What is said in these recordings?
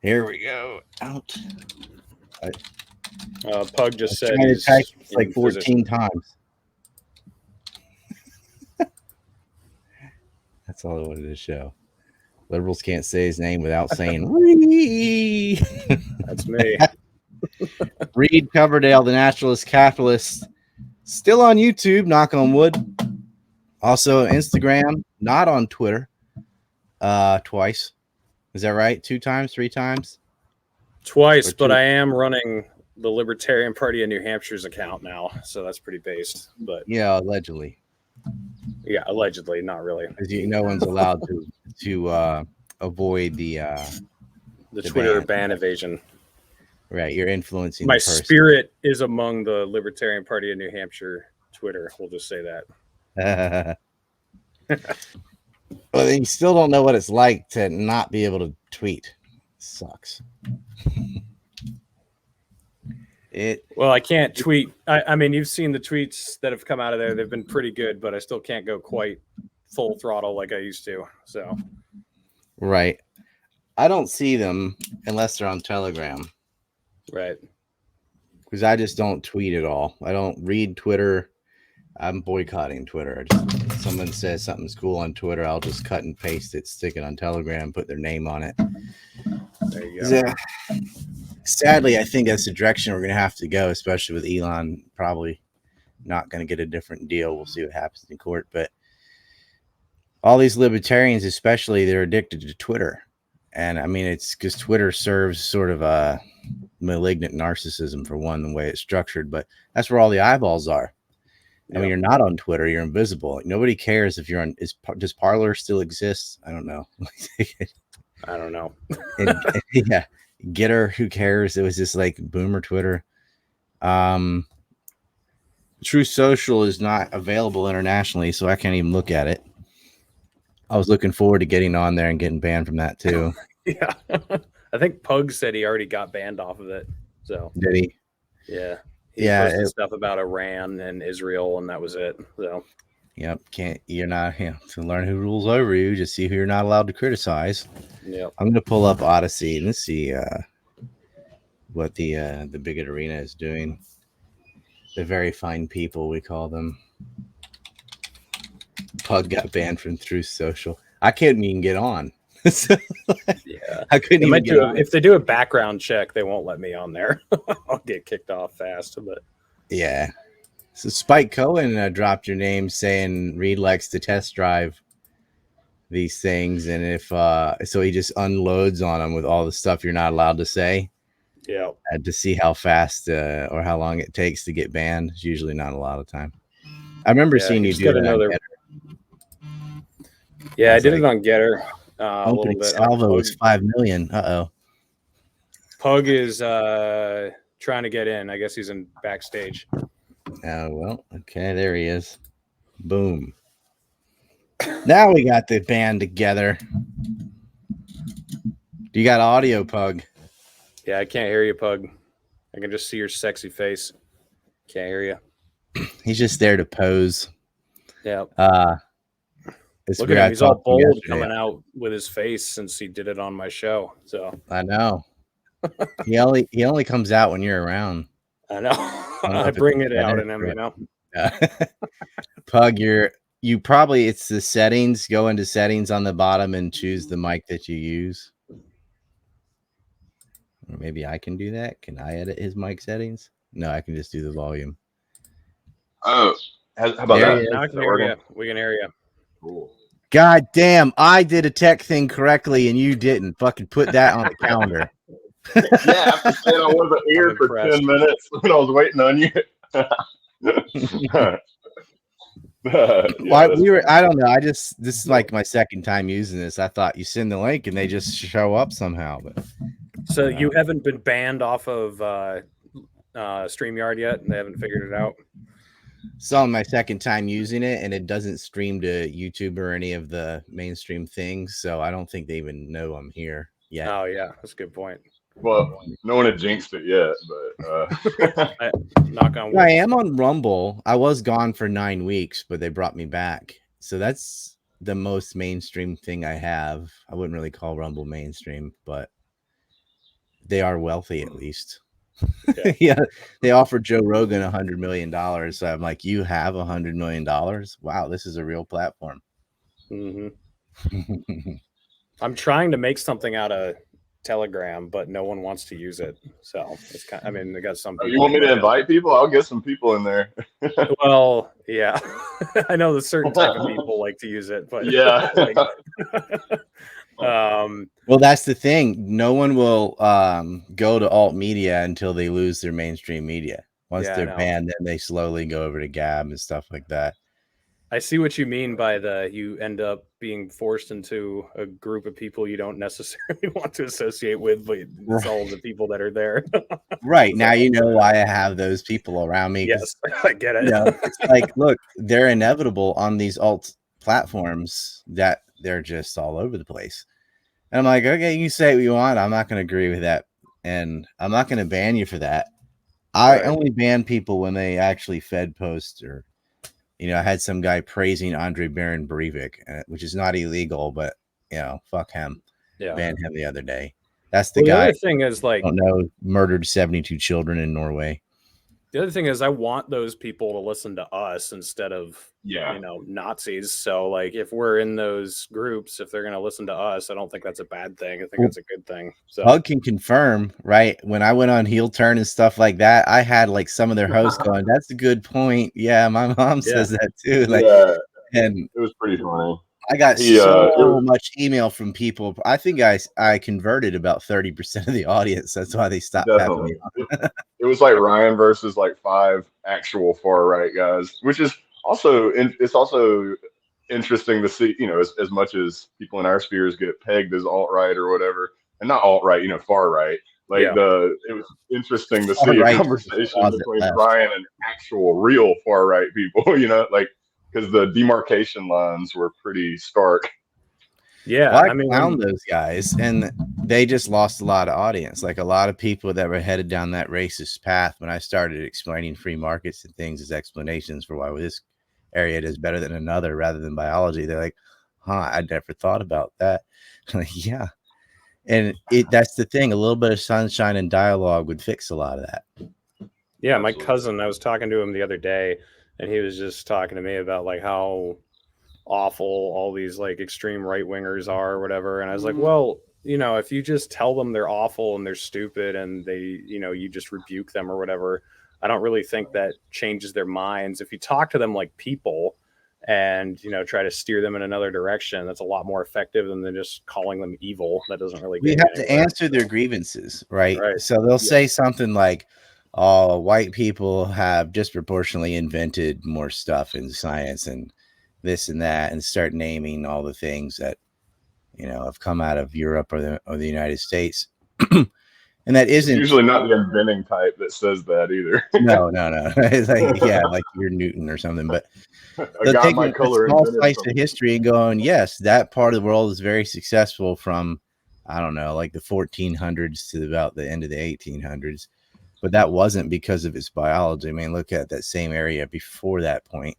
Here we go. Out. Pug just said trying to he's type this like in 14 position. times. That's all I wanted to show. Liberals can't say his name without saying Reed. That's me. Reed Coverdale, the nationalist capitalist, still on YouTube, knock on wood. Also Instagram, not on Twitter. Twice. Is that right? 2 times, 3 times? Twice, but I am running the Libertarian Party of New Hampshire's account now, so that's pretty based. But yeah, allegedly. Yeah, allegedly, not really. Because no one's allowed to avoid the Twitter ban evasion. Right, you're influencing. My spirit is among the Libertarian Party of New Hampshire Twitter. We'll just say that. Well, you still don't know what it's like to not be able to tweet. Sucks. Well, I can't tweet. I mean, you've seen the tweets that have come out of there. They've been pretty good, but I still can't go quite full throttle like I used to. So, right. I don't see them unless they're on Telegram. Right. Because I just don't tweet at all. I don't read Twitter. I'm boycotting Twitter. If someone says something's cool on Twitter, I'll just cut and paste it, stick it on Telegram, put their name on it. There you go. Sadly, I think that's the direction we're going to have to go, especially with Elon probably not going to get a different deal. We'll see what happens in court. But all these libertarians, especially, they're addicted to Twitter. And I mean, it's because Twitter serves sort of a malignant narcissism, for one, the way it's structured. But that's where all the eyeballs are. I mean, you're not on Twitter. You're invisible. Nobody cares if you're on. Does Parler still exist? I don't know. I don't know. Yeah. Getter, who cares? It was just like boomer Twitter. True Social is not available internationally, so I can't even look at it. I was looking forward to getting on there and getting banned from that too. Yeah. I think Pug said he already got banned off of it. So did he? Yeah. He posted stuff about Iran and Israel, and that was it. So yep, you're not to learn who rules over you, just see who you're not allowed to criticize. Yeah. I'm gonna pull up Odysee and let's see what the bigot arena is doing. The very fine people, we call them. Pug got banned from Truth Social. I couldn't even get on. So, yeah, I couldn't even get on. If they do a background check, they won't let me on there. I'll get kicked off fast. But yeah, so Spike Cohen dropped your name saying Reed likes to test drive these things, and if so he just unloads on them with all the stuff you're not allowed to say. Yeah, to see how fast or how long it takes to get banned. It's usually not a lot of time. I remember seeing you do that. Yeah, I did it on Getter. A little bit. Salvo is 5 million. Pug is trying to get in. I guess he's in backstage. Oh, well, okay, there he is. Boom. Now we got the band together. Do you got audio, Pug? Yeah, I can't hear you, Pug. I can just see your sexy face. Can't hear you. He's just there to pose. Yeah. Look at him. He's all bold coming out with his face since he did it on my show. So I know. he only comes out when you're around. I know. I bring it out in him, you know. Pug, you probably, it's the settings. Go into settings on the bottom and choose the mic that you use. Or maybe I can do that. Can I edit his mic settings? No, I can just do the volume. Oh, how about that? Now I can hear you. We can hear you. Cool. God damn, I did a tech thing correctly and you didn't. Fucking put that on the calendar. Yeah, after saying I wasn't here for 10 minutes when I was waiting on you. I don't know. This is like my second time using this. I thought you send the link and they just show up somehow. But so you haven't been banned off of StreamYard yet, and they haven't figured it out. It's on my second time using it, and it doesn't stream to YouTube or any of the mainstream things, so I don't think they even know I'm here yet. Oh yeah, that's a good point. Well, no one had jinxed it yet, but knock on wood. I am on Rumble. I was gone for 9 weeks, but they brought me back, so that's the most mainstream thing I have. I wouldn't really call Rumble mainstream, but they are wealthy at least. Yeah, they offered Joe Rogan $100 million. So I'm like, you have $100 million? Wow, this is a real platform. I'm trying to make something out of Telegram, but no one wants to use it. So it's kind of, I mean, they got some people. You want me to invite people? I'll get some people in there. Well, yeah. I know the certain type of people like to use it, but yeah. Well, that's the thing. No one will go to alt media until they lose their mainstream media. Once they're banned, then they slowly go over to Gab and stuff like that. I see what you mean by you end up being forced into a group of people you don't necessarily want to associate with, but it's all the people that are there. Right. Now you know why I have those people around me. Yes, I get it. You know, it's like, look, they're inevitable on these alt platforms that they're just all over the place. And I'm like, okay, you say what you want. I'm not going to agree with that. And I'm not going to ban you for that. I only ban people when they actually fed posts or, you know, I had some guy praising Andre Baron Breivik, which is not illegal, but, you know, fuck him. Yeah. Banned him the other day. That's the guy. The other thing is, like, I don't know, murdered 72 children in Norway. The other thing is, I want those people to listen to us instead of, you know, Nazis. So, like, if we're in those groups, if they're going to listen to us, I don't think that's a bad thing. I think that's a good thing. So, Hug can confirm, right? When I went on Heel Turn and stuff like that, I had like some of their hosts going, "That's a good point." Yeah, my mom says that too. Like, and it was pretty funny. I got so much email from people. I think I converted about 30% of the audience. That's why they stopped having me on. It was like Ryan versus like 5 actual far right guys, which is also it's also interesting to see. You know, as much as people in our spheres get pegged as alt right or whatever, and not alt right, you know, far right. Like it was interesting to see a conversation between Ryan and actual real far right people. You know, like. Because the demarcation lines were pretty stark. Yeah, well, I found those guys, and they just lost a lot of audience. Like a lot of people that were headed down that racist path. When I started explaining free markets and things as explanations for why this area is better than another, rather than biology, they're like, "Huh, I never thought about that." I'm like, yeah, and that's the thing. A little bit of sunshine and dialogue would fix a lot of that. Yeah, my cousin. I was talking to him the other day. And he was just talking to me about like how awful all these like extreme right wingers are or whatever. And I was like, well, you know, if you just tell them they're awful and they're stupid and they, you know, you just rebuke them or whatever, I don't really think that changes their minds. If you talk to them like people and, you know, try to steer them in another direction, that's a lot more effective than just calling them evil. That doesn't really get you have to answer their grievances, right? So they'll say something like, "Oh, white people have disproportionately invented more stuff in science and this and that," and start naming all the things that, you know, have come out of Europe or the United States. And that isn't usually not the inventing type that says that either. No. It's like, yeah, like you're Newton or something. But they'll take a small slice of history and going, yes, that part of the world is very successful from, I don't know, like the 1400s to about the end of the 1800s. But that wasn't because of its biology. I mean, look at that same area before that point.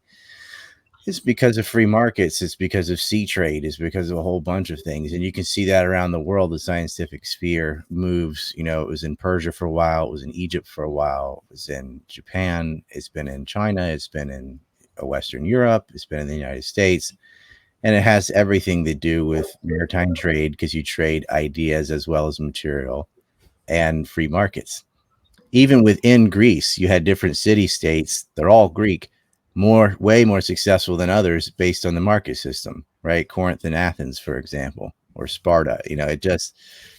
It's because of free markets. It's because of sea trade. It's because of a whole bunch of things. And you can see that around the world. The scientific sphere moves. You know, it was in Persia for a while. It was in Egypt for a while. It was in Japan. It's been in China. It's been in Western Europe. It's been in the United States. And it has everything to do with maritime trade because you trade ideas as well as material and free markets. Even within Greece, you had different city-states. They're all Greek. Way more successful than others based on the market system, right? Corinth and Athens, for example, or Sparta. You know, it just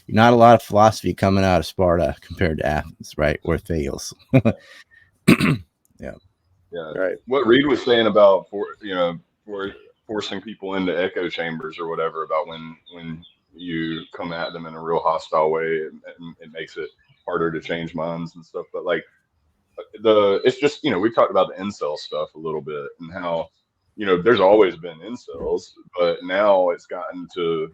not a lot of philosophy coming out of Sparta compared to Athens, right? Or Thales. Yeah. Right. What Reed was saying about forcing people into echo chambers or whatever about when you come at them in a real hostile way, it makes it harder to change minds and stuff. But like. It's just, you know, we've talked about the incel stuff a little bit and how, you know, there's always been incels, but now it's gotten to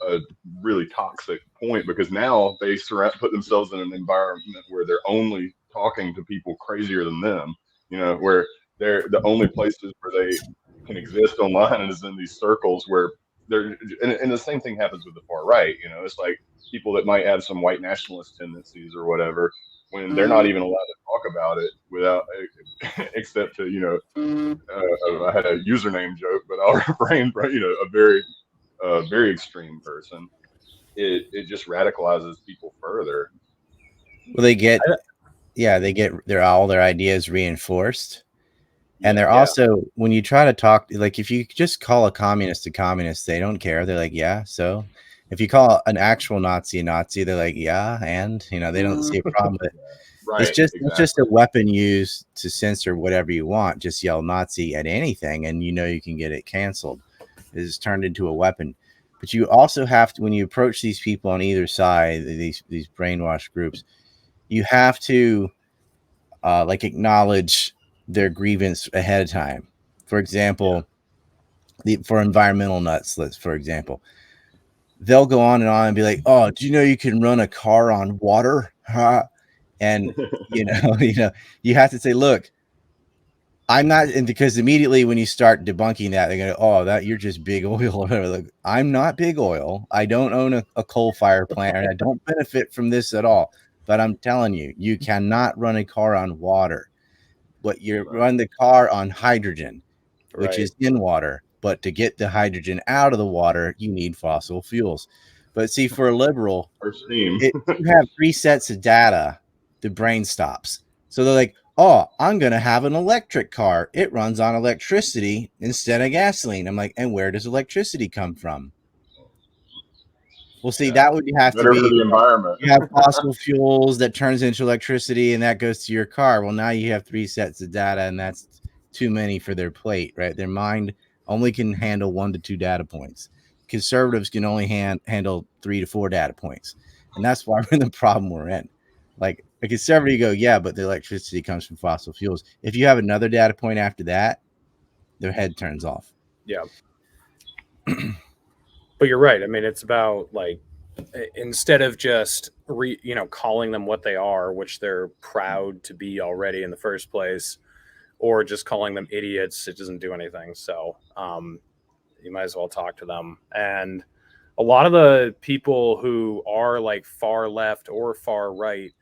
a really toxic point because now they put themselves in an environment where they're only talking to people crazier than them, you know, where they're the only places where they can exist online is in these circles where and the same thing happens with the far right. It's like people that might have some white nationalist tendencies or whatever, when they're not even allowed to talk about it without, except to, I had a username joke, but I'll refrain from, a very extreme person. It just radicalizes people further. Well, they get all their ideas reinforced. And they're also, when you try to talk, like if you just call a communist, they don't care. They're like, yeah. So if you call an actual Nazi a Nazi, they're like, yeah. And, they don't see a problem with it. Right, It's just a weapon used to censor whatever you want. Just yell Nazi at anything, and you can get it canceled. It's turned into a weapon. But you also have to, when you approach these people on either side, these brainwashed groups, you have to acknowledge their grievance ahead of time. For example, for environmental nuts, for example, they'll go on and be like, "Oh, do you know you can run a car on water?" Huh? And you have to say, "Look, I'm not," and because immediately when you start debunking that, they're going to, "Oh, that you're just big oil," or whatever. Like, I'm not big oil. I don't own a coal fire plant, and I don't benefit from this at all. But I'm telling you, you cannot run a car on water. But you run the car on hydrogen, which is in water. But to get the hydrogen out of the water, you need fossil fuels. But see, for a liberal, or steam, you have 3 sets of data, the brain stops. So they're like, oh, I'm going to have an electric car. It runs on electricity instead of gasoline. I'm like, and where does electricity come from? Well, see, that would have better to be for the environment. You have fossil fuels that turns into electricity, and that goes to your car. Well, now you have 3 sets of data, and that's too many for their plate, right? Their mind only can handle 1 to 2 data points. Conservatives can only handle 3 to 4 data points, and that's why we're in the problem we're in. Like a conservative, you go, yeah, but the electricity comes from fossil fuels. If you have another data point after that, their head turns off. Yeah. But you're right. I mean, it's about instead of just calling them what they are, which they're proud to be already in the first place, or just calling them idiots, it doesn't do anything. So you might as well talk to them. And a lot of the people who are far left or far right,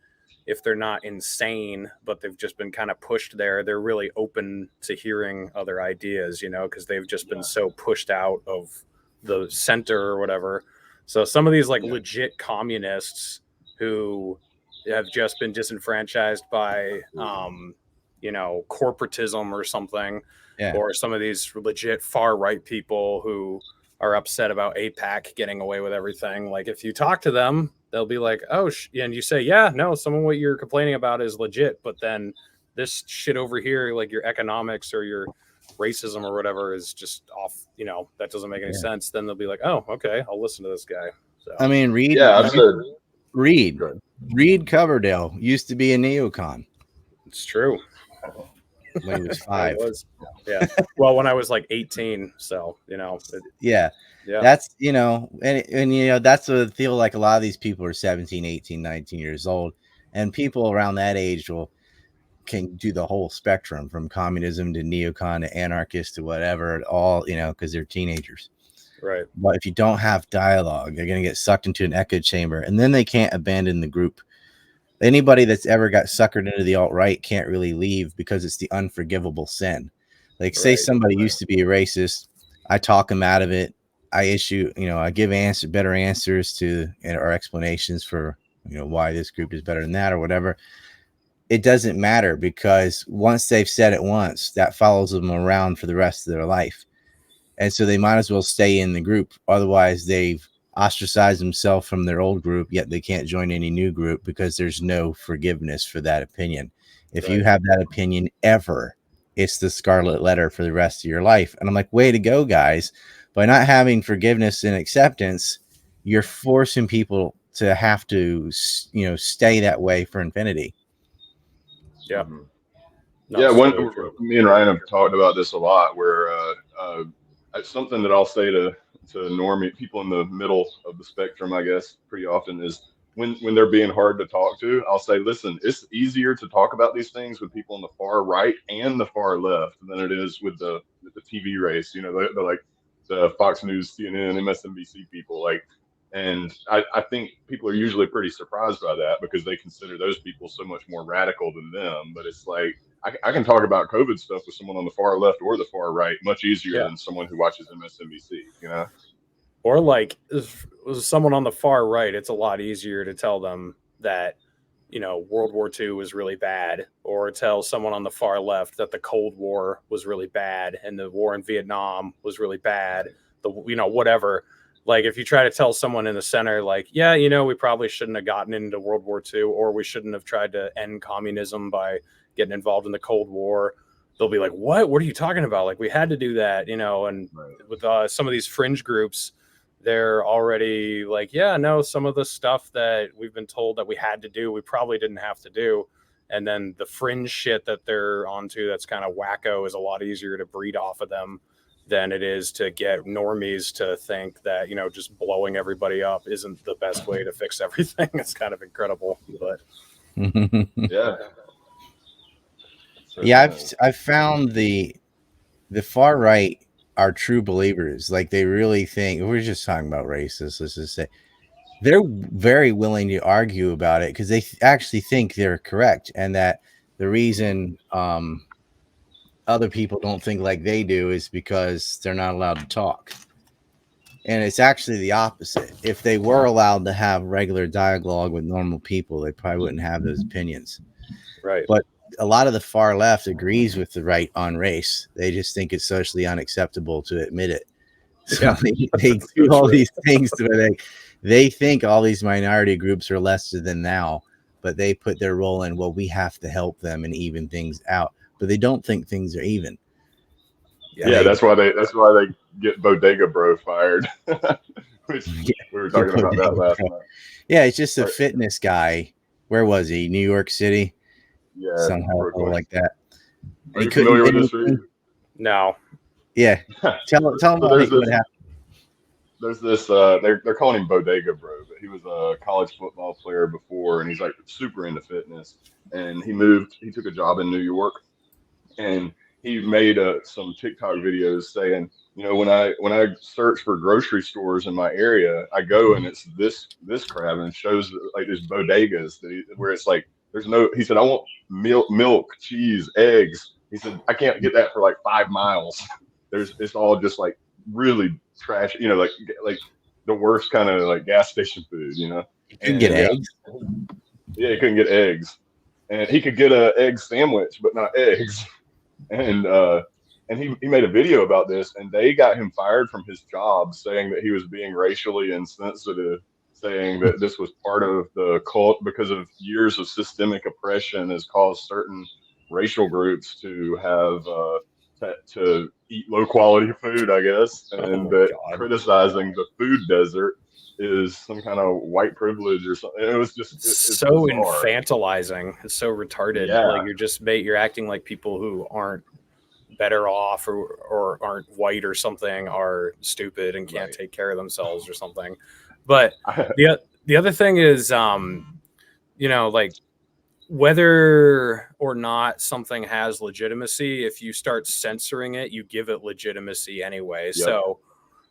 if they're not insane, but they've just been kind of pushed there, they're really open to hearing other ideas, because they've just been so pushed out of the center or whatever. So some of these legit communists who have just been disenfranchised by corporatism or something, or some of these legit far right people who are upset about APAC getting away with everything. Like if you talk to them, they'll be like, oh, and you say, yeah, no, some of what you're complaining about is legit, but then this shit over here, like your economics or your racism or whatever is just off, that doesn't make any sense. Then they'll be like, oh, okay, I'll listen to this guy. So I mean, Reed Coverdale used to be a neocon. It's true. When he was 5. Yeah. Well, when I was 18, so that's and that's what I feel like. A lot of these people are 17, 18, 19 years old, and people around that age can do the whole spectrum from communism to neocon to anarchist to whatever, all because they're teenagers, right? But if you don't have dialogue, they're going to get sucked into an echo chamber, and then they can't abandon the group. Anybody that's ever got suckered into the alt-right can't really leave because it's the unforgivable sin. Like, say somebody used to be a racist, I talk them out of it. I give better answers to or explanations for why this group is better than that or whatever. It doesn't matter, because once they've said it once, that follows them around for the rest of their life, and so they might as well stay in the group. Otherwise, they've ostracize themselves from their old group, yet they can't join any new group because there's no forgiveness for that opinion. If you have that opinion ever, it's the scarlet letter for the rest of your life. And I'm like, way to go, guys. By not having forgiveness and acceptance, you're forcing people to have to, stay that way for infinity. Yeah. Me and Ryan have talked about this a lot, where it's something that I'll say to normie people in the middle of the spectrum, I guess, pretty often, is when they're being hard to talk to, I'll say, listen, it's easier to talk about these things with people on the far right and the far left than it is with the TV race. They're like, the Fox News, CNN, MSNBC people. Like, and I think people are usually pretty surprised by that because they consider those people so much more radical than them. But it's like, I can talk about COVID stuff with someone on the far left or the far right much easier than someone who watches MSNBC, you know? Or like someone on the far right, it's a lot easier to tell them that, you know, World War II was really bad, or tell someone on the far left that the Cold War was really bad and the war in Vietnam was really bad, you know, whatever. Like if you try to tell someone in the center, like, yeah, you know, we probably shouldn't have gotten into World War II, or we shouldn't have tried to end communism by getting involved in the Cold War, they'll be like, what are you talking about? Like, we had to do that, you know. And with some of these fringe groups, they're already like, yeah, no, some of the stuff that we've been told that we had to do, we probably didn't have to do. And then the fringe shit that they're onto that's kind of wacko is a lot easier to breed off of them than it is to get normies to think that, you know, just blowing everybody up isn't the best way to fix everything. It's kind of incredible. But yeah, I've found the far right are true believers. Like they really think, we're just talking about racists, let's just say, they're very willing to argue about it because they actually think they're correct, and that the reason other people don't think like they do is because they're not allowed to talk. And it's actually the opposite. If they were allowed to have regular dialogue with normal people, they probably wouldn't have those opinions. Right. But a lot of the far left agrees with the right on race. They just think it's socially unacceptable to admit it. So they do all these things where they think all these minority groups are lesser than thou, but they put their role in, well, we have to help them and even things out. But they don't think things are even. That's why they get Bodega Bro fired. Which we were talking about that last night. Yeah, it's just a fitness guy. Where was he? New York City? Yeah, somehow like that. Are you familiar with this, Reed? No. Yeah. Tell him what happened. There's this they're calling him Bodega Bro, but he was a college football player before, and he's like super into fitness. And he took a job in New York, and he made some TikTok videos saying, you know, when I search for grocery stores in my area, I go and it's this crap, and it shows like these bodegas where it's like he said, I want milk, cheese, eggs. He said, I can't get that for like 5 miles. It's all just like really trash, you know, like the worst kind of like gas station food, you know. You couldn't get eggs. Yeah, he couldn't get eggs, and he could get an egg sandwich, but not eggs. And he made a video about this, and they got him fired from his job, saying that he was being racially insensitive, saying that this was part of the cult because of years of systemic oppression has caused certain racial groups to have to eat low quality food, I guess, and criticizing the food desert is some kind of white privilege or something. It was just it's so bizarre. Infantilizing. It's so retarded. Like you're acting like people who aren't better off or aren't white or something are stupid and can't take care of themselves or something. But the other thing is, you know, like whether or not something has legitimacy, if you start censoring it, you give it legitimacy anyway. Yep. So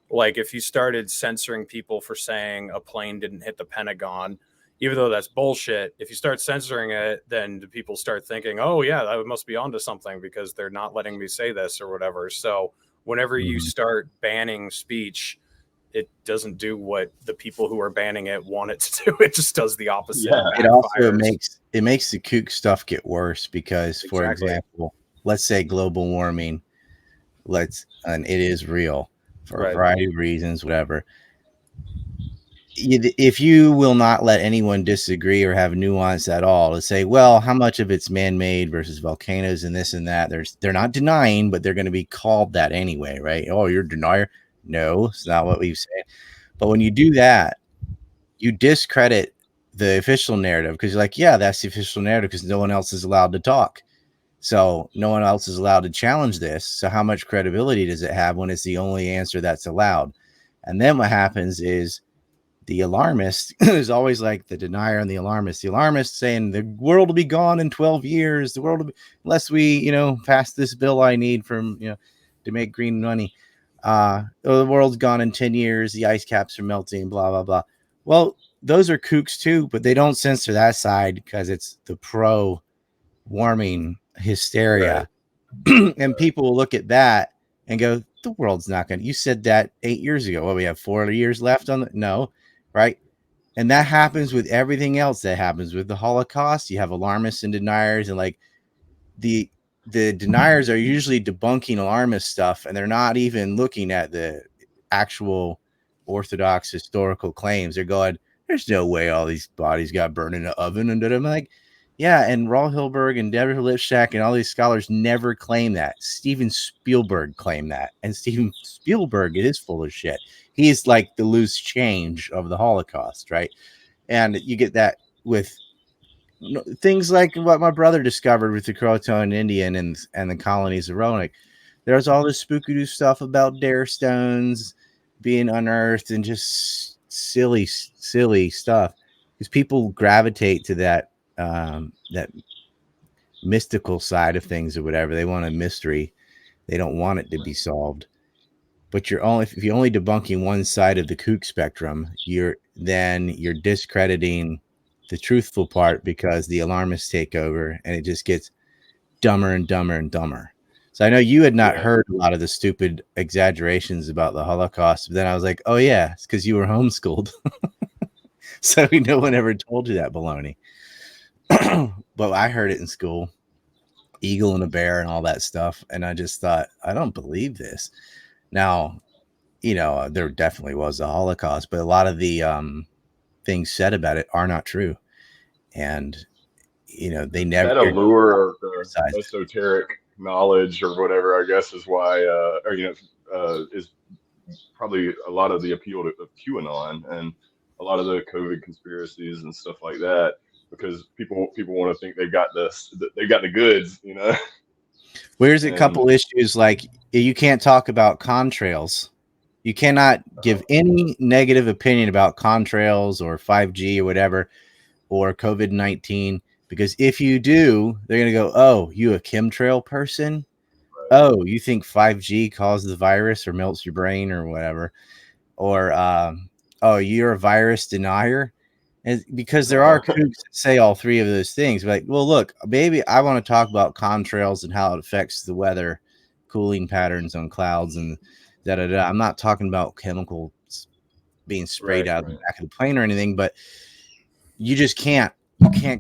like if you started censoring people for saying a plane didn't hit the Pentagon, even though that's bullshit, if you start censoring it, then people start thinking, oh yeah, I must be onto something because they're not letting me say this or whatever. So whenever you start banning speech, it doesn't do what the people who are banning it want it to do. It just does the opposite. Yeah. It also makes the kook stuff get worse because, for example, let's say global warming, and it is real for a variety of reasons, whatever. If you will not let anyone disagree or have nuance at all to say, well, how much of it's man-made versus volcanoes and this and that, they're not denying, but they're going to be called that anyway, right? Oh, you're a denier. No, it's not what we've said. But when you do that, you discredit the official narrative because you're like, yeah, that's the official narrative because no one else is allowed to talk. So no one else is allowed to challenge this. So how much credibility does it have when it's the only answer that's allowed? And then what happens is the alarmist is always like the denier and the alarmist. The alarmist saying the world will be gone in 12 years. The world will be, unless we, pass this bill I need from, to make green money. The world's gone in 10 years. The ice caps are melting, blah, blah, blah. Well, those are kooks too, but they don't censor that side because it's the pro warming hysteria. Right. And people will look at that and go, the world's not going to, you said that 8 years ago. Well, we have 4 years left on the, no, right? And that happens with everything else. That happens with the Holocaust. You have alarmists and deniers, and like the deniers are usually debunking alarmist stuff, and they're not even looking at the actual orthodox historical claims. They're going, there's no way all these bodies got burned in an oven. And I'm like, yeah, and Raul Hilberg and Deborah Lipschak and all these scholars never claim that. Steven Spielberg claimed that, and Steven Spielberg is full of shit. He's like the loose change of the Holocaust, right? And you get that with things like what my brother discovered with the Croatoan Indian and the colonies of Roanoke. There's all this spooky stuff about dare stones being unearthed and just silly stuff, because people gravitate to that that mystical side of things or whatever. They want a mystery. They don't want it to be solved. But if you're only debunking one side of the kook spectrum, you're discrediting the truthful part, because the alarmists take over and it just gets dumber and dumber and dumber. So I know you had not heard a lot of the stupid exaggerations about the Holocaust, but then I was like, oh yeah, it's because you were homeschooled. So no one ever told you that baloney. But I heard it in school, eagle and a bear and all that stuff. And I just thought, I don't believe this. Now, there definitely was a Holocaust, but a lot of the things said about it are not true. And, they never. That allure of the esoteric knowledge or whatever, I guess, is why, is probably a lot of the appeal of QAnon and a lot of the COVID conspiracies and stuff like that, because people want to think they've got the goods, Where's a couple issues like you can't talk about contrails. You cannot give any negative opinion about contrails or 5G or whatever, or COVID-19, because if you do, they're going to go, oh, you a chemtrail person? Right. Oh, you think 5G caused the virus or melts your brain or whatever? Or, oh, you're a virus denier? And because there are kooks that say all three of those things. Like, well, look, baby, I want to talk about contrails and how it affects the weather, cooling patterns on clouds and da-da-da. I'm not talking about chemicals being sprayed out of the back of the plane or anything, but you can't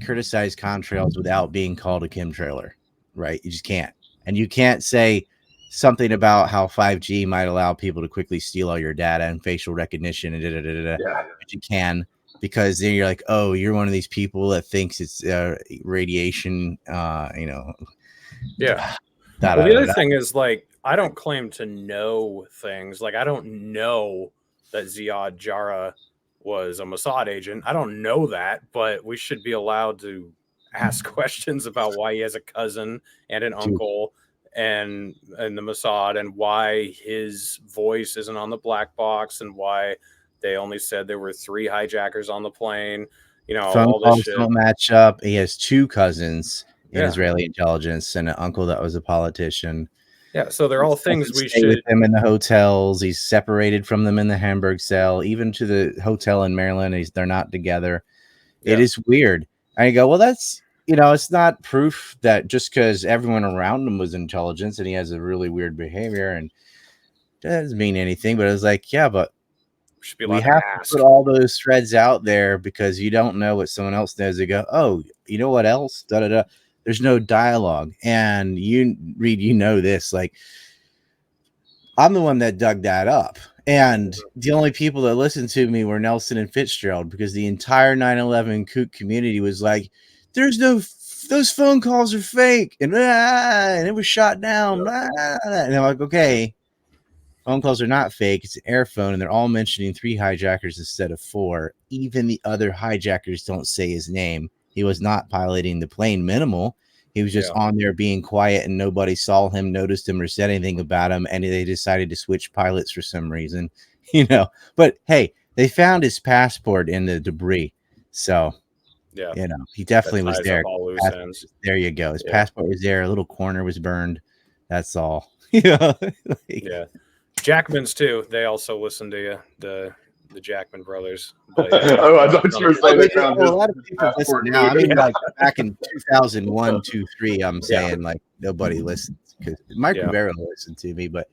criticize contrails without being called a chemtrailer, right? You just can't. And you can't say something about how 5G might allow people to quickly steal all your data and facial recognition and da-da-da-da-da. Yeah. But you can, because then you're like, oh, you're one of these people that thinks it's radiation, Yeah. Well, the other thing is, like, I don't claim to know things. Like, I don't know that Ziad Jarrah was a Mossad agent. I don't know that, but we should be allowed to ask questions about why he has a cousin and an uncle and the Mossad, and why his voice isn't on the black box, and why they only said there were 3 hijackers on the plane. All this shit don't match up. He has 2 cousins in Israeli intelligence and an uncle that was a politician. Yeah, so they're all things we should. With them in the hotels. He's separated from them in the Hamburg cell, even to the hotel in Maryland. They're not together. Yeah. It is weird. I go, well, that's, it's not proof that just because everyone around him was intelligence and he has a really weird behavior and doesn't mean anything. But I was like, yeah, but we have to put all those threads out there, because you don't know what someone else knows. They go, oh, you know what else? Da da da. There's no dialogue. And Reed, this, like, I'm the one that dug that up. And the only people that listened to me were Nelson and Fitzgerald, because the entire 9/11 kook community was like, those phone calls are fake. And it was shot down. And I'm like, okay, phone calls are not fake. It's an air phone. And they're all mentioning 3 hijackers instead of 4. Even the other hijackers don't say his name. He was not piloting the plane minimal. He was just on there being quiet, and nobody saw him, noticed him, or said anything about him. And they decided to switch pilots for some reason, But hey, they found his passport in the debris. So, he definitely was there. There you go. His passport was there. A little corner was burned. That's all. Yeah. Jackmans too. They also listen to you, the Jackman brothers. But, oh, I thought you were saying they found a lot of people listen now. I mean, like back in 2001, 2, 3, I'm saying like nobody listens because Mike Rivera listened to me, but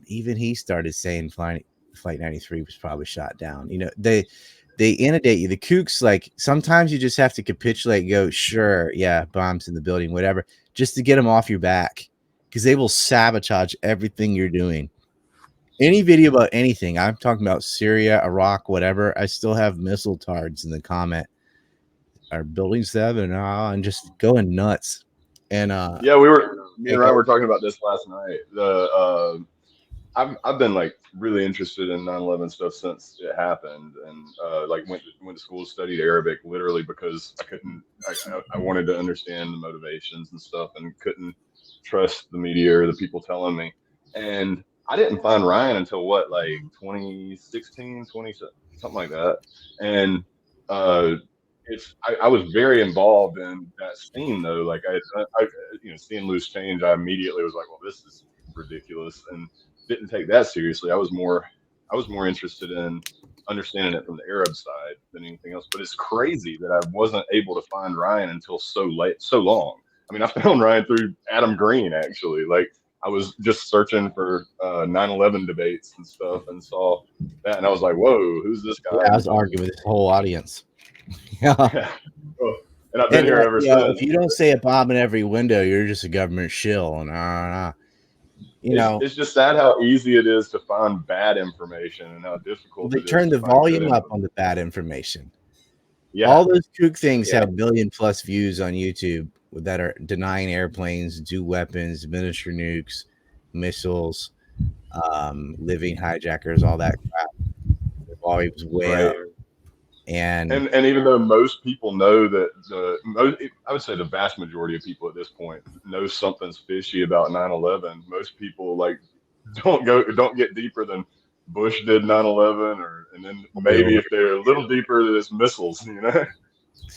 even he started saying Flight 93 was probably shot down. You know, they inundate you. The kooks, like sometimes you just have to capitulate and go, sure, yeah, bombs in the building, whatever, just to get them off your back because they will sabotage everything you're doing. Any video about anything, I'm talking about Syria, Iraq, whatever, I still have missile tards in the comment. Our building 7 and just going nuts. And me and Ryan were talking about this last night. I've been like really interested in 9/11 stuff since it happened, and like went to school, studied Arabic literally because I wanted to understand the motivations and stuff, and couldn't trust the media or the people telling me. And I didn't find Ryan until what, like 2016, something like that. And I was very involved in that scene though. Like I seeing loose change, I immediately was like, well, this is ridiculous, and didn't take that seriously. I was more interested in understanding it from the Arab side than anything else. But it's crazy that I wasn't able to find Ryan until so long. I mean, I found Ryan through Adam Green, actually. Like, I was just searching for 9/11 debates and stuff and saw that, and I was like, whoa, who's this guy? Yeah, I was arguing with this whole audience. Yeah. And I've been here ever since. If you don't say a bomb in every window, you're just a government shill. It's just sad how easy it is to find bad information and how difficult they turn the volume up on the bad information. Yeah, all those kook things have 1 billion plus views on YouTube that are denying airplanes, do weapons, administer nukes, missiles, living hijackers, all that crap. The volume's way up. And even though most people know that I would say the vast majority of people at this point know something's fishy about 9/11, most people like don't get deeper than Bush did 9/11, and then maybe if they're a little deeper, it's missiles, you know.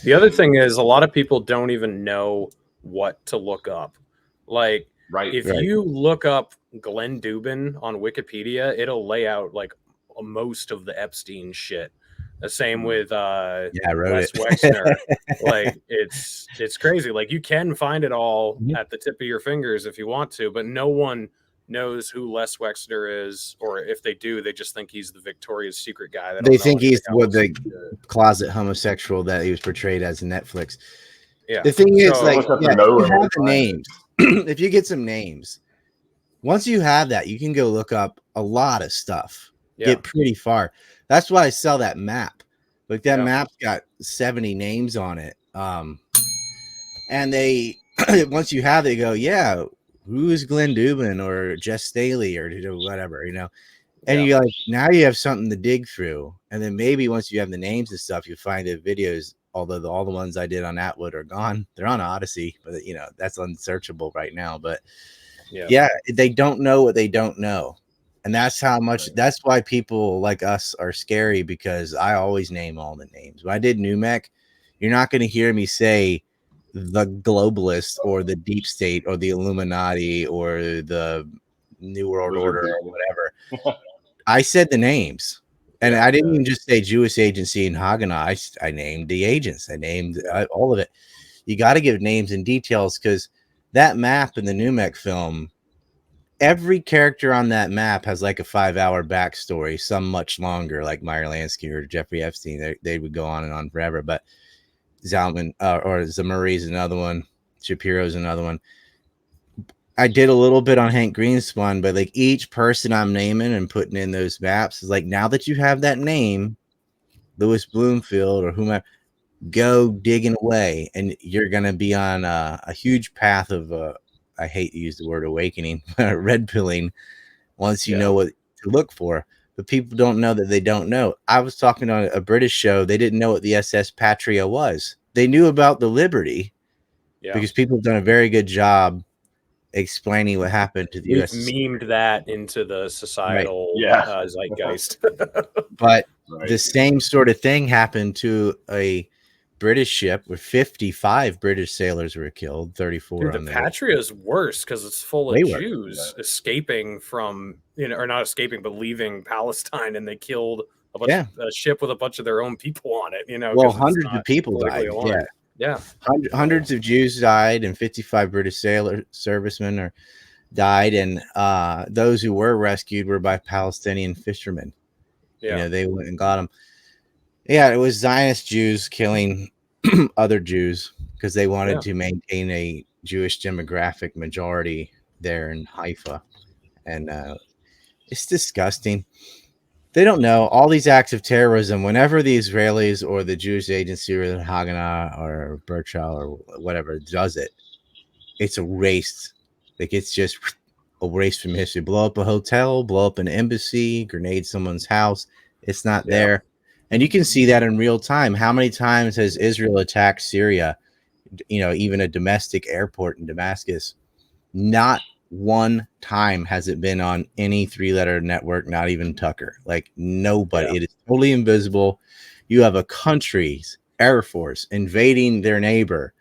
The other thing is a lot of people don't even know what to look up. Like, if you look up Glenn Dubin on Wikipedia, it'll lay out like most of the Epstein shit. The same with Les Wexner. Like, it's crazy. Like, you can find it all at the tip of your fingers if you want to, but no one knows who Les Wexner is, or if they do, they just think he's the Victoria's Secret guy. They think he's the closet homosexual that he was portrayed as in Netflix. Yeah. The thing is, you have the names. If you get some names, once you have that, you can go look up a lot of stuff. Get pretty far. That's why I sell that map. Like, that map's got 70 names on it. And they once you have it, they go, who is Glenn Dubin or Jess Staley or whatever, you know? And you're like, now you have something to dig through. And then maybe once you have the names and stuff, you find the videos, although all the ones I did on Atwood are gone. They're on Odysee, but that's unsearchable right now. But they don't know what they don't know. And that's how much, that's why people like us are scary, because I always name all the names. When I did NUMEC, you're not going to hear me say the globalist or the deep state or the Illuminati or the New World Order or whatever. I said the names. And I didn't even just say Jewish Agency and Haganah. I named the agents. I named all of it. You got to give names and details, because that map in the NUMEC film, every character on that map has like a 5-hour backstory, some much longer, like Meyer Lansky or Jeffrey Epstein. They would go on and on forever. But Zalman or Zamuri's another one. Shapiro's another one. I did a little bit on Hank Greenspun, but like each person I'm naming and putting in those maps is like, now that you have that name, Louis Bloomfield or whomever, go digging away, and you're going to be on a huge path of I hate to use the word awakening, red pilling, once you know what to look for. But people don't know that they don't know. I was talking on a British show. They didn't know what the SS Patria was. They knew about the Liberty because people have done a very good job explaining what happened to the U.S. Memed that into the societal zeitgeist. But the same sort of thing happened to a British ship where 55 British sailors were killed, 34 Dude, on the Patria is worse because it's full of Jews escaping from, or not escaping, but leaving Palestine, and they killed a ship with a bunch of their own people on it. Well, hundreds of people died. Aligned. Yeah. Hundreds of Jews died, and 55 British servicemen died, and those who were rescued were by Palestinian fishermen. Yeah. They went and got them. Yeah, it was Zionist Jews killing other Jews because they wanted to maintain a Jewish demographic majority there in Haifa. And it's disgusting. They don't know all these acts of terrorism. Whenever the Israelis or the Jewish agency or the Haganah or Birchall or whatever does it, it's erased. Like, it's just erased from history. Blow up a hotel, blow up an embassy, grenade someone's house. It's not there. And you can see that in real time. How many times has Israel attacked Syria? Even a domestic airport in Damascus. Not one time has it been on any 3-letter network, not even Tucker. Like, nobody. Yeah. It is totally invisible. You have a country's Air Force invading their neighbor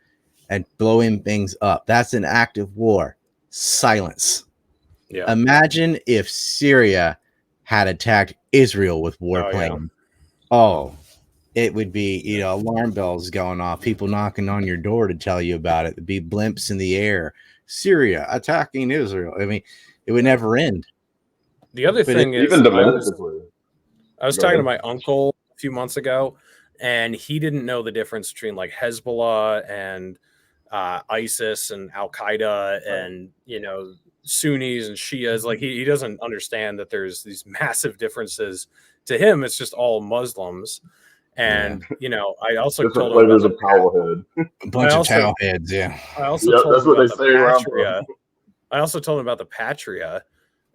and blowing things up. That's an act of war. Silence. Yeah. Imagine if Syria had attacked Israel with warplanes. Oh, it would be, alarm bells going off, people knocking on your door to tell you about it. It'd be blimps in the air. Syria attacking Israel. I mean, it would never end. The other thing is, even I was talking to my uncle a few months ago, and he didn't know the difference between like Hezbollah and ISIS and Al Qaeda and Sunnis and Shias. Like, he doesn't understand that there's these massive differences. To him, it's just all Muslims. And I also told him about a towel head. A bunch of towel heads. Yeah. I also told him about the Patria. I also told him about the Patria,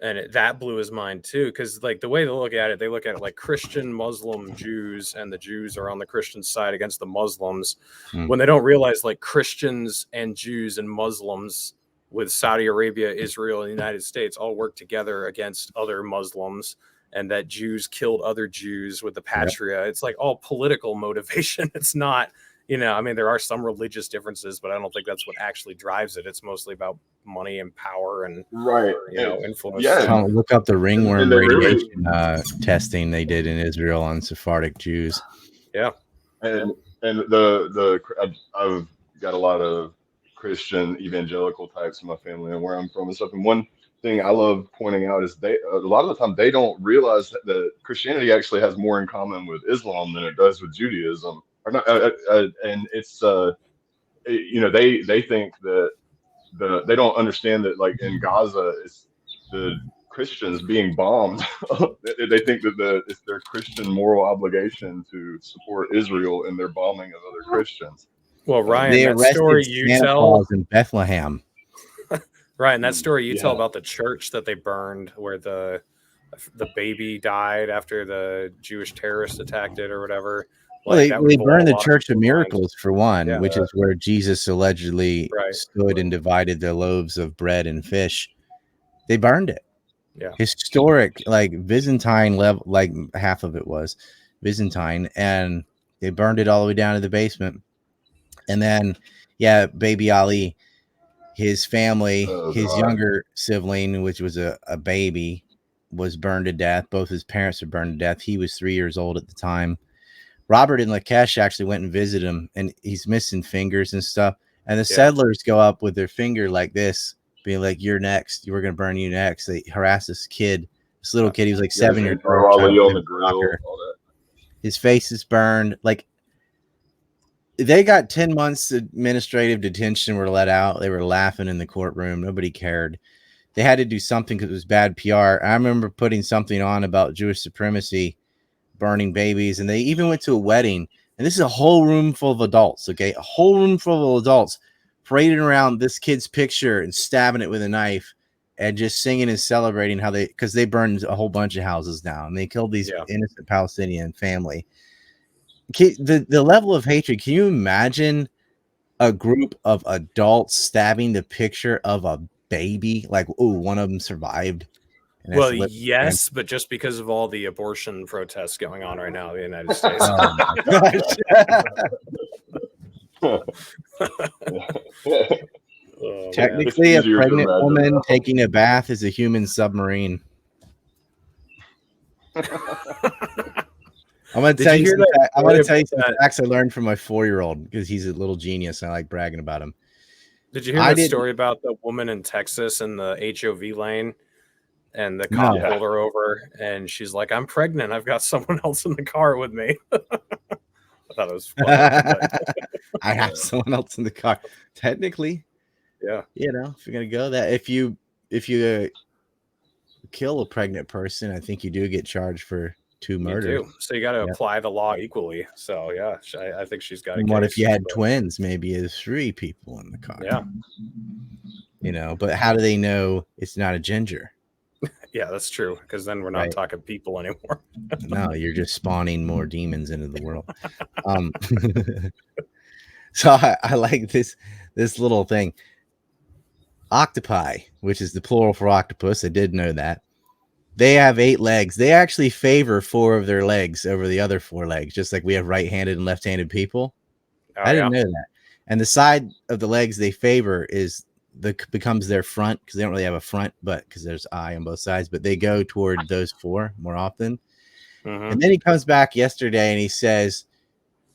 and that blew his mind too. Because like the way they look at it like Christian, Muslim, Jews, and the Jews are on the Christian side against the Muslims. When they don't realize like Christians and Jews and Muslims with Saudi Arabia, Israel, and the United States all work together against other Muslims. And that Jews killed other Jews with the Patria. It's like all political motivation. It's not, there are some religious differences, but I don't think that's what actually drives it. It's mostly about money and power and influence. Yeah. Look up the ringworm radiation testing they did in Israel on Sephardic Jews. Yeah. And I've got a lot of Christian evangelical types in my family and where I'm from and stuff. And one thing I love pointing out is a lot of the time they don't realize that Christianity actually has more in common with Islam than it does with Judaism. Or not, and it's they think that they don't understand that, like, in Gaza, it's the Christians being bombed. They think that it's their Christian moral obligation to support Israel in their bombing of other Christians. Well, Ryan, that story you tell in Bethlehem. Ryan, that story you tell about the church that they burned, where the baby died after the Jewish terrorists attacked it or whatever. Well, they burned the Church of Miracles for one, which is where Jesus allegedly stood and divided the loaves of bread and fish. They burned it. Yeah, historic, like Byzantine level, like half of it was Byzantine, and they burned it all the way down to the basement. And then, baby Ali. His family, his younger sibling, which was a baby, was burned to death. Both his parents were burned to death. He was 3 years old at the time. Robert and Lakesh actually went and visited him, and he's missing fingers and stuff. And the settlers go up with their finger like this, being like, "You're next. We're going to burn you next." They harass this kid, this little kid. He was like 7 years old. His face is burned. Like, they got 10 months administrative detention, were let out. They were laughing in the courtroom. Nobody cared. They had to do something because it was bad PR. I remember putting something on about Jewish supremacy, burning babies, and they even went to a wedding. And this is a whole room full of adults, okay? A whole room full of adults parading around this kid's picture and stabbing it with a knife and just singing and celebrating because they burned a whole bunch of houses down. They killed these innocent Palestinian family. The level of hatred, can you imagine a group of adults stabbing the picture of a baby? Like, one of them survived. Well, yes, but just because of all the abortion protests going on right now in the United States. Technically, a pregnant woman taking a bath is a human submarine. I'm going to tell you some facts I learned from my 4-year-old because he's a little genius and I like bragging about him. Did you hear that story about the woman in Texas in the HOV lane? And the cop pulled her over and she's like, I'm pregnant. I've got someone else in the car with me. I thought it was funny. I have someone else in the car. Technically, yeah. You know, if you're going to go that, if you kill a pregnant person, I think you do get charged for 2 murders. So you got to apply the law equally. So, yeah, I think she's got a case. What if you had twins? Maybe it's 3 people in the car. Yeah. You know, but how do they know it's not a ginger? Yeah, that's true. Because then we're not talking people anymore. No, you're just spawning more demons into the world. So I like this little thing. Octopi, which is the plural for octopus. I did know that. They have 8 legs. They actually favor 4 of their legs over the other 4 legs, just like we have right-handed and left-handed people. I didn't know that. And the side of the legs they favor becomes their front because they don't really have a front, but because there's eye on both sides, but they go toward those 4 more often. Mm-hmm. And then he comes back yesterday and he says,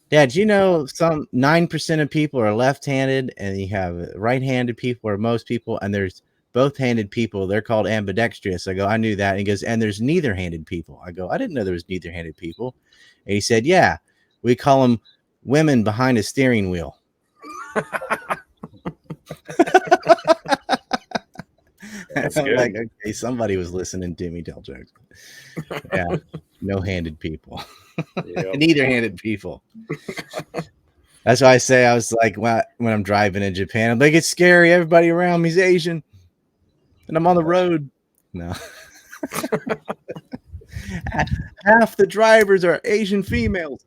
Dad, you know, some 9% of people are left-handed and you have right-handed people or most people, and there's both-handed people. They're called ambidextrous. I go, I knew that. And he goes, and there's neither-handed people. I go, I didn't know there was neither-handed people. And he said, yeah, we call them women behind a steering wheel. That's I'm good. like, okay, somebody was listening to me tell jokes. Yeah, no-handed people. Yep. Neither-handed people. That's why I say I was like, when I'm driving in Japan, I'm like, it's scary. Everybody around me is Asian, and I'm on the road. No. Half the drivers are Asian females.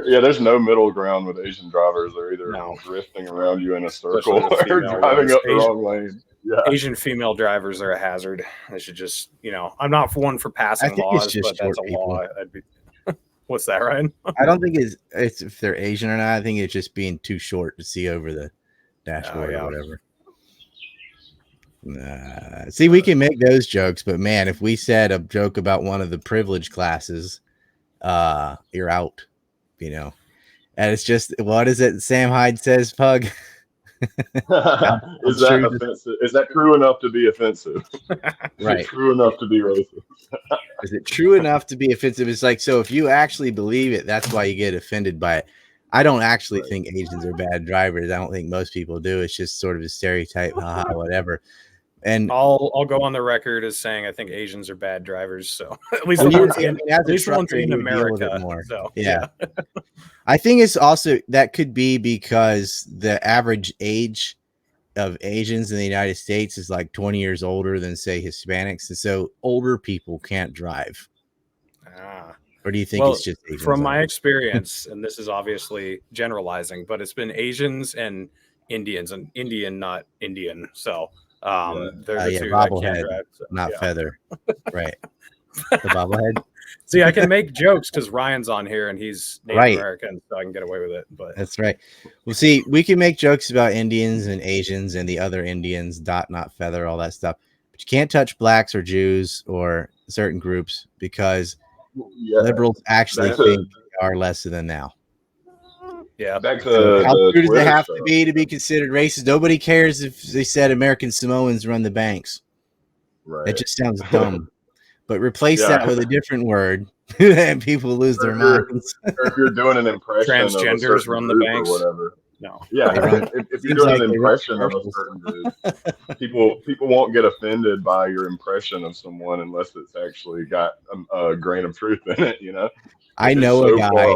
Yeah, there's no middle ground with Asian drivers. They're either drifting around you in a circle or driving up the wrong lane. Yeah. Asian female drivers are a hazard. They should just, I'm not one for passing laws, but that's a law. What's that, Ryan? I don't think it's if they're Asian or not. I think it's just being too short to see over the dashboard or whatever. See, we can make those jokes, but man, if we said a joke about one of the privileged classes, you're out. And it's just, what is it Sam Hyde says, Pug? Is that offensive? Is that true enough to be offensive? Right. Is it true enough to be racist? Is it true enough to be offensive? It's like, so if you actually believe it, that's why you get offended by it. I don't actually think Asians are bad drivers. I don't think most people do. It's just sort of a stereotype, whatever. And I'll go on the record as saying I think Asians are bad drivers. So at least the ones in America. So, yeah. I think it's also that could be because the average age of Asians in the United States is like 20 years older than, say, Hispanics, and so older people can't drive. Or do you think it's just Asians? From my experience, and this is obviously generalizing, but it's been Asians and Indians, and Indian, not Indian. So. They're the two that can't drive, not feather, right? The bobblehead. See, I can make jokes because Ryan's on here and he's Native American, so I can get away with it. But that's right. Well, see, we can make jokes about Indians and Asians and the other Indians, dot, not feather, all that stuff. But you can't touch blacks or Jews or certain groups because liberals actually think they are lesser than now. Yeah, back to how true does it have to be considered racist? Nobody cares if they said American Samoans run the banks. Right. That just sounds dumb. But replace that with a different word, and people lose their minds. Or if you're doing an impression, transgenders run the banks, or whatever. No. Yeah, if you're doing an impression of a certain group, people won't get offended by your impression of someone unless it's actually got a grain of truth in it. I know a guy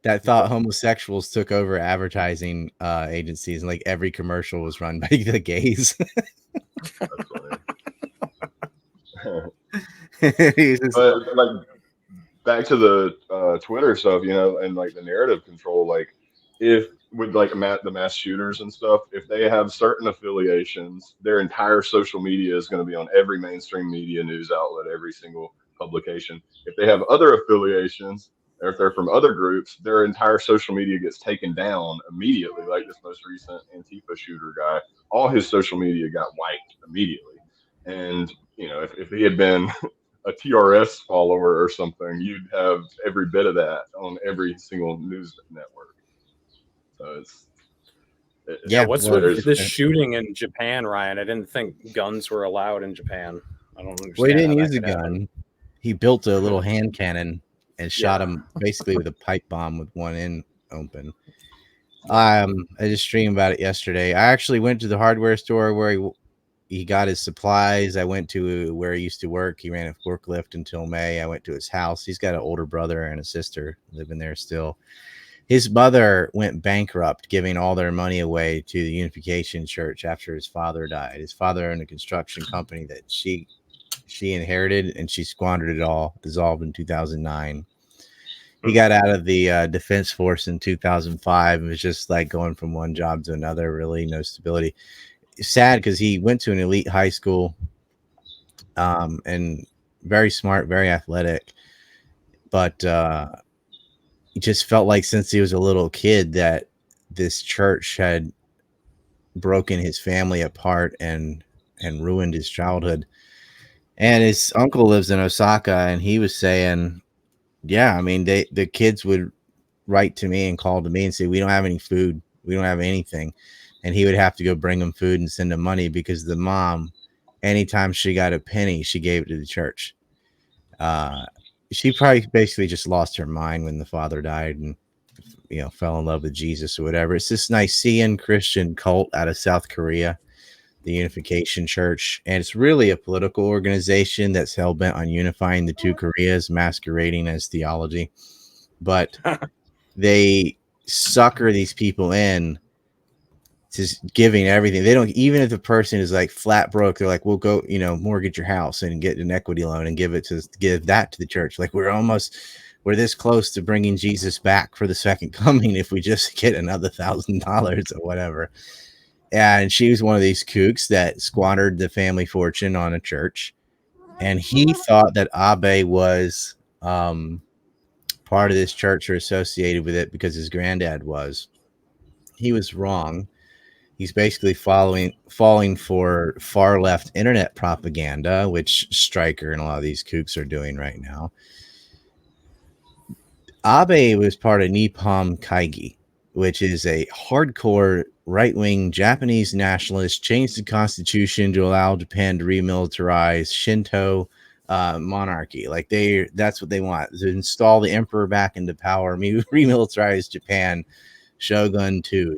that thought homosexuals took over advertising agencies, and like every commercial was run by the gays. That's funny. But like back to the Twitter stuff, and like the narrative control, like if with like the mass shooters and stuff, if they have certain affiliations, their entire social media is going to be on every mainstream media news outlet, every single publication. If they have other affiliations, or if they're from other groups, their entire social media gets taken down immediately. Like this most recent Antifa shooter guy, all his social media got wiped immediately. And if he had been a TRS follower or something, you'd have every bit of that on every single news network. So what's with this shooting in Japan, Ryan? I didn't think guns were allowed in Japan. I don't understand. Well, he didn't use a gun. He built a little hand cannon and shot him basically with a pipe bomb with one end open. I just streamed about it yesterday. I actually went to the hardware store where he got his supplies. I went to where he used to work. He ran a forklift until May. I went to his house. He's got an older brother and a sister living there still. His mother went bankrupt, giving all their money away to the Unification Church after his father died. His father owned a construction company that she inherited, and she squandered it all, dissolved in 2009. He got out of the Defense Force in 2005 and was just like going from one job to another, really no stability. It's sad because he went to an elite high school and very smart, very athletic, but he just felt like since he was a little kid that this church had broken his family apart and ruined his childhood. And his uncle lives in Osaka, and he was saying, yeah, I mean, the kids would write to me and call to me and say, we don't have any food. We don't have anything. And he would have to go bring them food and send them money because the mom, anytime she got a penny, she gave it to the church. She probably basically just lost her mind when the father died and, fell in love with Jesus or whatever. It's this Nicene Christian cult out of South Korea, the Unification Church. And it's really a political organization that's hell-bent on unifying the two Koreas, masquerading as theology. But they sucker these people in to giving everything. They don't, even if the person is like flat broke, they're like, we'll go, mortgage your house and get an equity loan and give that to the church. Like we're this close to bringing Jesus back for the second coming if we just get another $1,000 or whatever. And she was one of these kooks that squandered the family fortune on a church. And he thought that Abe was part of this church or associated with it because his granddad was. He was wrong. He's basically falling for far left internet propaganda, which Stryker and a lot of these kooks are doing right now. Abe was part of Nippon Kaigi, which is a hardcore right-wing Japanese nationalist, changed the constitution to allow Japan to remilitarize Shinto monarchy. Like that's what they want, to install the emperor back into power, remilitarize Japan, Shogun too,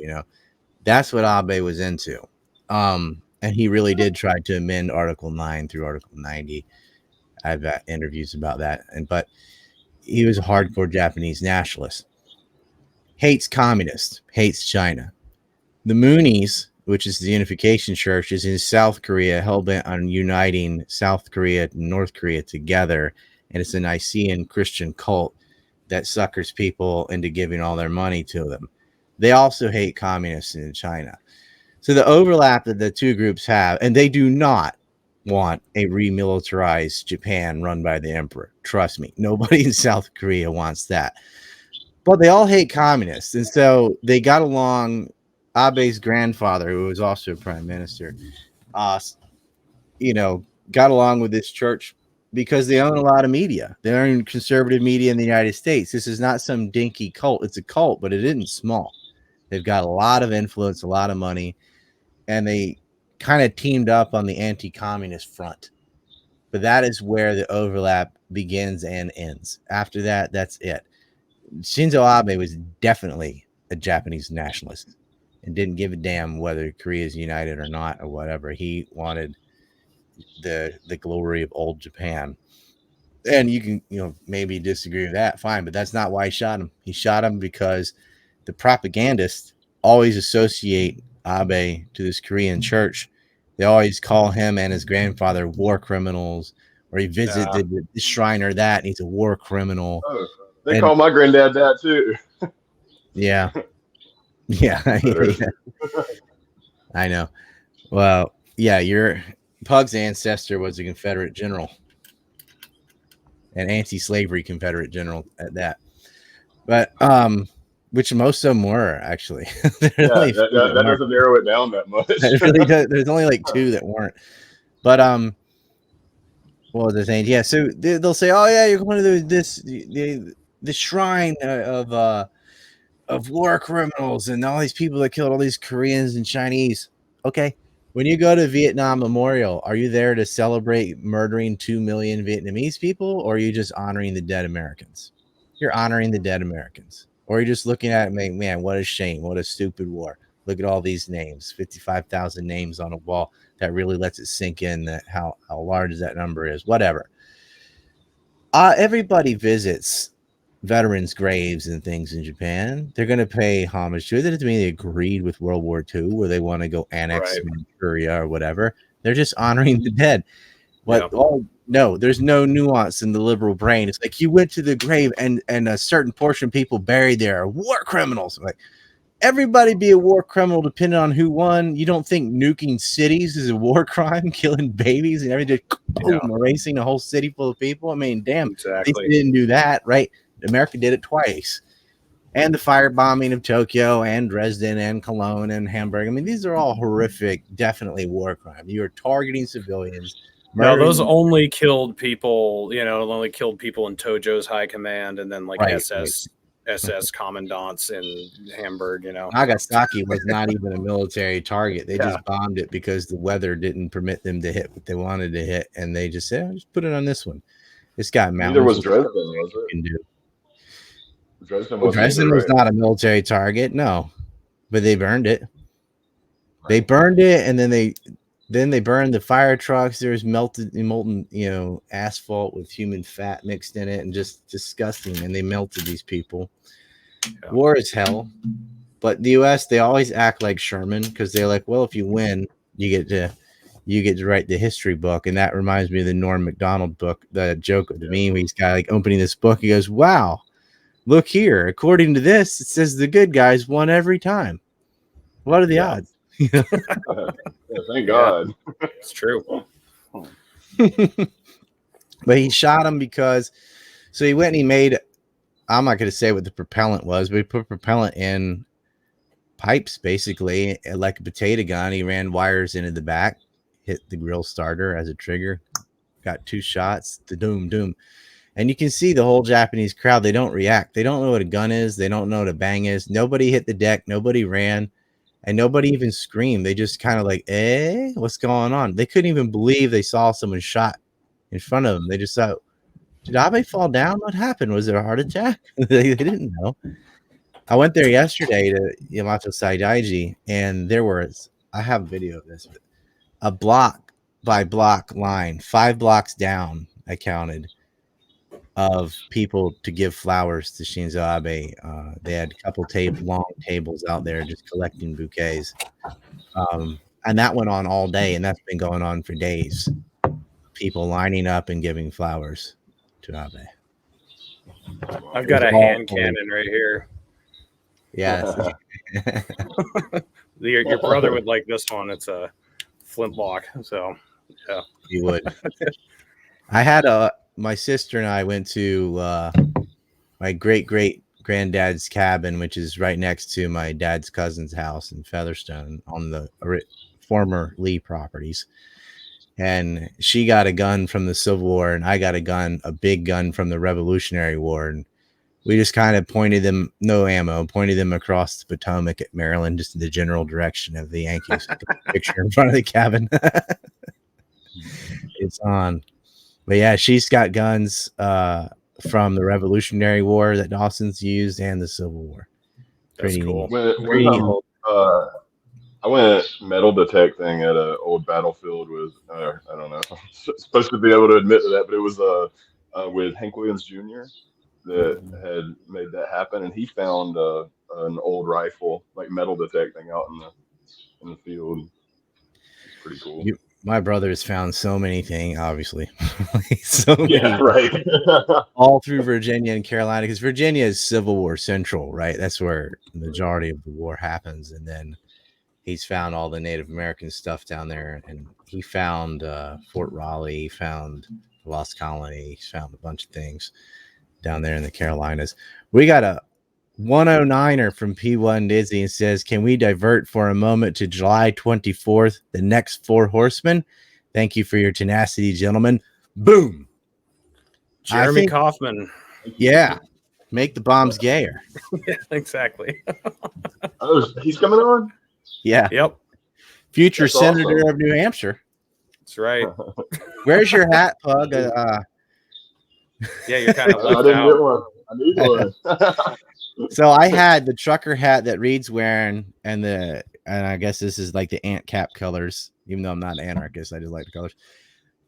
That's what Abe was into. And he really did try to amend Article 9 through Article 90. I've got interviews about that. But he was a hardcore Japanese nationalist. Hates communists, hates China. The Moonies, which is the Unification Church, is in South Korea, hell-bent on uniting South Korea and North Korea together. And it's a Nicene Christian cult that suckers people into giving all their money to them. They also hate communists in China. So the overlap that the two groups have, and they do not want a remilitarized Japan run by the emperor. Trust me, nobody in South Korea wants that. But they all hate communists. And so they got along. Abe's grandfather, who was also a prime minister, got along with this church because they own a lot of media. They own conservative media in the United States. This is not some dinky cult. It's a cult, but it isn't small. They've got a lot of influence, a lot of money, and they kind of teamed up on the anti-communist front. But that is where the overlap begins and ends. After that, that's it. Shinzo Abe was definitely a Japanese nationalist and didn't give a damn whether Korea is united or not or whatever. He wanted the glory of old Japan. And you can, maybe disagree with that. Fine. But that's not why he shot him. He shot him because the propagandists always associate Abe to this Korean church. They always call him and his grandfather war criminals, or he visited the shrine or that, and he's a war criminal. Oh, they call my granddad that too. Yeah. Yeah. I know. Well, yeah, your Pug's ancestor was a Confederate general, an anti-slavery Confederate general at that. But which most of them were actually. That doesn't narrow it down that much. It really does. There's only like 2 that weren't. But what was I saying? Yeah, so they'll say, "Oh yeah, you're going to the shrine of war criminals and all these people that killed all these Koreans and Chinese." Okay, when you go to Vietnam Memorial, are you there to celebrate murdering 2 million Vietnamese people, or are you just honoring the dead Americans? You're honoring the dead Americans, or you're just looking at it, man, what a shame, what a stupid war. Look at all these names, 55,000 names on a wall. That really lets it sink in that how large that number is. Whatever. Everybody visits veterans' graves and things in Japan. They're going to pay homage to it. That doesn't mean they agreed with World War II, where they want to go annex Manchuria or whatever. They're just honoring the dead. But no, there's no nuance in the liberal brain. It's like you went to the grave and a certain portion of people buried there are war criminals. Like, everybody be a war criminal depending on who won. You don't think nuking cities is a war crime, killing babies and everything, erasing a whole city full of people? I mean, damn, exactly. they didn't do that, right? America did it twice. And the firebombing of Tokyo and Dresden and Cologne and Hamburg. I mean, these are all horrific, definitely war crimes. You are targeting civilians. No, those only killed people, only killed people in Tojo's high command and then like SS commandants in Hamburg, Nagasaki was not even a military target. They just bombed it because the weather didn't permit them to hit what they wanted to hit. And they just said, just put it on this one. It's got mountains. Neither was Dresden, was it? Dresden was not a military target, no. But they burned it. They burned it, and then they burned the fire trucks. There's molten, asphalt with human fat mixed in it, and just disgusting. And they melted these people. Yeah. War is hell. But the U.S., they always act like Sherman because they're like, well, if you win, you get to write the history book. And that reminds me of the Norm Macdonald book, the joke of the meme. Where he's got like opening this book. He goes, "Wow, look here. According to this, it says the good guys won every time. What are the odds?" Thank God. It's true. But he shot him because, so he went and he made, I'm not going to say what the propellant was, but he put propellant in pipes, basically, like a potato gun. He ran wires into the back, hit the grill starter as a trigger, got 2 shots, the doom. And you can see the whole Japanese crowd, they don't react. They don't know what a gun is. They don't know what a bang is. Nobody hit the deck. Nobody ran. And nobody even screamed. They just kind of like, what's going on? They couldn't even believe they saw someone shot in front of them. They just thought, did Abe fall down? What happened? Was it a heart attack? They didn't know. I went there yesterday to Yamato Saidaiji, and there was, I have a video of this, a block by block line, 5 blocks down, I counted, of people to give flowers to Shinzo Abe. They had a couple long tables out there just collecting bouquets. And that went on all day, and that's been going on for days. People lining up and giving flowers to Abe. I've got a hand cannon right here. Yeah. Your brother would like this one. It's a flintlock. So, yeah. He would. I had my sister and I went to my great granddad's cabin, which is right next to my dad's cousin's house in Featherstone on the former Lee properties. And she got a gun from the Civil War, and I got a big gun from the Revolutionary War. And we just kind of pointed them across the Potomac at Maryland, just in the general direction of the Yankees. Picture in front of the cabin. It's on. But yeah, she's got guns from the Revolutionary War that Dawson's used and the Civil War. That's cool. I went metal detecting at an old battlefield with, I don't know, I'm supposed to be able to admit to that, but it was with Hank Williams Jr. that had made that happen, and he found an old rifle, like metal detecting, out in the field. It's pretty cool. My brother's found so many things, obviously. So many, right. All through Virginia and Carolina, because Virginia is Civil War Central, right? That's where the majority of the war happens. And then he's found all the Native American stuff down there. And he found Fort Raleigh, he found the Lost Colony, he found a bunch of things down there in the Carolinas. We got 109er from P1 Dizzy and says, can we divert for a moment to July 24th, the next Four Horsemen? Thank you for your tenacity, gentlemen. Boom. Jeremy Kaufman. Yeah. Make the bombs gayer. Yeah, exactly. He's coming on? Yeah. Yep. Future Senator of New Hampshire. That's right. Where's your hat, Pug? Yeah, you're kind of left I didn't out. get one. I need one. So I had the trucker hat that Reed's wearing, and I guess this is like the ant cap colors, even though I'm not an anarchist. I just like the colors.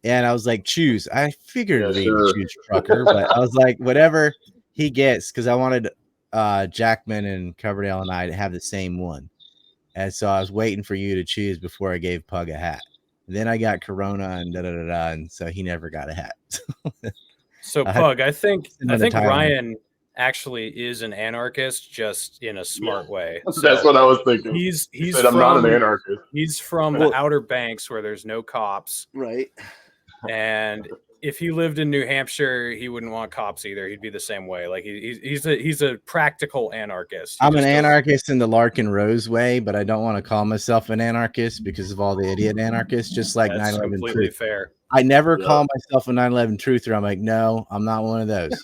And I was like, choose. I figured Reed would choose trucker, but I was like, whatever he gets, because I wanted Jackman and Coverdale and I to have the same one. And so I was waiting for you to choose before I gave Pug a hat. Then I got Corona and da-da-da-da, and so he never got a hat. So Pug, I think Ryan actually is an anarchist, just in a smart way. So that's what I was thinking. He's I'm not an anarchist. He's from the Outer Banks where there's no cops. Right. And if he lived in New Hampshire, he wouldn't want cops either. He'd be the same way. Like he's a practical anarchist. I'm an anarchist in the Larkin Rose way, but I don't want to call myself an anarchist because of all the idiot anarchists, just like 9/11 completely Truth. Fair. I never call myself a 9/11 truther. I'm like, no, I'm not one of those.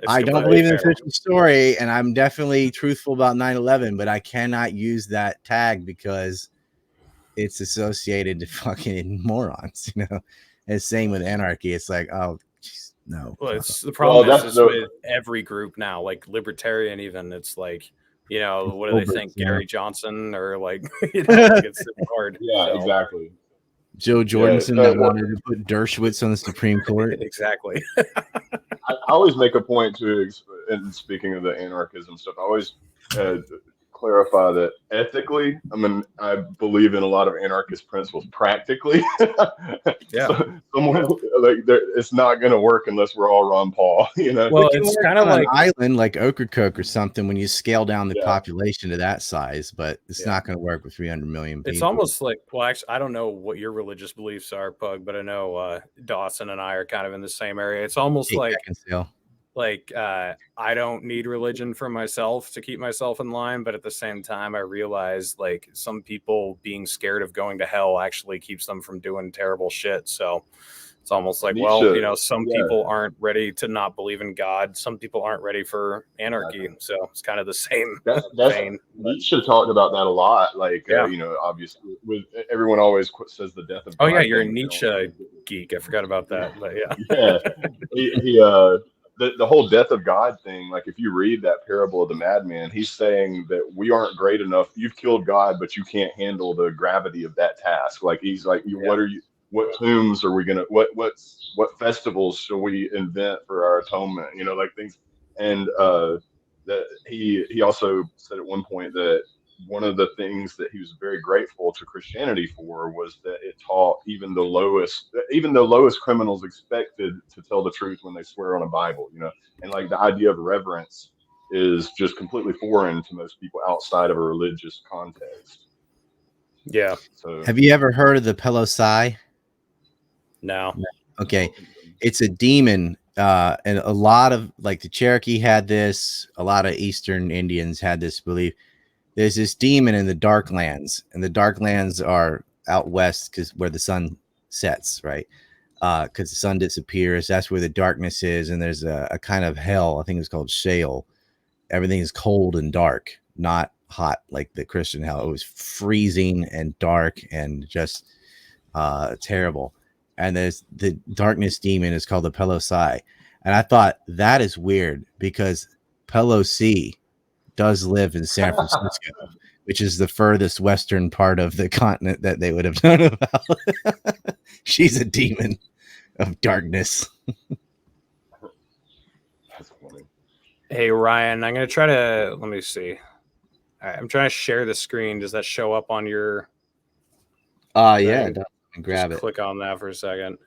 I don't believe in the official story, and I'm definitely truthful about 9/11, but I cannot use that tag because it's associated to fucking morons, you know. And same with anarchy. It's like, oh, geez, no. Well, it's the problem is with every group now, like libertarian, even. It's like, you know, what do they think? Gary Johnson or like, you know, like it's hard. Yeah, exactly. Joe Jordanson that wanted to put Dershowitz on the Supreme Court. Exactly. I always make a point to, and speaking of the anarchism stuff, I always clarify that ethically, I believe in a lot of anarchist principles. Practically, someone like it's not going to work unless we're all Ron Paul. You know, well, it's kind of like an island like Ocracoke or something when you scale down the population to that size, but it's not going to work with 300 million people. It's almost like, well, actually, I don't know what your religious beliefs are, Pug, but I know Dawson and I are kind of in the same area. It's almost like I don't need religion for myself to keep myself in line, but at the same time I realize like some people being scared of going to hell actually keeps them from doing terrible shit. So it's almost like, well, you know, some people aren't ready to not believe in God. Some people aren't ready for anarchy. So it's kind of the same vein. Nietzsche talked about that a lot. Like, you know, obviously with everyone always says the death of God. Oh yeah, you're a Nietzsche geek. I forgot about that. But the whole death of God thing, like if you read that parable of the madman, he's saying that we aren't great enough. You've killed God, but you can't handle the gravity of that task. Like he's like, what tombs are we gonna, what festivals shall we invent for our atonement? You know, like things. And that he also said at one point that one of the things that he was very grateful to Christianity for was that it taught even the lowest criminals expected to tell the truth when they swear on a Bible, you know, and like the idea of reverence is just completely foreign to most people outside of a religious context. Yeah. So have you ever heard of the Pelosai? No. Okay. It's a demon. And a lot of like the Cherokee had this, a lot of Eastern Indians had this belief. There's this demon in the Darklands, and the Darklands are out west because where the sun sets, right? Because the sun disappears. That's where the darkness is, and there's a kind of hell. I think it's called Sheol. Everything is cold and dark, not hot like the Christian hell. It was freezing and dark and just terrible. And there's the darkness demon is called the Pelosai. And I thought that is weird because Pelosi does live in San Francisco, which is the furthest western part of the continent that they would have known about. She's a demon of darkness. That's funny. Hey, Ryan, I'm going to try to, let me see. All right, I'm trying to share the screen. Does that show up on your? Yeah, grab it. Click on that for a second.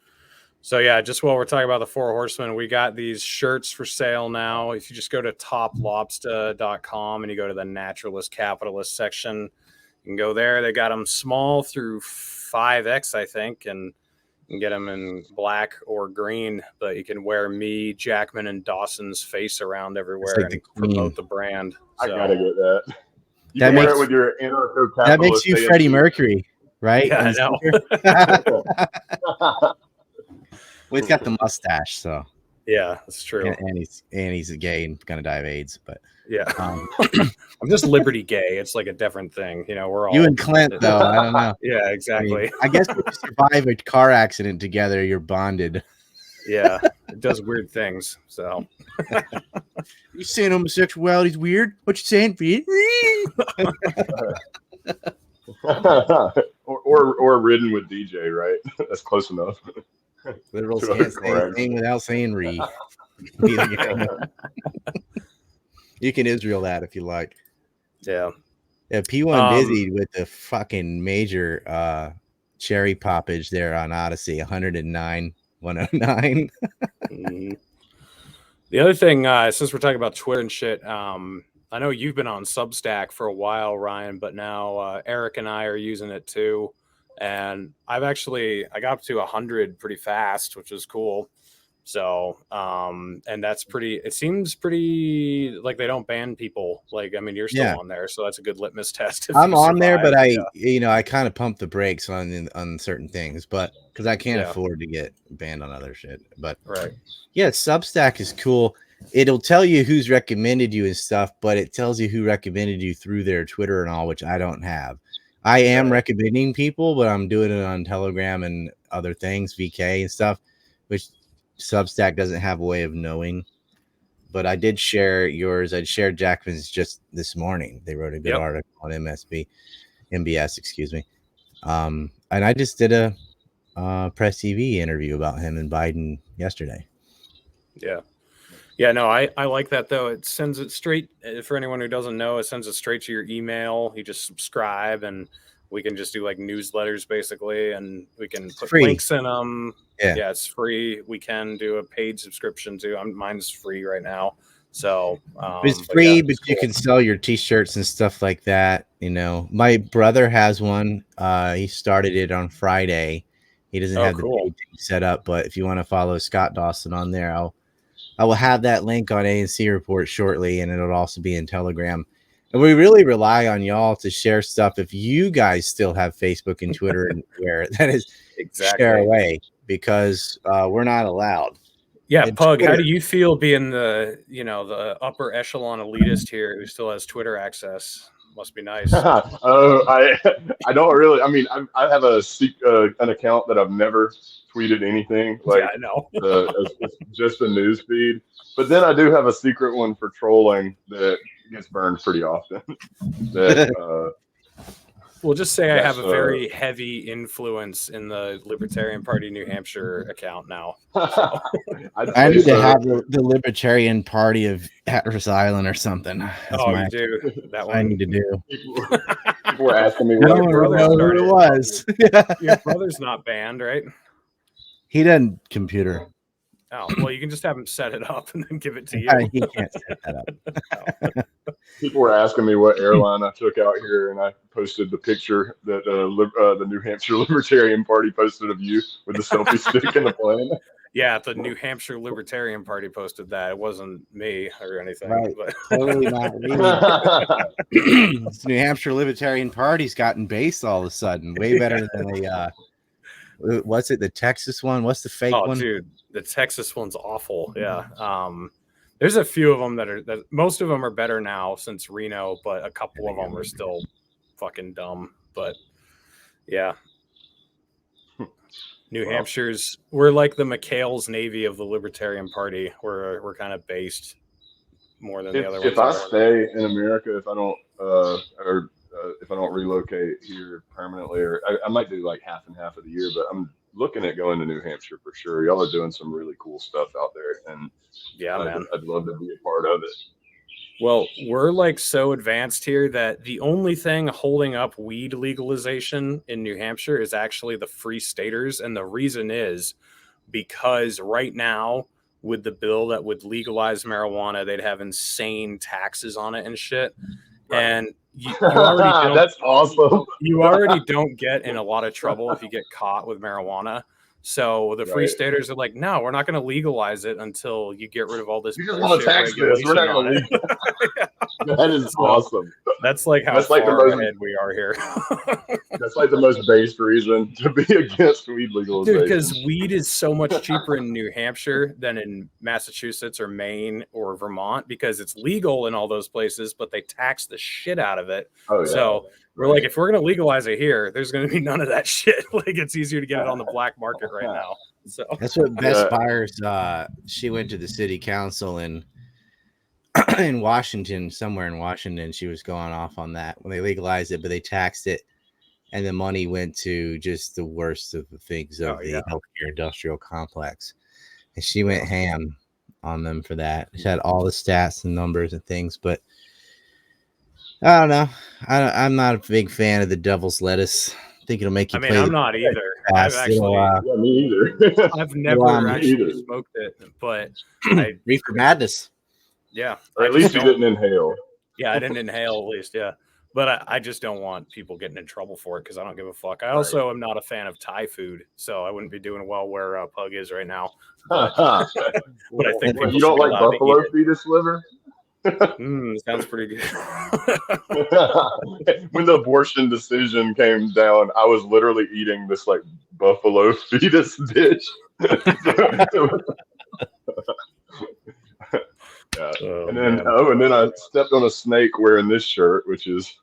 So yeah, just while we're talking about the Four Horsemen, we got these shirts for sale now. If you just go to toplobster.com and you go to the Naturalist Capitalist section, you can go there. They got them small through 5X, I think. And and get them in black or green, but you can wear me, Jackman, and Dawson's face around everywhere and promote the brand. So, I gotta get that. You can wear it with your anarcho-capitalist. That makes you Freddie Mercury, right? Yeah, I know. Well, he's got the mustache, so yeah, that's true. And he's gay and gonna die of AIDS, but yeah, I'm just Liberty gay. It's like a different thing, you know. We're all you and Clint, though. I don't know. Yeah, exactly. I guess if you survive a car accident together, you're bonded. Yeah, it does weird things. So you saying homosexuality's weird? What you saying, Pete? or ridden with DJ, right? That's close enough. Literals can't say anything without saying re. You can Israel that if you like. Yeah. Yeah, P1 Dizzy with the fucking major cherry poppage there on Odysee, 109, 109. The other thing, since we're talking about Twitter and shit, I know you've been on Substack for a while, Ryan, but now Eric and I are using it too. And I got up to 100 pretty fast, which is cool. So, and that's it seems pretty like they don't ban people. Like, I mean, you're still on there, so that's a good litmus test. I'm on there, but I kind of pump the brakes on certain things, but because I can't afford to get banned on other shit. But yeah, Substack is cool. It'll tell you who's recommended you and stuff, but it tells you who recommended you through their Twitter and all, which I don't have. I am recommending people, but I'm doing it on Telegram and other things, VK and stuff, which Substack doesn't have a way of knowing. But I did share yours. I shared Jackman's just this morning. They wrote a good article on MBS, excuse me. And I just did a Press TV interview about him and Biden yesterday. Yeah. Yeah, no, I like that, though. It sends it straight, for anyone who doesn't know, it sends it straight to your email. You just subscribe, and we can just do like newsletters, basically, and we can put links in them. Yeah, it's free. We can do a paid subscription, too. Mine's free right now. So it's free, but you can sell your T-shirts and stuff like that. You know, my brother has one. He started it on Friday. He doesn't have the page set up, but if you want to follow Scott Dawson on there, I will have that link on ANC Report shortly, and it'll also be in Telegram. And we really rely on y'all to share stuff. If you guys still have Facebook and Twitter and where that is, share away, because we're not allowed. Yeah, and Pug, Twitter, how do you feel being the upper echelon elitist here who still has Twitter access? Must be nice. I don't really. I mean, I have an account that I've never tweeted anything. Like, I know. It's just a news feed. But then I do have a secret one for trolling that gets burned pretty often. We'll just say I have a very heavy influence in the Libertarian Party New Hampshire account now. So. I need to have the Libertarian Party of Hatteras Island or something. You do? That one I need to do. People were asking me what it was. Your brother's not banned, right? He doesn't computer. Oh, well, you can just have him set it up and then give it to you. He can't set that up. People were asking me what airline I took out here, and I posted the picture that the New Hampshire Libertarian Party posted of you with the selfie stick in the plane. Yeah, the New Hampshire Libertarian Party posted that. It wasn't me or anything. Right. But. Totally not me. This New Hampshire Libertarian Party's gotten base all of a sudden. Way better than what's it? The Texas one? What's the fake one? Oh, dude, the Texas one's awful. Yeah. There's a few of them that most of them are better now since Reno, but a couple of them are still fucking dumb. But yeah. New Hampshire's, we're like the McHale's Navy of the Libertarian Party. We're kind of based more than the other ones. If I stay in America, if I don't if I don't relocate here permanently, or I might do like half and half of the year, but I'm looking at going to New Hampshire for sure. Y'all are doing some really cool stuff out there, and man, I'd love to be a part of it. Well, we're like so advanced here that the only thing holding up weed legalization in New Hampshire is actually the free staters. And the reason is because right now with the bill that would legalize marijuana, they'd have insane taxes on it and shit. Right. And you already don't, that's awesome. You already don't get in a lot of trouble if you get caught with marijuana. So the free staters are like, no, we're not going to legalize it until you get rid of all this bullshit regulation. We're not going to legalize it. That is awesome. That's like how far ahead we are here. That's like the most base reason to be against weed legalization. Dude, because weed is so much cheaper in New Hampshire than in Massachusetts or Maine or Vermont because it's legal in all those places, but they tax the shit out of it. Oh, yeah. So we're like, if we're going to legalize it here, there's going to be none of that shit. Like, it's easier to get it on the black market right now. So that's what Best Buyers. She went to the city council in Washington, somewhere in Washington. She was going off on that when they legalized it, but they taxed it, and the money went to just the worst of the things of the healthcare industrial complex. And she went ham on them for that. She had all the stats and numbers and things, but I don't know. I'm not a big fan of the devil's lettuce. I think it'll make you. I'm not either. I've actually, me either. I've never actually smoked it, but Reefer Madness. Yeah, or at least you didn't inhale. Yeah, I didn't inhale at least. Yeah, but I just don't want people getting in trouble for it because I don't give a fuck. I also am not a fan of Thai food, so I wouldn't be doing well where Pug is right now. But I think you don't like buffalo fetus liver. Sounds pretty good. When the abortion decision came down, I was literally eating this like buffalo fetus dish. And then I stepped on a snake wearing this shirt, which is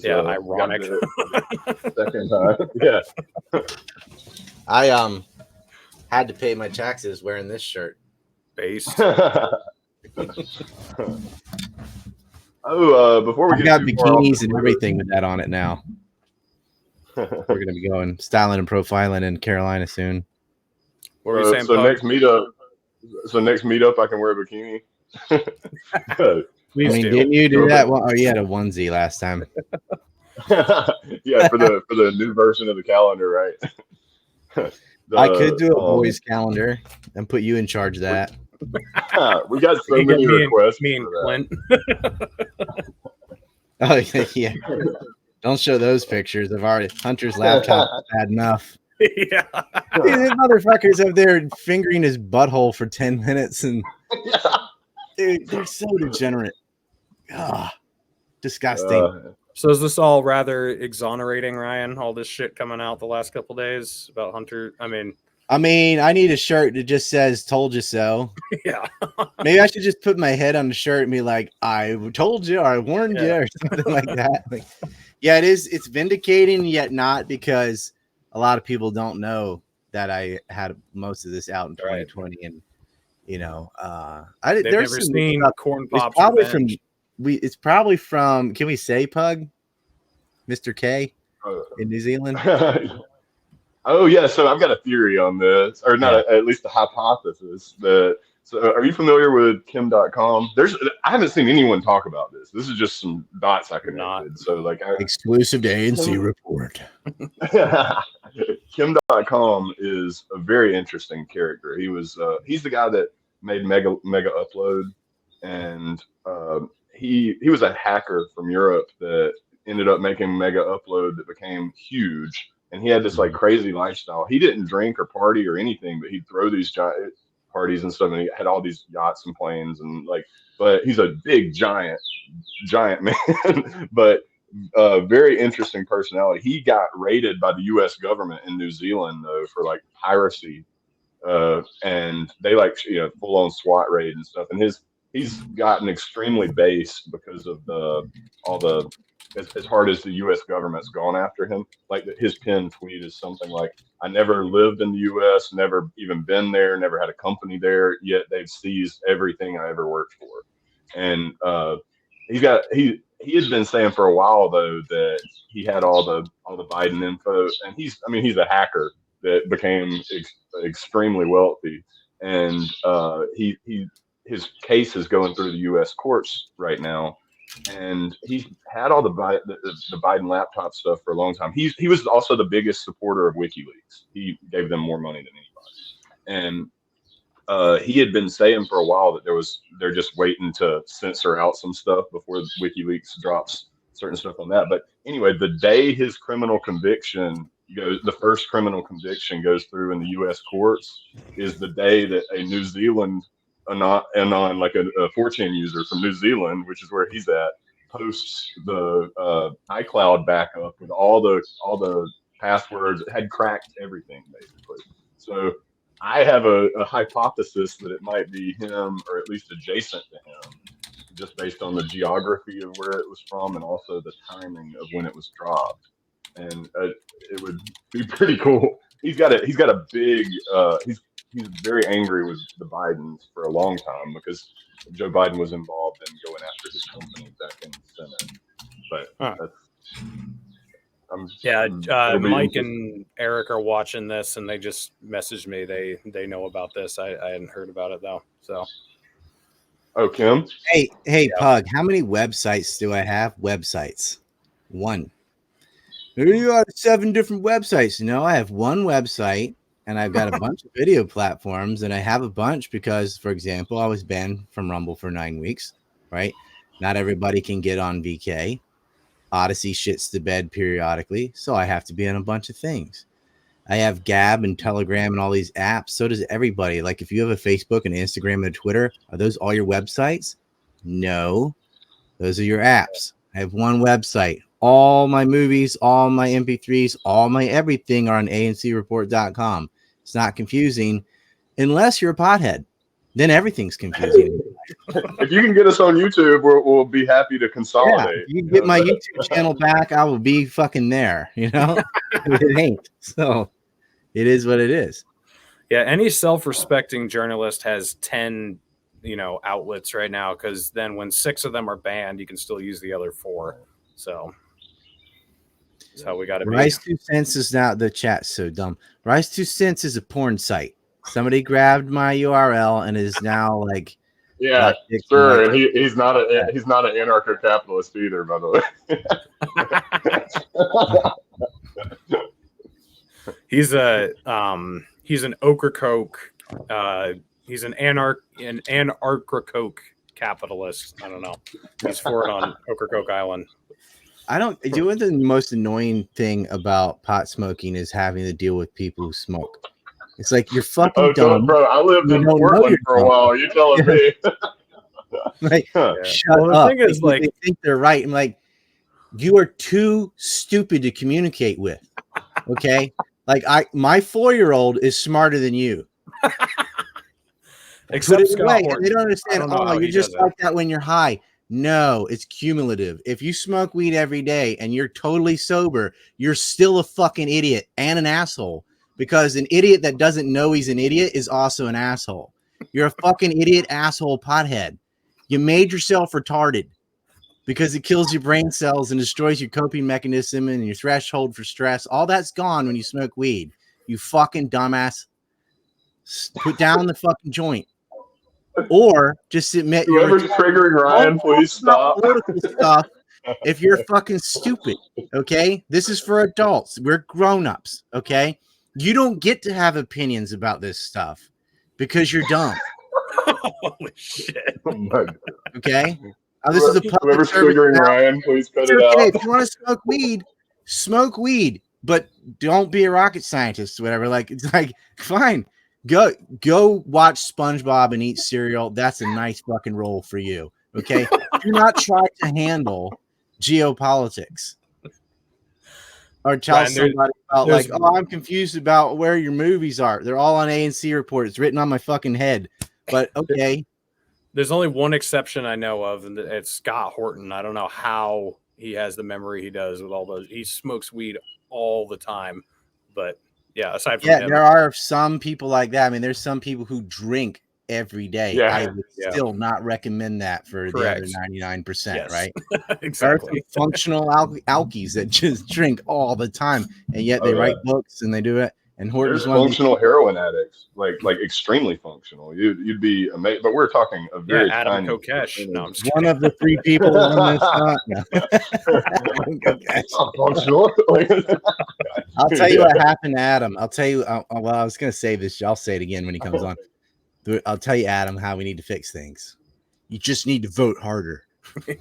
ironic. Second time. Yeah. I had to pay my taxes wearing this shirt. Based. Before we got bikinis and everything with that on it now. We're gonna be going styling and profiling in Carolina soon. What were you saying? Next meetup, I can wear a bikini. Didn't you do that? Well, you had a onesie last time. Yeah, for the new version of the calendar, right? I could do a boys calendar and put you in charge of that. We got so many requests. Me and Clint. Oh yeah. Don't show those pictures. Hunter's laptop bad enough. Yeah. These motherfuckers up there fingering his butthole for 10 minutes and dude, they're so degenerate. Disgusting. So is this all rather exonerating, Ryan? All this shit coming out the last couple days about Hunter? I mean, I need a shirt that just says "Told you so." Yeah. Maybe I should just put my head on the shirt and be like, "I told you," or "I warned you," or something like that. Like, yeah, it is. It's vindicating, yet not, because a lot of people don't know that I had most of this out in 2020, and they've never seen Corn Pops. It's probably from. Can we say Pug? Mr. K in New Zealand. Oh yeah, so I've got a theory on this, or not, at least a hypothesis. So are you familiar with Kim.com? I haven't seen anyone talk about this. This is just some dots I connected. So like exclusive to ANC report. Kim.com is a very interesting character. He's the guy that made Mega Upload, and he was a hacker from Europe that ended up making Mega Upload that became huge. And he had this like crazy lifestyle. He didn't drink or party or anything, but he'd throw these giant parties and stuff. And he had all these yachts and planes but he's a big giant man, but very interesting personality. He got raided by the U.S. government in New Zealand though for like piracy, and they full on SWAT raid and stuff. And he's gotten extremely base because of as hard as the U.S. government's gone after him. Like his pinned tweet is something like, "I never lived in the U.S., never even been there, never had a company there, yet they've seized everything I ever worked for." And he has been saying for a while though that he had all the Biden info, and he's a hacker that became extremely wealthy, and his case is going through the U.S. courts right now. And he's had all the Biden laptop stuff for a long time. He was also the biggest supporter of WikiLeaks. He gave them more money than anybody. And he had been saying for a while that they're just waiting to censor out some stuff before WikiLeaks drops certain stuff on that. But anyway, the day his criminal conviction the first criminal conviction goes through in the U.S. courts is the day that a New Zealand anon, like a 4chan user from New Zealand, which is where he's at, posts the iCloud backup with all the passwords. It had cracked everything basically. So I have a hypothesis that it might be him, or at least adjacent to him, just based on the geography of where it was from and also the timing of when it was dropped. And it would be pretty cool. He's got a big. He's very angry with the Bidens for a long time because Joe Biden was involved in going after his company back in the Senate. But Mike and Eric are watching this, and they just messaged me. They know about this. I hadn't heard about it though. So, Kim. Hey, Pug. How many websites do I have? Websites. 1. You got 7 different websites. No, I have 1 website, and I've got a bunch of video platforms, and I have a bunch because, for example, I was banned from Rumble for 9 weeks. Right? Not everybody can get on VK. Odysee shits the bed periodically, so I have to be on a bunch of things. I have Gab and Telegram and all these apps. So does everybody. Like if you have a Facebook and Instagram and a Twitter, are those all your websites? No, those are your apps. I have 1 website. All my movies, all my MP3s, all my everything are on ancreport.com. It's not confusing unless you're a pothead. Then everything's confusing. If you can get us on YouTube, we'll be happy to consolidate. Yeah, if you get my YouTube channel back, I will be fucking there. You know, it ain't. So it is what it is. Yeah, any self-respecting journalist has 10, outlets right now, because then when 6 of them are banned, you can still use the other 4. So that's how we got to be. Rise 2 Cents is now the chat's so dumb. Rise 2 Cents is a porn site. Somebody grabbed my URL and is now like, yeah, sure. And he's not an anarcho-capitalist either, by the way. He's an Ocracoke. He's an anarcho capitalist. I don't know. He's for it on Ocracoke Island. The most annoying thing about pot smoking is having to deal with people who smoke. It's like you're fucking dumb, bro. I lived in Portland for a while. You're telling me? Shut up. The thing is, like, they think they're right. I'm like, you are too stupid to communicate with. Okay, like my 4-year-old is smarter than you. Except Scott Horton. They don't understand. You're just like that when you're high. No, it's cumulative. If you smoke weed every day and you're totally sober, you're still a fucking idiot and an asshole. Because an idiot that doesn't know he's an idiot is also an asshole. You're a fucking idiot, asshole, pothead. You made yourself retarded because it kills your brain cells and destroys your coping mechanism and your threshold for stress. All that's gone when you smoke weed. You fucking dumbass. Put down the fucking joint. Or just admit whoever's triggering Ryan, please stop. Stuff if you're fucking stupid, okay? This is for adults. We're grown-ups, okay? You don't get to have opinions about this stuff because you're dumb. Holy shit. Oh my God. Okay? This is a public whoever's triggering Ryan, please cut it out. If you want to smoke weed, but don't be a rocket scientist or whatever. Like, it's like, fine. Go watch SpongeBob and eat cereal. That's a nice fucking role for you. Okay? Do not try to handle geopolitics. Or tell somebody about like, I'm confused about where your movies are. They're all on ANC Report. It's written on my fucking head. But okay. There's only one exception I know of, and it's Scott Horton. I don't know how he has the memory he does with all those. He smokes weed all the time. But yeah, aside from him, there are some people like that. I mean, there's some people who drink every day. Yeah. I would still not recommend that for Correct. The other 99%, Yes. right? Exactly. There are some functional alkies that just drink all the time, and yet they write books and they do it. And Horton's There's functional heroin addicts, like extremely functional. You'd be amazed, but we're talking a very Adam tiny Kokesh. No, I'm just one of the 3 people on this. Functional. I'll tell you what happened to Adam. I'll tell you. I was going to say this. I'll say it again when he comes on. I'll tell you, Adam, how we need to fix things. You just need to vote harder. You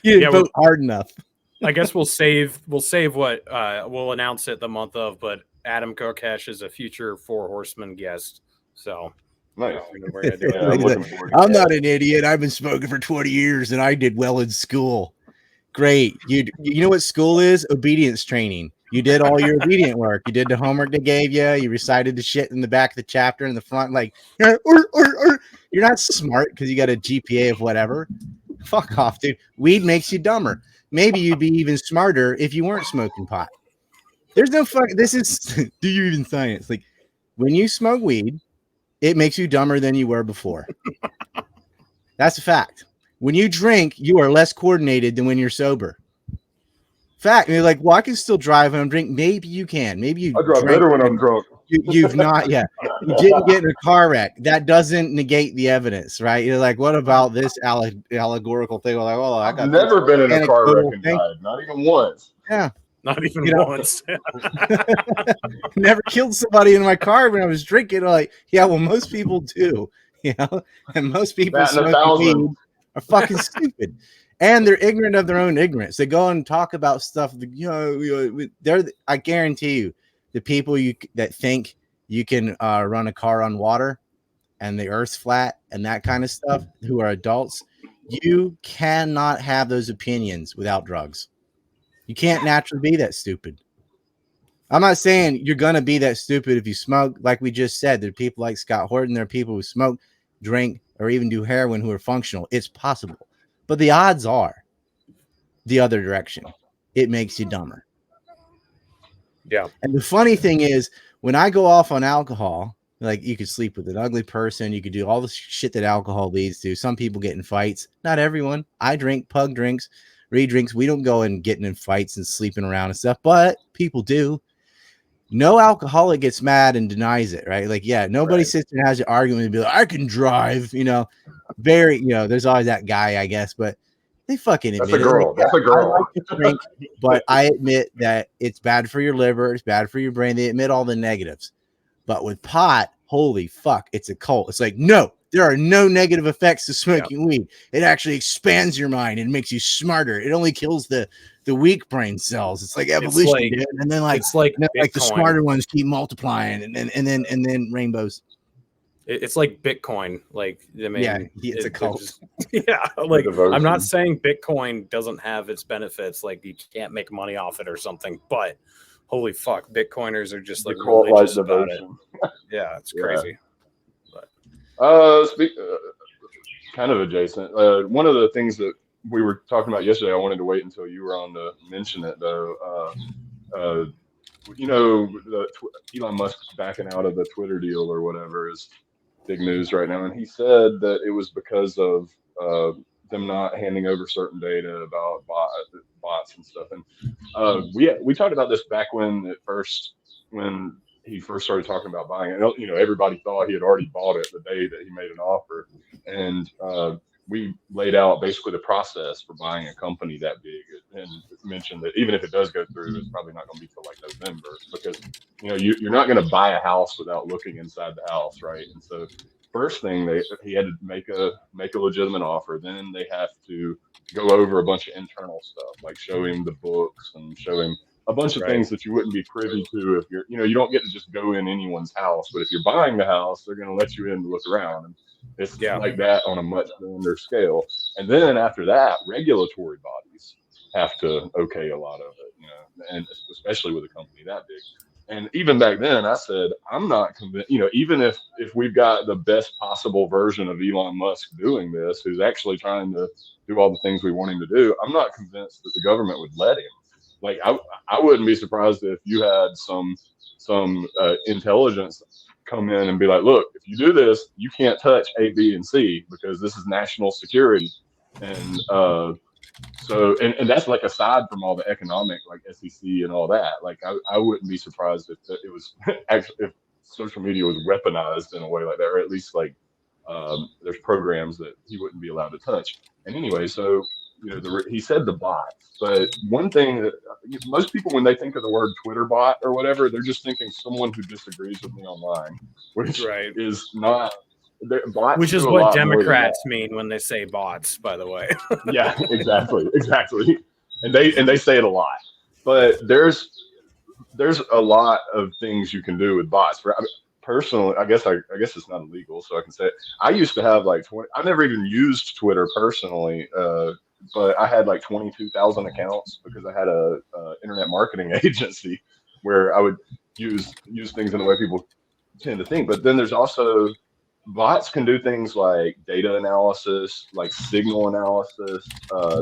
didn't vote hard enough. I guess we'll save what we'll announce it the month of, but Adam Kokesh is a future Four Horsemen guest. So nice. We're gonna do it. I'm looking forward to I'm not an idiot. I've been smoking for 20 years and I did well in school. Great. You know what school is? Obedience training. You did all your obedient work. You did the homework they gave you. You recited the shit in the back of the chapter in the front, like, you're not smart because you got a GPA of whatever. Fuck off, dude. Weed makes you dumber. Maybe you'd be even smarter if you weren't smoking pot. There's no fuck. This is do you even science? Like, when you smoke weed, it makes you dumber than you were before. That's a fact. When you drink, you are less coordinated than when you're sober. Fact. You're like, well, I can still drive when I'm drinking. Maybe you can. Maybe you. I drive better when I'm drunk. You've not yet. You didn't get in a car wreck. That doesn't negate the evidence, right? You're like, what about this allegorical thing? Like, oh, I got never been in a car wreck and thing. died. Not even once. Yeah. Not even once. Never killed somebody in my car when I was drinking. I'm like, yeah, well, most people do. You know, and most people smoking weed are fucking stupid, and they're ignorant of their own ignorance. They go and talk about stuff. I guarantee you, the people that think you can run a car on water and the earth's flat and that kind of stuff, who are adults, you cannot have those opinions without drugs. You can't naturally be that stupid. I'm not saying you're going to be that stupid if you smoke. Like we just said, there are people like Scott Horton. There are people who smoke, drink, or even do heroin who are functional. It's possible. But the odds are the other direction. It makes you dumber. Yeah. And the funny thing is, when I go off on alcohol, like, you could sleep with an ugly person. You could do all the shit that alcohol leads to. Some people get in fights. Not everyone. I drink, Pug drinks, Reed drinks. We don't go and getting in fights and sleeping around and stuff, but people do. No alcoholic gets mad and denies it, right? Like, yeah, nobody sits and has an argument and be like, I can drive, there's always that guy, I guess, but they fucking admit That's a girl. it. That's a girl. I like to drink, but I admit that it's bad for your liver. It's bad for your brain. They admit all the negatives. But with pot, holy fuck, it's a cult. It's like, no, there are no negative effects to smoking weed. It actually expands your mind and makes you smarter. It only kills the weak brain cells. It's like evolution, dude. And then like the smarter ones keep multiplying, and then rainbows. It's like Bitcoin. Like, I mean, it's a cult. Like, I'm not saying Bitcoin doesn't have its benefits. Like, you can't make money off it or something, but holy fuck, Bitcoiners are just like religious about it. Yeah, it's crazy. But kind of adjacent. One of the things that we were talking about yesterday, I wanted to wait until you were on to mention it, though. Elon Musk backing out of the Twitter deal or whatever is big news right now, and he said that it was because of them not handing over certain data about bots and stuff. And we talked about this back when he first started talking about buying it. Everybody thought he had already bought it the day that he made an offer, and we laid out basically the process for buying a company that big, and mentioned that even if it does go through, it's probably not going to be till like November, because you're not going to buy a house without looking inside the house, right? And so first thing, he had to make a legitimate offer. Then they have to go over a bunch of internal stuff, like show him the books and show him a bunch of things that you wouldn't be privy to if you're, you don't get to just go in anyone's house. But if you're buying the house, they're going to let you in to look around. And it's like that on a much grander scale. And then after that, regulatory bodies have to okay a lot of it, and especially with a company that big. And even back then, I said, I'm not convinced, even if we've got the best possible version of Elon Musk doing this, who's actually trying to do all the things we want him to do, I'm not convinced that the government would let him. Like, I wouldn't be surprised if you had some intelligence come in and be like, look, if you do this, you can't touch A, B, and C because this is national security. And so that's like aside from all the economic, like SEC and all that. Like, I wouldn't be surprised if it was actually, if social media was weaponized in a way like that, or at least like there's programs that he wouldn't be allowed to touch. And anyway, so he said the bots, but one thing that most people, when they think of the word Twitter bot or whatever, they're just thinking someone who disagrees with me online, which is not. Which is what Democrats mean when they say bots, by the way. Yeah, exactly. and they say it a lot. But there's a lot of things you can do with bots. Personally, I guess it's not illegal, so I can say it. I used to have like 20. I never even used Twitter personally, but I had like 22,000 accounts because I had a internet marketing agency where I would use things in the way people tend to think. But then there's also bots can do things like data analysis, like signal analysis.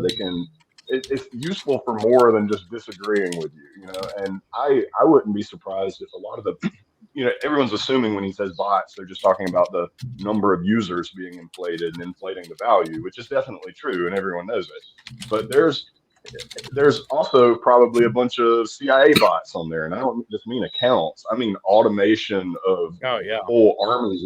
They can. It's useful for more than just disagreeing with you, you know. And I wouldn't be surprised if a lot of the everyone's assuming when he says bots, they're just talking about the number of users being inflated and inflating the value, which is definitely true, and everyone knows it. But there's also probably a bunch of CIA bots on there, and I don't just mean accounts. I mean automation of whole armies,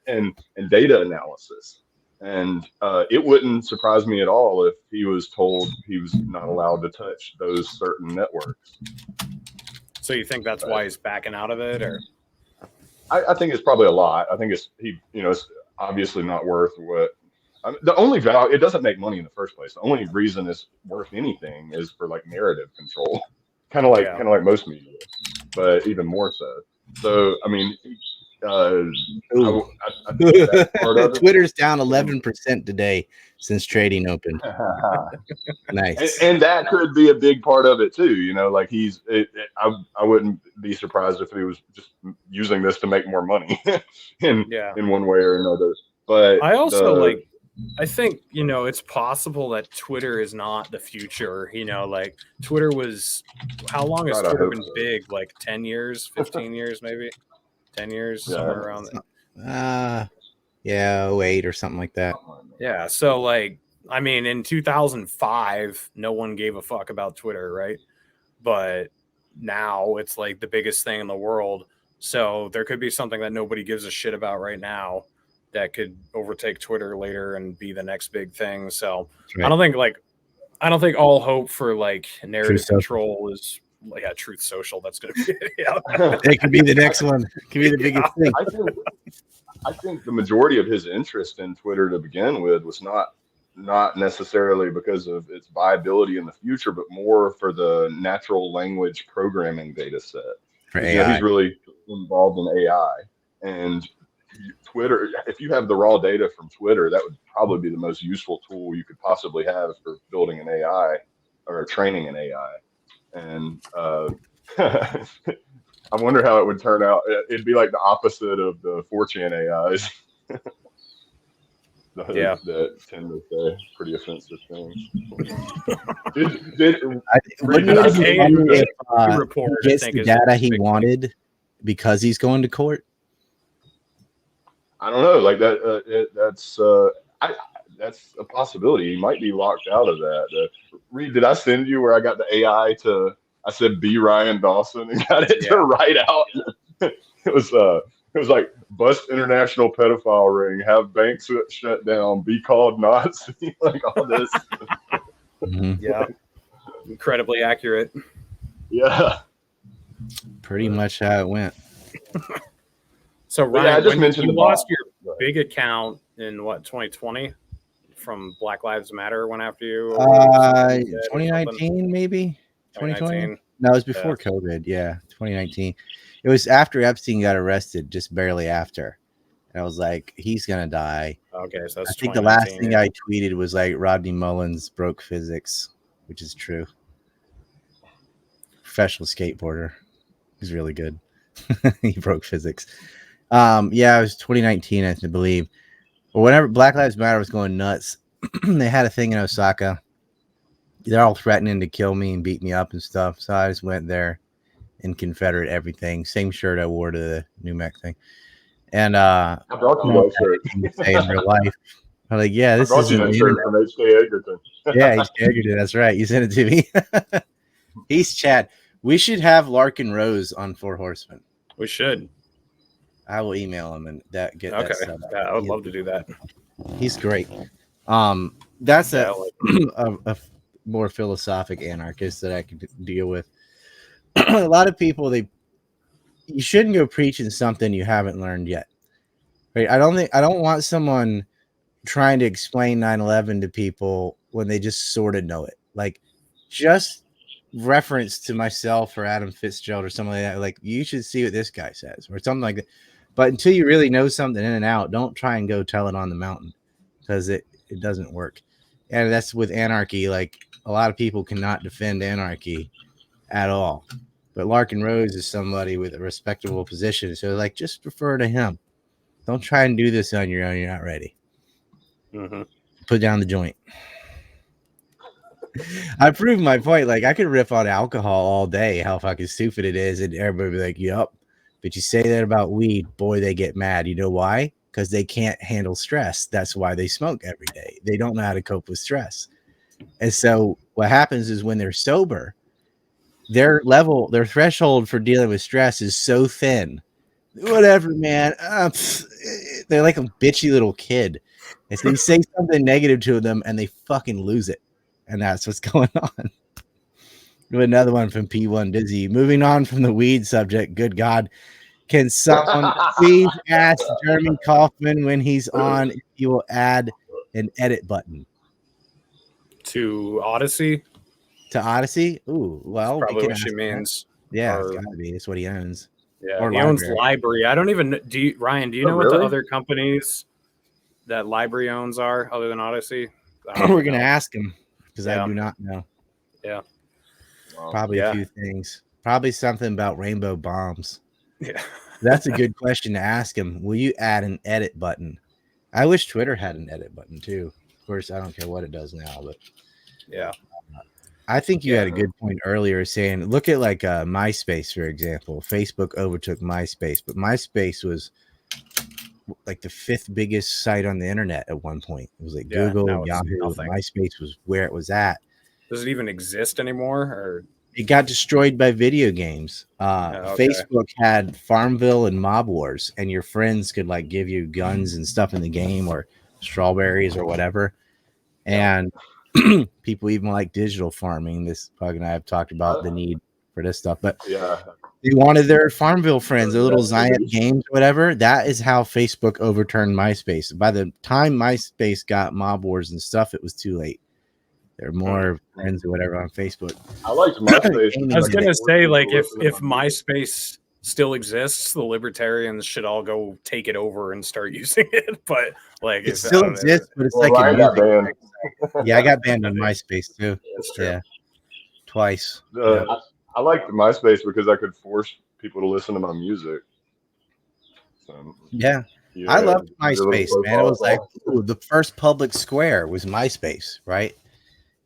and data analysis. And it wouldn't surprise me at all if he was told he was not allowed to touch those certain networks. So you think that's why he's backing out of it, or? I think it's probably a lot. I think it's obviously not worth what. The only value, it doesn't make money in the first place. The only reason it's worth anything is for like narrative control, kind of like most media, but even more so. So I mean, I think that's part of it. Twitter's down 11% today since trading opened. Nice, and that could be a big part of it too. You know, like I wouldn't be surprised if he was just using this to make more money in one way or another. But I also I think, it's possible that Twitter is not the future. Like Twitter was, how long has Twitter been big? Like 10 years, 15 years, maybe 10 years, somewhere around there. 08 or something like that. Yeah. So in 2005, no one gave a fuck about Twitter, right? But now it's like the biggest thing in the world. So there could be something that nobody gives a shit about right now that could overtake Twitter later and be the next big thing. So right. I don't think all hope for narrative control is Truth Social. That's going to be it. Yeah. It could be the next one. It could be the biggest thing. I think the majority of his interest in Twitter to begin with was not necessarily because of its viability in the future, but more for the natural language programming data set. For AI. He's really involved in AI. And Twitter, if you have the raw data from Twitter, that would probably be the most useful tool you could possibly have for building an AI or training an AI. And I wonder how it would turn out. It'd be like the opposite of the 4chan AIs. That tend to say pretty offensive things. Gets the data he wanted because he's going to court. I don't know. Like that. That's a possibility. He might be locked out of that. Reed, did I send you where I got the AI to? I said be Ryan Dawson and got it to write out. It was like bust international pedophile ring, have banks shut down, be called Nazi, like all this. Mm-hmm. Yeah, incredibly accurate. Yeah, pretty much how it went. So Ryan, I just mentioned you lost your big account in 2020 from Black Lives Matter went after you. 2019 maybe. 2020? No, it was before COVID. Yeah, 2019. It was after Epstein got arrested, just barely after. And I was like, he's gonna die. Okay, so that's I think the last thing I tweeted was like Rodney Mullins broke physics, which is true. Professional skateboarder. He's really good. He broke physics. It was 2019, I believe. Or whenever Black Lives Matter was going nuts, they had a thing in Osaka. They're all threatening to kill me and beat me up and stuff. So I just went there in Confederate everything. Same shirt I wore to the New Mex thing. And I brought you that shirt. In real life. I'm like, yeah, this is that shirt from H.K. Egerton. Yeah, H.K. Egerton. That's right. You sent it to me. He's Chad. We should have Larkin Rose on Four Horsemen. We should. I will email him and that stuff. Yeah, I would love to do that. He's great. That's a more philosophic anarchist that I could deal with. A lot of people, you shouldn't go preaching something you haven't learned yet. Right? I don't want someone trying to explain 9/11 to people when they just sort of know it. Like, just reference to myself or Adam Fitzgerald or something like that. Like, you should see what this guy says or something like that. But until you really know something in and out, don't try and go tell it on the mountain, because it doesn't work. And that's with anarchy. Like, a lot of people cannot defend anarchy at all. But Larkin Rose is somebody with a respectable position. So, like, just refer to him. Don't try and do this on your own. You're not ready. Mm-hmm. Put down the joint. I proved my point. Like, I could riff on alcohol all day, how fucking stupid it is, and everybody be like, "Yup." But you say that about weed, boy, they get mad. You know why? Because they can't handle stress. That's why they smoke every day. They don't know how to cope with stress. And so what happens is when they're sober, their threshold for dealing with stress is so thin. Whatever, man. They're like a bitchy little kid. And so you say something negative to them and they fucking lose it. And that's what's going on. Another one from P1 Dizzy. Moving on from the weed subject. Good God. Can someone please ask Jeremy Kaufman when he's on if he will add an edit button to Odysee? To Odysee? Ooh, well, that's probably what she means. That. Yeah, it's gotta be. It's what he owns. Yeah, or he owns Library. I don't even know. Ryan, do you know what the other companies that Library owns are other than Odysee? We're gonna ask him because I do not know. Yeah. Probably a few things. Probably something about rainbow bombs. Yeah. That's a good question to ask him. Will you add an edit button? I wish Twitter had an edit button too. Of course, I don't care what it does now, but yeah. I think you had a good point earlier saying, look at like MySpace, for example. Facebook overtook MySpace, but MySpace was like the 5th biggest site on the internet at one point. It was like Google, Yahoo. MySpace was where it was at. Does it even exist anymore? Or it got destroyed by video games. Facebook had Farmville and Mob Wars, and your friends could like give you guns and stuff in the game or strawberries or whatever. And people even like digital farming. This Pug and I have talked about the need for this stuff, but they wanted their Farmville friends, their little Zion games, whatever. That is how Facebook overturned MySpace. By the time MySpace got Mob Wars and stuff, it was too late. There are more friends or whatever on Facebook. I liked MySpace. I was gonna say, like, if MySpace still exists, the libertarians should all go take it over and start using it. But like, it still exists, but it's like I got banned. Yeah, I got banned on MySpace too. Yeah, twice. I liked MySpace because I could force people to listen to my music. So, I loved MySpace, man. It was like the first public square was MySpace, right?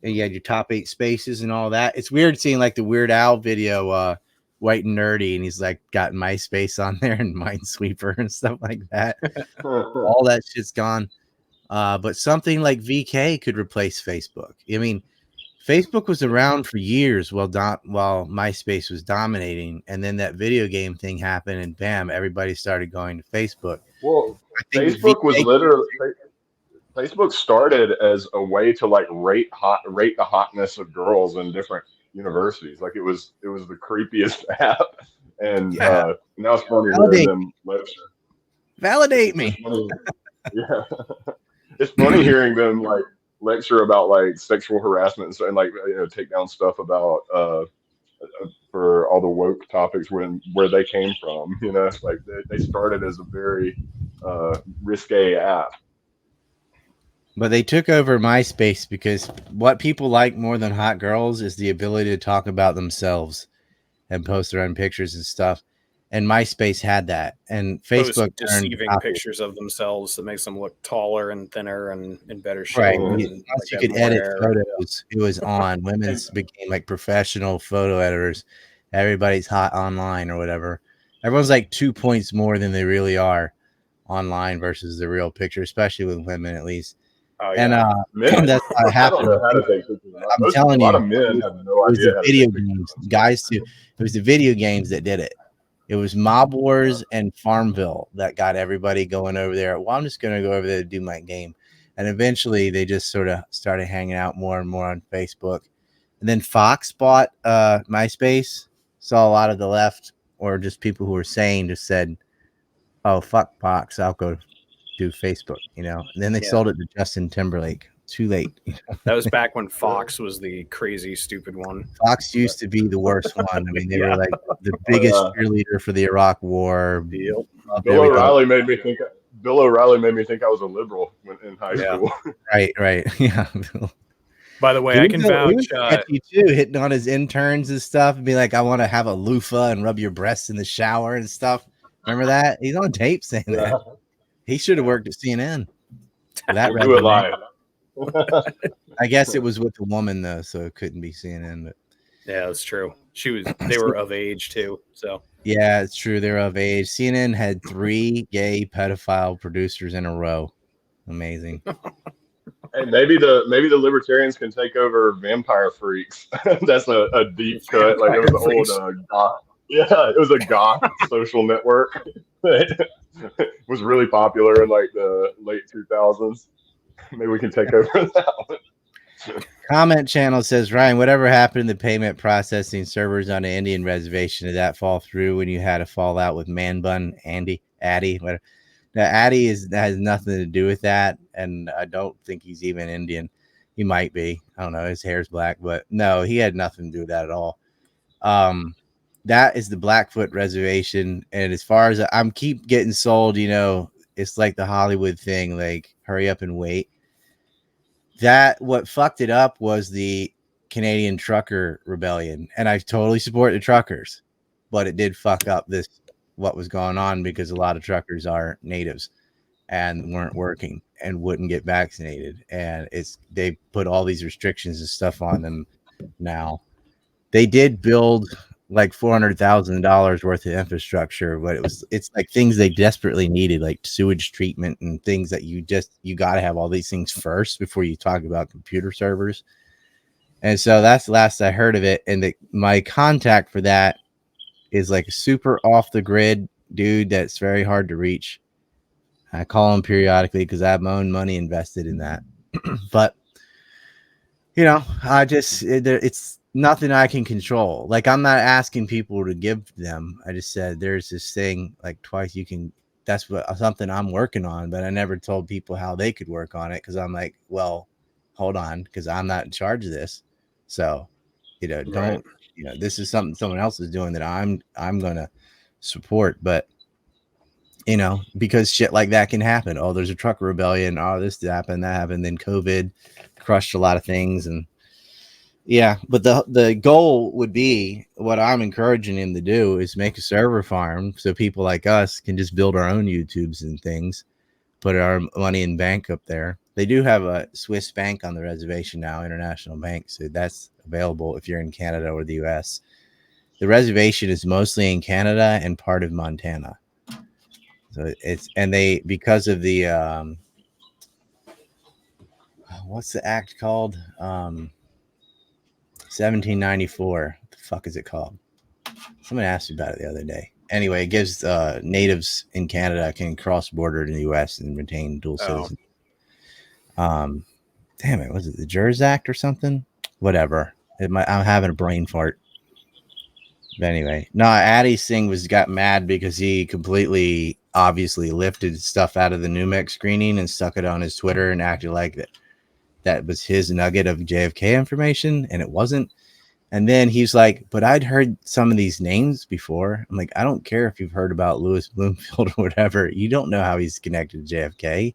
And you had your top 8 spaces and all that. It's weird seeing like the Weird Al video, White and Nerdy, and he's like got MySpace on there and Minesweeper and stuff like that. All that shit's gone. But something like VK could replace Facebook. I mean, Facebook was around for years while MySpace was dominating, and then that video game thing happened, and bam, everybody started going to Facebook. Well, Facebook started as a way to like rate the hotness of girls in different universities. Like it was the creepiest app, and now it's funny hearing them lecture. Validate me. Yeah, it's funny hearing them like lecture about like sexual harassment and like take down stuff about for all the woke topics where they came from. It's like they started as a very risque app. But they took over MySpace because what people like more than hot girls is the ability to talk about themselves and post their own pictures and stuff. And MySpace had that. And Facebook deceiving pictures of themselves that makes them look taller and thinner and in better shape. Right. Once you could edit photos, it was on. Women's became like professional photo editors. Everybody's hot online or whatever. Everyone's like 2 points more than they really are online versus the real picture, especially with women at least. Oh, yeah. And that's how it happened. I'm telling you, a lot of men have no idea how to video games. Guys too. It was the video games that did it. It was Mob Wars and Farmville that got everybody going over there. Well, I'm just going to go over there to do my game. And eventually they just sort of started hanging out more and more on Facebook. And then Fox bought MySpace. Saw a lot of the left or just people who were sane just said, oh, fuck Fox, I'll go do Facebook, And then they sold it to Justin Timberlake too late. That was back when Fox was the crazy, stupid one. Fox used to be the worst one. I mean, they were like the biggest cheerleader for the Iraq War. Deal. Bill O'Reilly made me think I was a liberal in high school. Right. Yeah. By the way, I can vouch. He too, hitting on his interns and stuff, and be like, "I want to have a loofah and rub your breasts in the shower and stuff." Remember that? He's on tape saying that. He should have worked at CNN. That do it live. I guess it was with a woman though, so it couldn't be CNN. But yeah, that's true. They were of age too. So yeah, it's true. They're of age. CNN had 3 gay pedophile producers in a row. Amazing. Hey, maybe the libertarians can take over Vampire Freaks. That's a deep cut. Like it was an old goth. Yeah, it was a goth social network that was really popular in like the late 2000s. Maybe we can take over that one. Comment channel says, Ryan, whatever happened in the payment processing servers on the Indian reservation, did that fall through when you had a fallout with Man Bun, Addy? Whatever. Now, Addy has nothing to do with that, and I don't think he's even Indian. He might be. I don't know. His hair's black, but no, he had nothing to do with that at all. That is the Blackfoot Reservation, and as far as I'm keep getting sold, it's like the Hollywood thing, like hurry up and wait. That what fucked it up was the Canadian trucker rebellion, and I totally support the truckers, but it did fuck up what was going on because a lot of truckers are natives and weren't working and wouldn't get vaccinated, and they put all these restrictions and stuff on them. Now they did build like $400,000 worth of infrastructure, but it's like things they desperately needed, like sewage treatment and things that you got to have all these things first before you talk about computer servers. And so that's the last I heard of it. And my contact for that is like a super off the grid dude that's very hard to reach. I call him periodically because I have my own money invested in that. But it's nothing I can control. Like, I'm not asking people to give them. I just said there's this thing like twice that's something I'm working on, but I never told people how they could work on it because I'm like, well, hold on, because I'm not in charge of this. So, don't, this is something someone else is doing that I'm going to support. But, because shit like that can happen. Oh, there's a trucker rebellion. Oh, this happened, that happened. Then COVID crushed a lot of things. And yeah, but the goal would be, what I'm encouraging him to do is make a server farm so people like us can just build our own YouTubes and things, put our money in bank up there. They do have a Swiss bank on the reservation now, international bank. So that's available if you're in Canada or the US. The reservation is mostly in Canada and part of Montana. So because of the, what's the act called? 1794. What the fuck is it called? Someone asked me about it the other day. Anyway, it gives natives in Canada can cross border to the U.S. and retain dual citizenship. Damn it, was it the Jers Act or something? Whatever. I'm having a brain fart. But anyway, no, Addy's thing got mad because he completely obviously lifted stuff out of the Numex screening and stuck it on his Twitter and acted like that was his nugget of JFK information, and it wasn't. And then he's like, but I'd heard some of these names before. I'm like, I don't care if you've heard about Louis Bloomfield or whatever. You don't know how he's connected to JFK.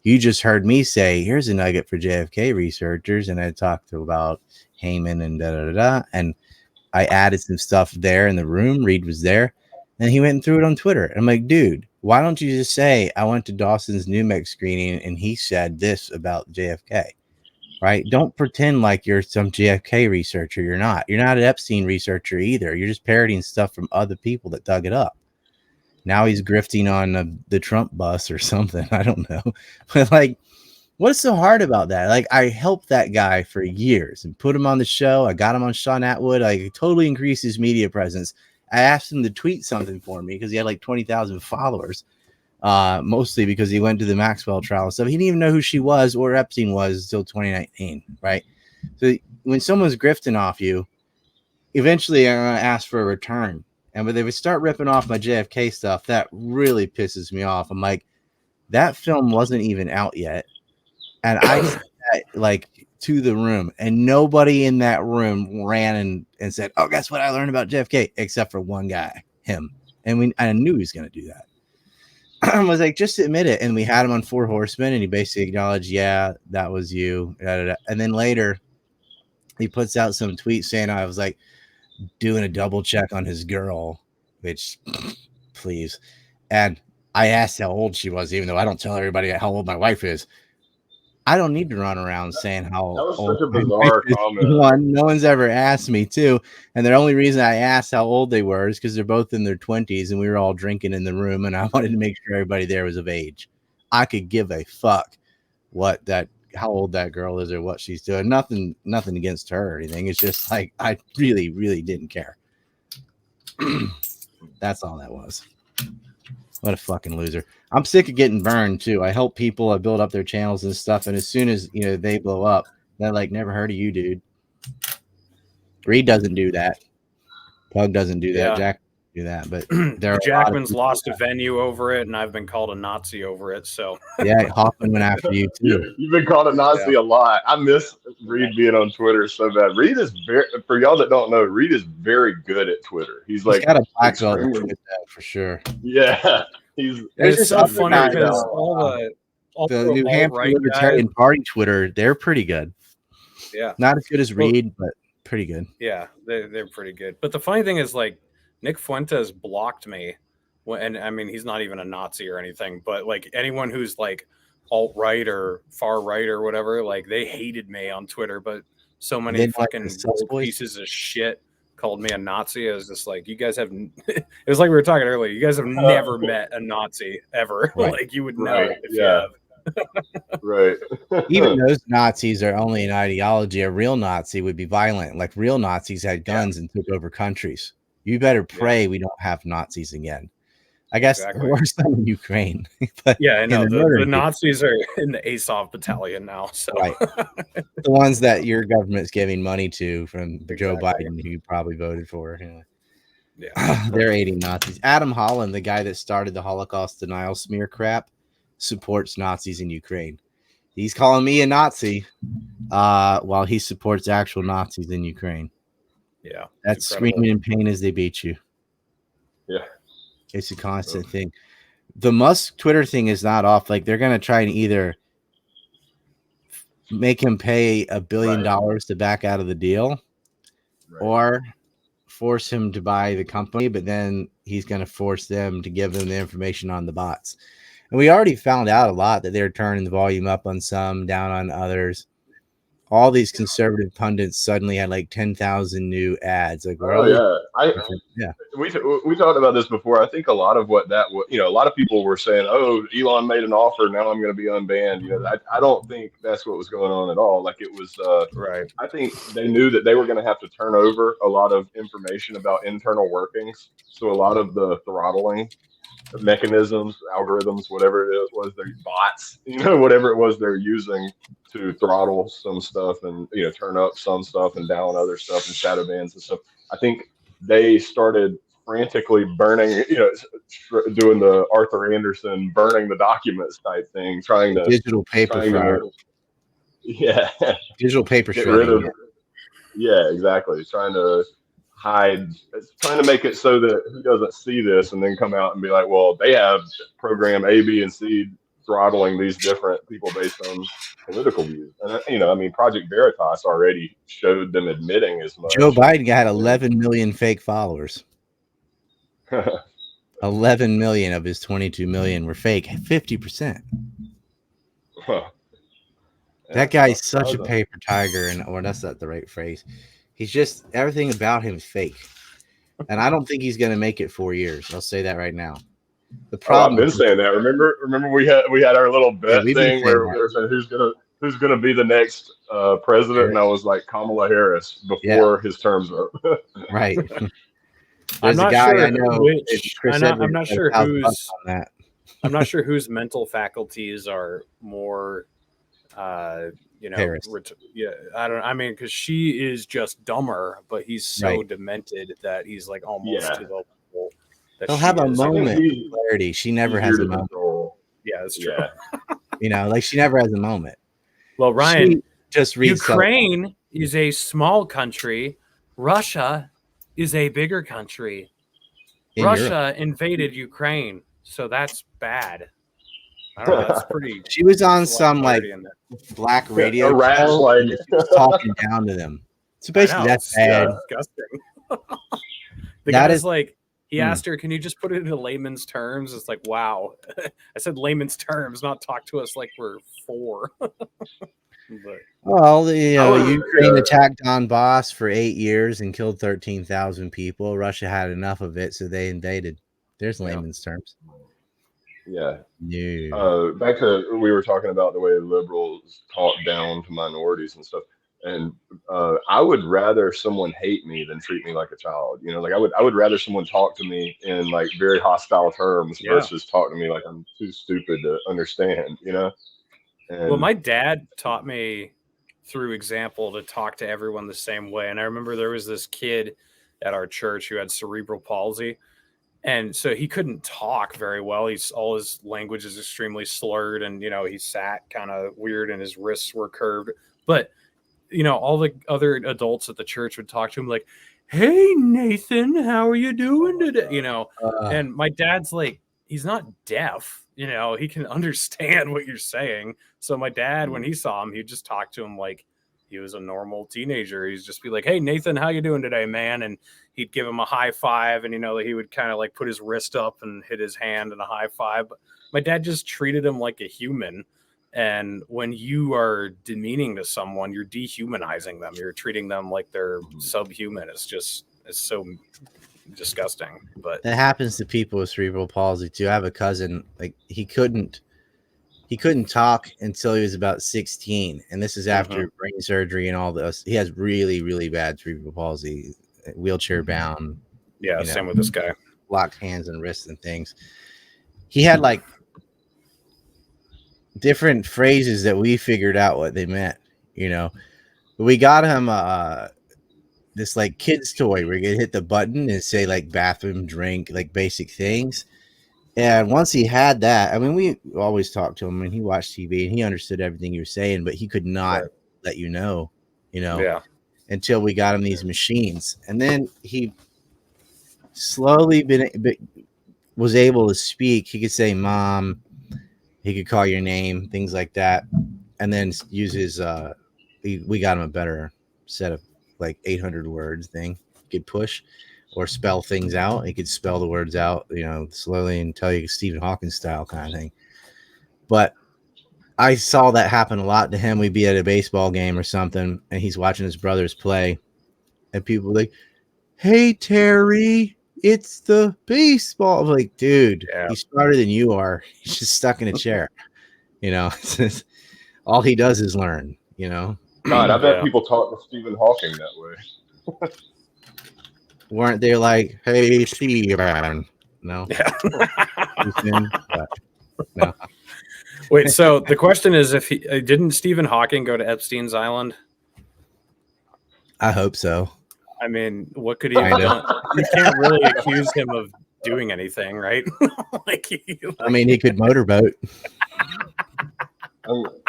You just heard me say, here's a nugget for JFK researchers. And I talked about Heyman and da-da-da-da. And I added some stuff there in the room. Reed was there. And he went and threw it on Twitter. And I'm like, dude, why don't you just say, I went to Dawson's Numex screening and he said this about JFK, right? Don't pretend like you're some JFK researcher. You're not. You're not an Epstein researcher either. You're just parroting stuff from other people that dug it up. Now he's grifting on the Trump bus or something. I don't know. But like, what's so hard about that? Like, I helped that guy for years and put him on the show. I got him on Sean Atwood. I totally increased his media presence. I asked him to tweet something for me because he had like 20,000 followers, mostly because he went to the Maxwell trial and stuff. He didn't even know who she was or Epstein was until 2019, right? So when someone's grifting off you, eventually I'm going to ask for a return. And when they would start ripping off my JFK stuff, that really pisses me off. I'm like, that film wasn't even out yet. And I said like to the room, and nobody in that room ran and said, "Oh, guess what I learned about JFK?" Except for one guy, him, and I knew he was going to do that. I was like, just admit it. And we had him on 4 Horsemen, and he basically acknowledged, yeah, that was you. And then later, he puts out some tweet saying I was like doing a double check on his girl, which, please. And I asked how old she was, even though I don't tell everybody how old my wife is. I don't need to run around saying how old. That was such a bizarre comment. One, no one's ever asked me to, and the only reason I asked how old they were is because they're both in their 20s, and we were all drinking in the room, and I wanted to make sure everybody there was of age. I could give a fuck how old that girl is or what she's doing. Nothing against her or anything. It's just like I really, really didn't care. That's all that was. What a fucking loser. I'm sick of getting burned too. I help people, I build up their channels and stuff, and as soon as they blow up, they're like, never heard of you, dude. Reed doesn't do that. Pug doesn't do that. Jack do that, but Jackman's lost a venue over it, and I've been called a Nazi over it. So yeah, Hoffman went after you too. You've been called a Nazi a lot. I miss Reed being on Twitter so bad. Reed is for y'all that don't know, Reed is very good at Twitter. He's like got a black belt for sure. Yeah, it's so funny because all the New Hampshire Libertarian Party Twitter, they're pretty good. Yeah, not as good as Reed, but pretty good. Yeah, they're pretty good. But the funny thing is, like, Nick Fuentes blocked me, and I mean, he's not even a Nazi or anything, but like anyone who's like alt-right or far right or whatever, like they hated me on Twitter, but so many fucking pieces of shit called me a Nazi. I was just like, you guys have it was like we were talking earlier, you guys have never met a Nazi ever. Right. Like you would know if you have. Right. Even those Nazis are only an ideology. A real Nazi would be violent. Like real Nazis had guns and took over countries. You better pray we don't have Nazis again. I guess there were some in Ukraine. But yeah, I know. The Nazis are in the Azov battalion now. So right. The ones that your government's giving money to from Joe Biden, who you probably voted for. Yeah. They're aiding Nazis. Adam Holland, the guy that started the Holocaust denial smear crap, supports Nazis in Ukraine. He's calling me a Nazi while he supports actual Nazis in Ukraine. Yeah. That's screaming in pain as they beat you. Yeah. It's a constant thing. The Musk Twitter thing is not off. Like they're going to try and either make him pay $1 billion to back out of the deal or force him to buy the company, but then he's going to force them to give them the information on the bots. And we already found out a lot that they're turning the volume up on some, down on others. All these conservative pundits suddenly had like 10,000 new ads. Like, we talked about this before. I think a lot of what that was, a lot of people were saying, "Oh, Elon made an offer. Now I'm going to be unbanned." I don't think that's what was going on at all. Like it was right. I think they knew that they were going to have to turn over a lot of information about internal workings. So a lot of the throttling mechanisms, algorithms, whatever it was, their bots, whatever it was they're using to throttle some stuff and turn up some stuff and down other stuff and shadow bans and stuff. I think they started frantically burning, doing the Arthur Anderson burning the documents type thing, trying to digital paper digital paper shredding. Yeah, exactly. Trying to make it so that he doesn't see this and then come out and be like, well, they have program A, B, and C throttling these different people based on political views. And Project Veritas already showed them admitting as much. Joe Biden got 11 million fake followers. 11 million of his 22 million were fake. 50%. That guy's such a paper tiger, or that's not the right phrase. He's just, everything about him is fake. And I don't think he's going to make it 4 years. I'll say that right now. The problem I've been saying that. Remember we had our little bet thing where we were saying who's gonna be the next president, and I was like Kamala Harris before his term's up. Right. I'm not sure I know. I'm not sure who's on that. I'm not sure whose mental faculties are more Harris. Because she is just dumber, but he's so demented that he's like almost to the level that he'll have a moment of clarity. She never has a moment. Yeah, that's true. Like she never has a moment. Well, Ryan, just reads Ukraine is a small country. Russia is a bigger country. Russia invaded Ukraine, so that's bad. I don't know. That's pretty. She was on some like black radio show, like and she was talking down to them. So basically, that's bad. Disgusting. The guy's like, he asked her, "Can you just put it into layman's terms?" It's like, wow. I said layman's terms, not talk to us like we're 4. But, well, Ukraine attacked Donbass for 8 years and killed 13,000 people. Russia had enough of it, so they invaded. There's layman's terms. Yeah. No. Back to we were talking about the way liberals talk down to minorities and stuff. And I would rather someone hate me than treat me like a child. You know, like I would rather someone talk to me in like very hostile terms versus talk to me like I'm too stupid to understand. You know. And, well, my dad taught me through example to talk to everyone the same way. And I remember there was this kid at our church who had cerebral palsy. And so he couldn't talk very well. All his language is extremely slurred, and he sat kind of weird, and his wrists were curved. But all the other adults at the church would talk to him like, "Hey, Nathan, how are you doing today?" And my dad's like, he's not deaf. He can understand what you're saying. So my dad, when he saw him, he'd just talk to him like he was a normal teenager. He'd just be like, "Hey, Nathan, how you doing today, man?" And he'd give him a high five, and he would kind of like put his wrist up and hit his hand in a high five. But my dad just treated him like a human. And when you are demeaning to someone, you're dehumanizing them. You're treating them like they're subhuman. It's so disgusting. But that happens to people with cerebral palsy too. I have a cousin, like he couldn't talk until he was about 16, and this is after brain surgery and all this. He has really, really bad cerebral palsy, wheelchair bound. Yeah, same with this guy. Locked hands and wrists and things. He had like different phrases that we figured out what they meant. We got him this like kids toy where you could hit the button and say like bathroom, drink, like basic things. And once he had that, I mean, we always talked to him and he watched TV and he understood everything you were saying, but he could not let you know, until we got him these machines. And then he slowly was able to speak. He could say mom, he could call your name, things like that. And then use his, we got him a better set of like 800 words thing. He could push or spell things out. He could spell the words out, slowly and tell you Stephen Hawking style kind of thing. But I saw that happen a lot to him. We'd be at a baseball game or something, and he's watching his brothers play, and people were like, "Hey, Terry, it's the baseball." I'm like, dude, he's smarter than you are. He's just stuck in a chair. All he does is learn. God, I bet people talk to Stephen Hawking that way. Weren't they like, "Hey, Steven"? No. Yeah. No. Wait, so the question is, if he didn't Stephen Hawking go to Epstein's Island? I hope so. I mean, what could he have done? You can't really accuse him of doing anything, right? I mean, he could motorboat.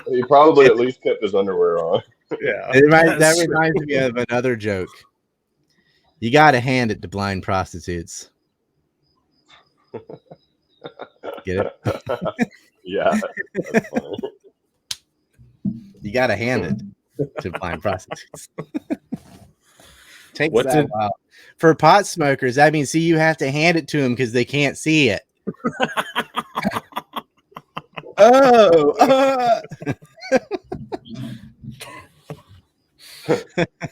He probably at least kept his underwear on. Yeah, that reminds me of another joke. You got to hand it to blind prostitutes. Get it? Yeah. That's funny. You got to hand it to blind prostitutes. Takes that a while. For pot smokers, I mean, see, you have to hand it to them because they can't see it.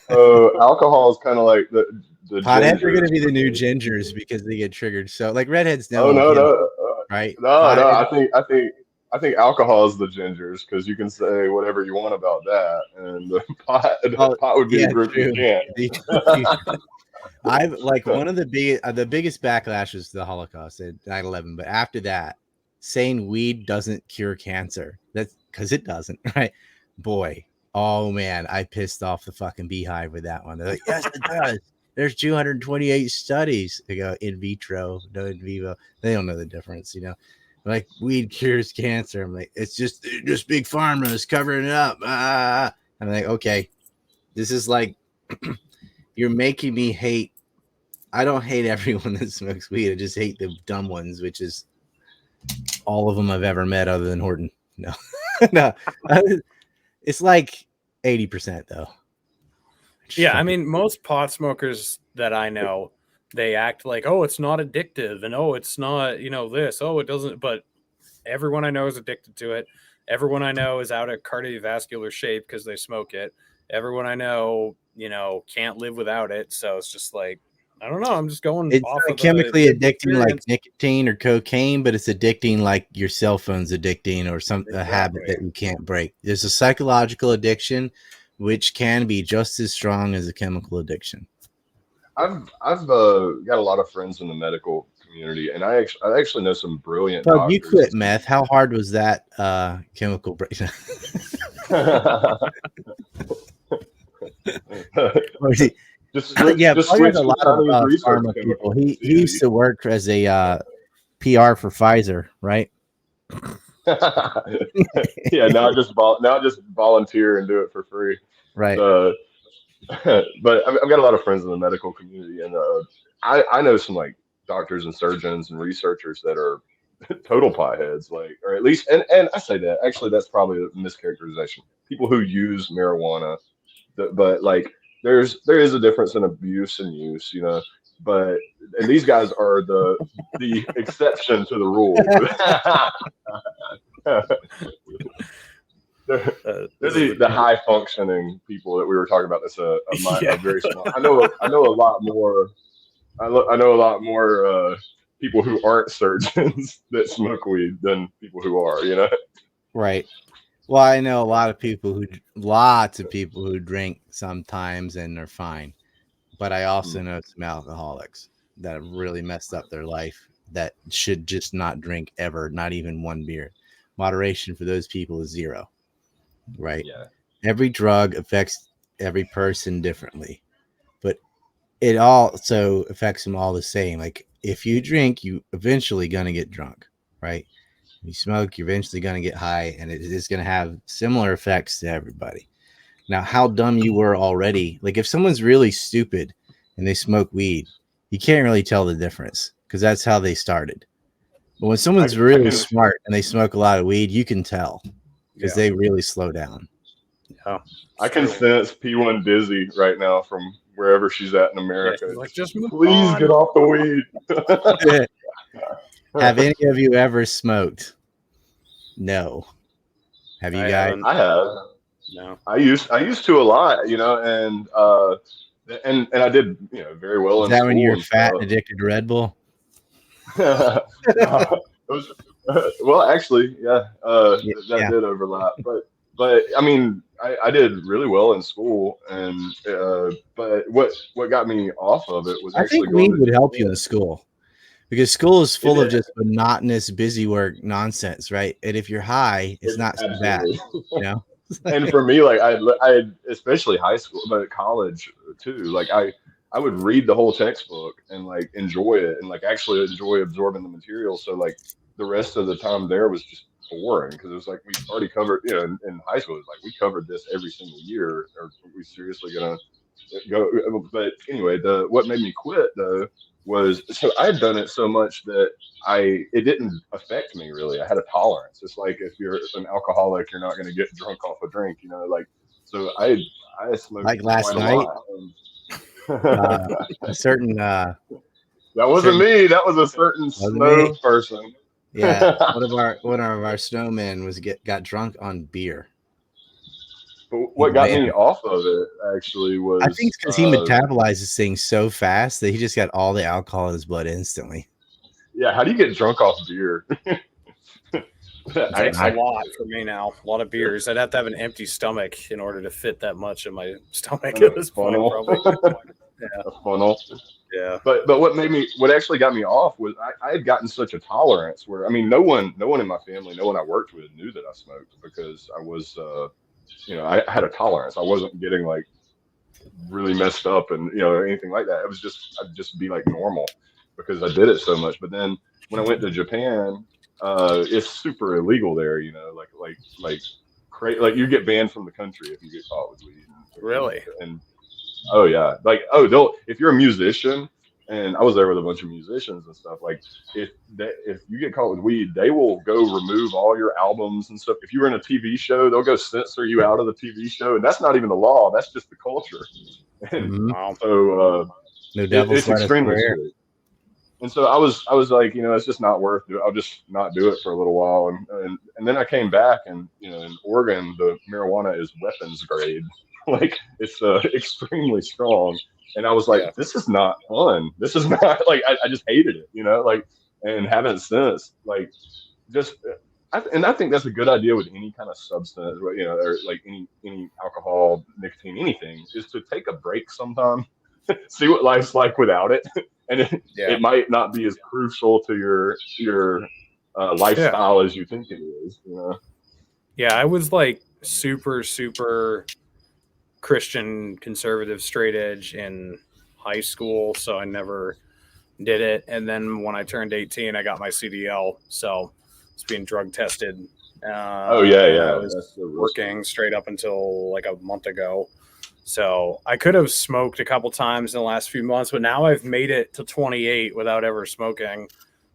Alcohol is kind of like the potheads are going to be the new gingers because they get triggered. So, like redheads, no, right? No. I think alcohol is the gingers because you can say whatever you want about that, and the pot would be the group you can't. I've like one of the biggest backlashes to the Holocaust at 9/11, but after that, saying weed doesn't cure cancer. That's because it doesn't, right? Boy, oh man, I pissed off the fucking beehive with that one. They're like, yes, it does. There's 228 studies. They go in vitro, no in vivo. They don't know the difference, Like, weed cures cancer. I'm like, it's just big pharma is covering it up. I'm like, okay, this is like, you're making me hate. I don't hate everyone that smokes weed. I just hate the dumb ones, which is all of them I've ever met other than Horton. No, no, it's like 80% though. Yeah, I mean, most pot smokers that I know, they act like, oh, it's not addictive, and oh, it's not, this, oh, it doesn't. But everyone I know is addicted to it. Everyone I know is out of cardiovascular shape because they smoke it. Everyone I know, can't live without it. So it's just like, I don't know. I'm just going it's off of chemically addicting like nicotine or cocaine, but it's addicting like your cell phone's addicting or a habit that you can't break. There's a psychological addiction, which can be just as strong as a chemical addiction. I've got a lot of friends in the medical community, and I actually know some brilliant doctors. You quit meth. How hard was that chemical break? Just a lot of pharma people. He used to work as a PR for Pfizer, right? Yeah, now I just volunteer and do it for free, right? But I've got a lot of friends in the medical community, and I know some like doctors and surgeons and researchers that are total potheads, like, or at least, and I say that actually that's probably a mischaracterization. People who use marijuana, but like there is a difference in abuse and use, and these guys are the exception to the rule. They're the high functioning people that we were talking about. That's a very small. I know a lot more. I know a lot more people who aren't surgeons that smoke weed than people who are. Right. Well, I know lots of people who drink sometimes and are fine, but I also know some alcoholics that have really messed up their life that should just not drink ever, not even one beer. Moderation for those people is 0. Right. Yeah. Every drug affects every person differently, but it also affects them all the same. Like, if you drink, you eventually gonna get drunk, right? If you smoke, you're eventually gonna get high, and it is gonna have similar effects to everybody. Now, how dumb you were already, like if someone's really stupid and they smoke weed, you can't really tell the difference because that's how they started. But when someone's really smart and they smoke a lot of weed, you can tell. Because they really slow down. Yeah, I can sense P1 Dizzy right now from wherever she's at in America. Like, just please get off the weed. Have any of you ever smoked? No. Have you guys? I have. No. I used to a lot, and I did, very well. Is that when you were fat and addicted to Red Bull? Well, actually, yeah, that did overlap, but I mean, I did really well in school, and but what got me off of it was I think weed would help you in school, because school is full of just monotonous busy work nonsense, right? And if you're high, it's not so bad, And for me, like I especially high school, but college too, like I would read the whole textbook and like enjoy it and like actually enjoy absorbing the material. So like the rest of the time there was just boring because it was like we already covered, in high school, it was like we covered this every single year. Or are we seriously gonna go? But anyway, what made me quit though was, so I had done it so much that it didn't affect me really. I had a tolerance. It's like if you're an alcoholic, you're not gonna get drunk off a drink, like. So I smoked like last night. A certain that wasn't me. That was a certain snow person. Yeah, one of our snowmen got drunk on beer. But what got me off of it actually was, I think because he metabolizes things so fast that he just got all the alcohol in his blood instantly. Yeah, how do you get drunk off beer? It takes a lot for me now. A lot of beers. I'd have to have an empty stomach in order to fit that much in my stomach at this point. Probably. Yeah. A funnel. Yeah. But what actually got me off was I had gotten such a tolerance where, I mean, no one in my family, no one I worked with knew that I smoked because I was, I had a tolerance. I wasn't getting like really messed up and, or anything like that. It was just, I'd just be like normal because I did it so much. But then when I went to Japan, it's super illegal there. You know, like you get banned from the country if you get caught with weed. Really? And oh yeah, if you're a musician, and I was there with a bunch of musicians and stuff. Like if you get caught with weed, they will go remove all your albums and stuff. If you were in a TV show, they'll go censor you out of the TV show, and that's not even the law. That's just the culture. And so it's extremely strict. And so I was like, it's just not worth it. I'll just not do it for a little while. And then I came back, and in Oregon, the marijuana is weapons grade. Like it's extremely strong. And I was like, this is not fun. This is not I just hated it, and haven't since. Like I think that's a good idea with any kind of substance, or like any alcohol, nicotine, anything, is to take a break sometime, see what life's like without it. And it might not be as crucial to your lifestyle as you think it is. Yeah, I was like super, super Christian, conservative, straight edge in high school, so I never did it. And then when I turned 18, I got my CDL, so it's being drug tested. I was working straight up until like a month ago. So I could have smoked a couple times in the last few months, but now I've made it to 28 without ever smoking.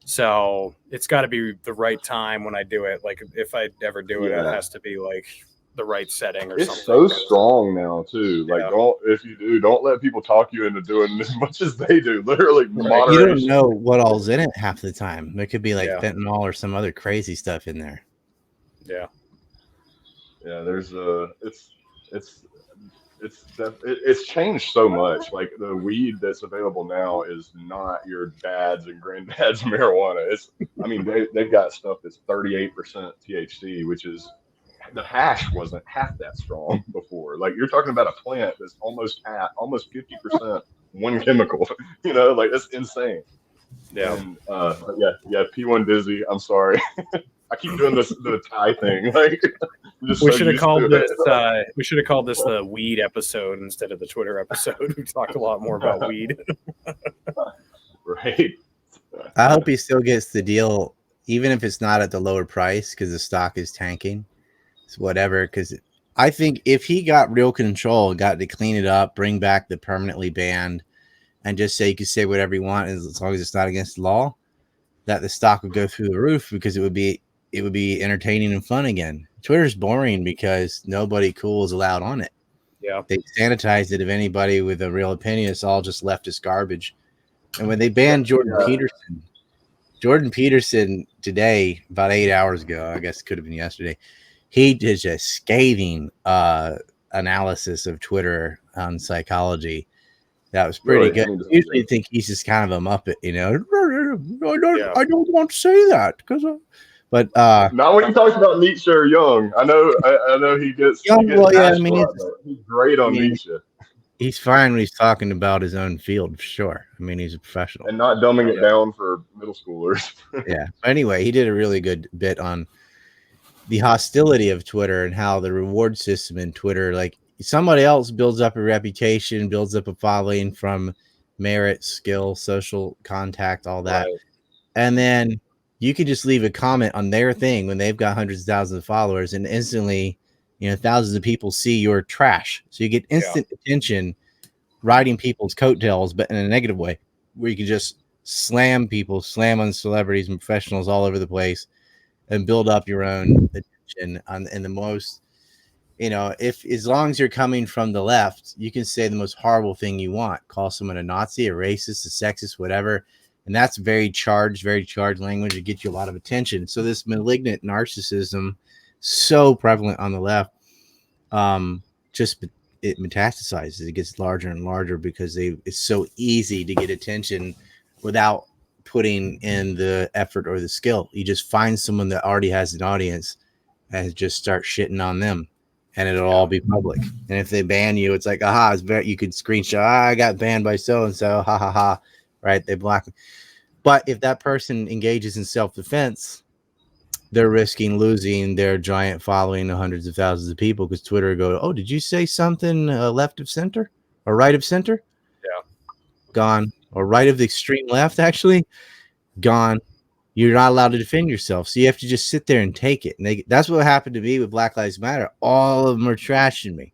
So it's got to be the right time when I do it. Like if I ever do it, it has to be like the right setting or something. It's so strong now too. Like don't let people talk you into doing as much as they do. Literally, moderation. You don't know what all's in it half the time. There could be like fentanyl or some other crazy stuff in there. Yeah. There's it's changed so much. Like the weed that's available now is not your dad's and granddad's marijuana. They've got stuff that's 38% THC, which is, the hash wasn't half that strong before. Like you're talking about a plant that's almost 50% one chemical. Like that's insane. Yeah. And, P1 Dizzy. I'm sorry. I keep doing the tie thing. Like we should have called this. We should have called this the weed episode instead of the Twitter episode. We talked a lot more about weed. Right. I hope he still gets the deal, even if it's not at the lower price, because the stock is tanking. It's whatever. Because I think if he got real control, got to clean it up, bring back the permanently banned, and just say you can say whatever you want as long as it's not against the law, that the stock would go through the roof, because it would be entertaining and fun again. Twitter's boring because nobody cool is allowed on it. Yeah. They sanitized it. If anybody with a real opinion, it's all just leftist garbage. And when they banned Jordan Peterson today, about 8 hours ago, I guess it could have been yesterday, he did a scathing analysis of Twitter on psychology. That was pretty good. I usually think he's just kind of a muppet, I don't want to say that because, but not when he talks about Nietzsche or Jung. I know he gets Young. He's great on Nietzsche. He's fine when he's talking about his own field, for sure. He's a professional and not dumbing it down for middle schoolers. Yeah. Anyway, he did a really good bit on the hostility of Twitter and how the reward system in Twitter, like, somebody else builds up a reputation, builds up a following from merit, skill, social contact, all that. Right. And then you can just leave a comment on their thing when they've got hundreds of thousands of followers, and instantly, thousands of people see your trash. So you get instant attention riding people's coattails, but in a negative way, where you can just slam on celebrities and professionals all over the place and build up your own attention in the most, if as long as you're coming from the left, you can say the most horrible thing you want, call someone a Nazi, a racist, a sexist, whatever. And that's very charged language to get you a lot of attention. So this malignant narcissism, so prevalent on the left, it metastasizes. It gets larger and larger because it's so easy to get attention without putting in the effort or the skill. You just find someone that already has an audience and just start shitting on them, and it'll all be public. And if they ban you, it's like, you could screenshot, I got banned by so-and-so, ha ha ha. Right? They block me. But if that person engages in self-defense, they're risking losing their giant following of hundreds of thousands of people, because Twitter go, oh, did you say something left of center or right of center? Yeah. Gone. Or right of the extreme left, actually? Gone. you're not allowed to defend yourself. So you have to just sit there and take it. And that's what happened to me with Black Lives Matter. All of them are trashing me.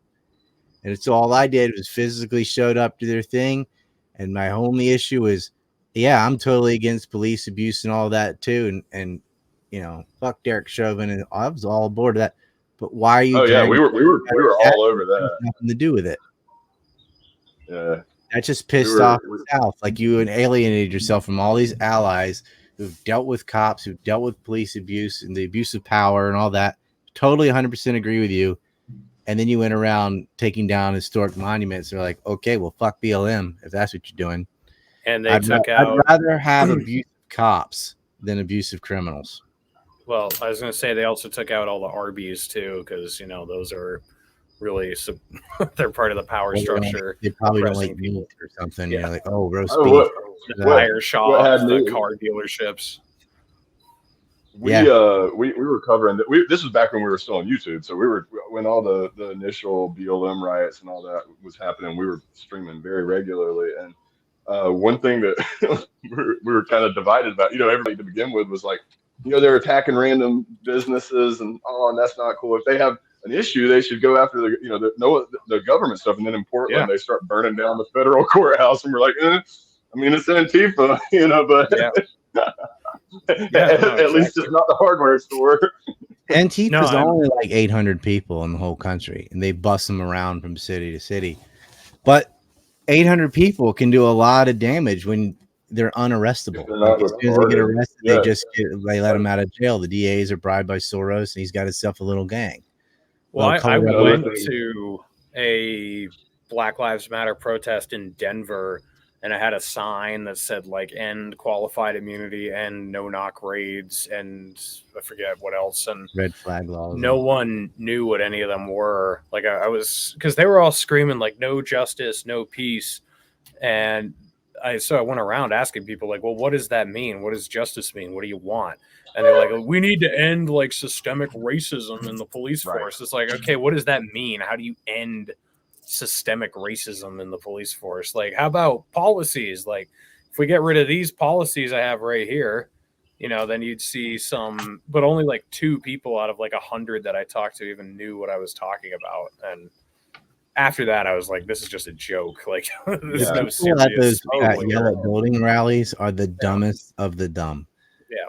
And it's all I did was physically showed up to their thing. And my only issue is, yeah, I'm totally against police abuse and all that too. And you know, fuck Derek Chauvin, and I was all aboard of that. But why are you? Oh yeah, we were all over that. Nothing to do with it. Yeah, that just pissed off the South. Like you alienated yourself from all these allies who've dealt with cops, who've dealt with police abuse and the abuse of power and all that. Totally 100% agree with you. And then you went around taking down historic monuments. They're like, okay, well, fuck BLM if that's what you're doing. And they took out. I'd rather have abusive cops than abusive criminals. Well, I was going to say they also took out all the Arby's too, because, you know, those are really they're part of the power structure. They probably don't like meat or something. Yeah. You know, like, oh, roast beef. The tire shops, the car dealerships. We were covering that. This was back when we were still on YouTube, so when all the initial BLM riots and all that was happening, we were streaming very regularly. And one thing that we were kind of divided about, you know, everybody to begin with was like, you know, they're attacking random businesses and that's not cool. If they have an issue, they should go after the government stuff. And then in Portland, they start burning down the federal courthouse, and we're like, I mean, it's Antifa, you know, but. Yeah. At least it's not the hardware store. Antifa's only like 800 people in the whole country, and they bust them around from city to city. But 800 people can do a lot of damage when they're unarrestable. Like as soon as they get arrested, they let them out of jail. The DAs are bribed by Soros, and he's got himself a little gang. Well, I went to a Black Lives Matter protest in Denver. And I had a sign that said like end qualified immunity and no knock raids and I forget what else. And red flag laws. No one knew what any of them were. Like I was, because they were all screaming like no justice, no peace. And I went around asking people like, well, what does that mean? What does justice mean? What do you want? And they're like, we need to end like systemic racism in the police force. It's like, okay, what does that mean? How do you end systemic racism in the police force? Like, how about policies? Like, if we get rid of these policies I have right here, you know, then you'd see some, but only like 2 people out of like 100 that I talked to even knew what I was talking about. And after that, I was like, this is just a joke. Like, there's no serious. Yellow building rallies are the dumbest of the dumb. Yeah.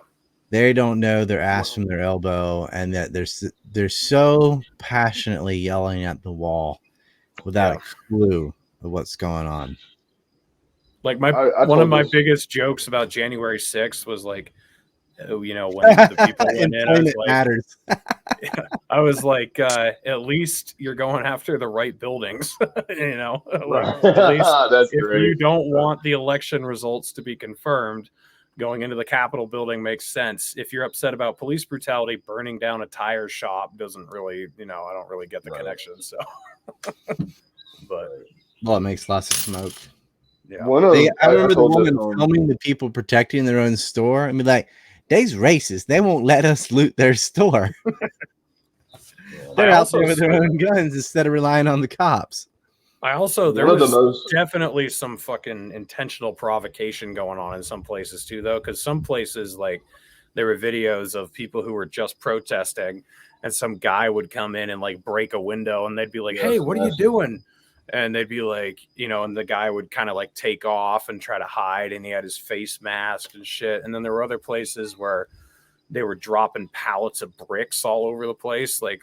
They don't know their ass from their elbow, and that they're so passionately yelling at the wall without a clue of what's going on. Like one of my biggest jokes about January 6th was like, you know, when the people went in, I was like, matters. I was like, at least you're going after the right buildings, you know. Like, at least if you don't want the election results to be confirmed, going into the Capitol building makes sense. If you're upset about police brutality, burning down a tire shop doesn't really, you know, I don't really get the connection. So, but it makes lots of smoke. Yeah, I remember the woman filming the people protecting their own store. I mean, like, they's racist. They won't let us loot their store. They're out there with their own guns instead of relying on the cops. There was definitely some fucking intentional provocation going on in some places too, though, because some places, like, there were videos of people who were just protesting, and some guy would come in and like break a window, and they'd be like, "Hey, what are you doing?" And they'd be like, you know, and the guy would kind of like take off and try to hide, and he had his face masked and shit. And then there were other places where they were dropping pallets of bricks all over the place, like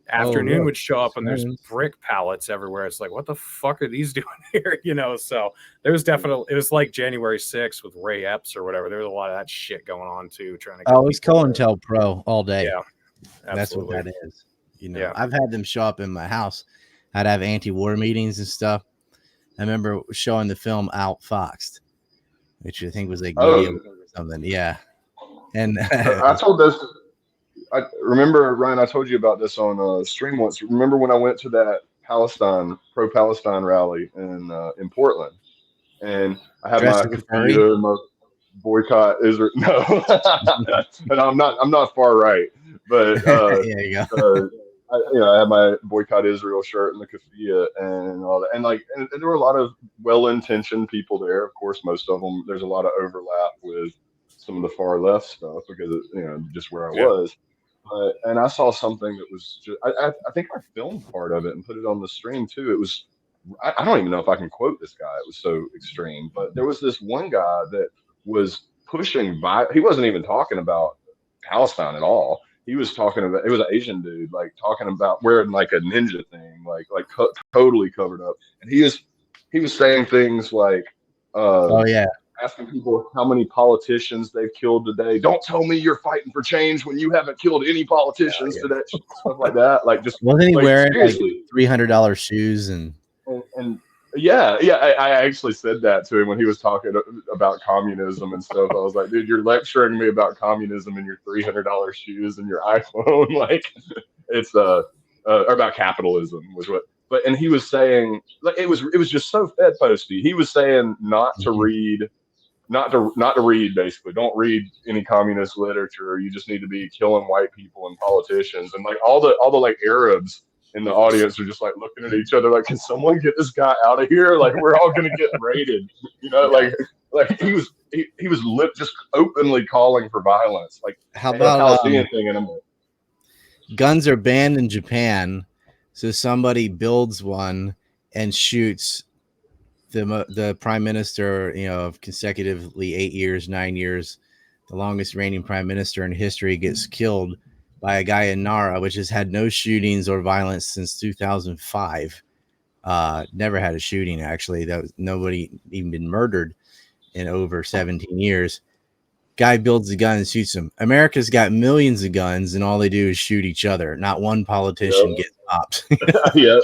afternoon would show up and there's brick pallets everywhere. It's like, what the fuck are these doing here? You know, so there was definitely, it was like January 6th with Ray Epps or whatever. There was a lot of that shit going on too, trying to get it's COINTELPRO all day. Yeah, that's what that is. You know, I've had them show up in my house. I'd have anti-war meetings and stuff. I remember showing the film Outfoxed, which I think was like or something. Yeah. And I told this. I remember, Ryan, I told you about this on stream once. Remember when I went to that pro-Palestine rally in Portland, and I had my boycott Israel. No, and I'm not far right, but there you go. I had my boycott Israel shirt and the keffiyeh and all that, and there were a lot of well-intentioned people there. Of course, most of them. There's a lot of overlap with some of the far left stuff because of, just where I was. And I saw something that was just, I think I filmed part of it and put it on the stream too. It was, I don't even know if I can quote this guy. It was so extreme, but there was this one guy that was pushing he wasn't even talking about Palestine at all. He was talking about, it was an Asian dude, like talking about wearing like a ninja thing, like totally covered up. And he was saying things like, oh yeah, asking people how many politicians they've killed today. Don't tell me you're fighting for change when you haven't killed any politicians today. Stuff like that. Like just wasn't he like, wearing seriously like $300 shoes and yeah. I actually said that to him when he was talking about communism and stuff. I was like, dude, you're lecturing me about communism in your $300 shoes and your iPhone. Like it's or about capitalism was what. But and he was saying like it was just so Fed posty. He was saying not to read basically. Don't read any communist literature. You just need to be killing white people and politicians. And like all the like Arabs in the audience are just like looking at each other like, can someone get this guy out of here? Like we're all gonna get raided. Like he was just openly calling for violence. Like how about Palestinian thing in him. Guns are banned in Japan, so somebody builds one and shoots the prime minister, of consecutively 8 years, 9 years, the longest reigning prime minister in history, gets killed by a guy in Nara, which has had no shootings or violence since 2005. Never had a shooting, actually. That was nobody even been murdered in over 17 years. Guy builds a gun and shoots him. America's got millions of guns, and all they do is shoot each other. Not one politician gets popped. Yeah.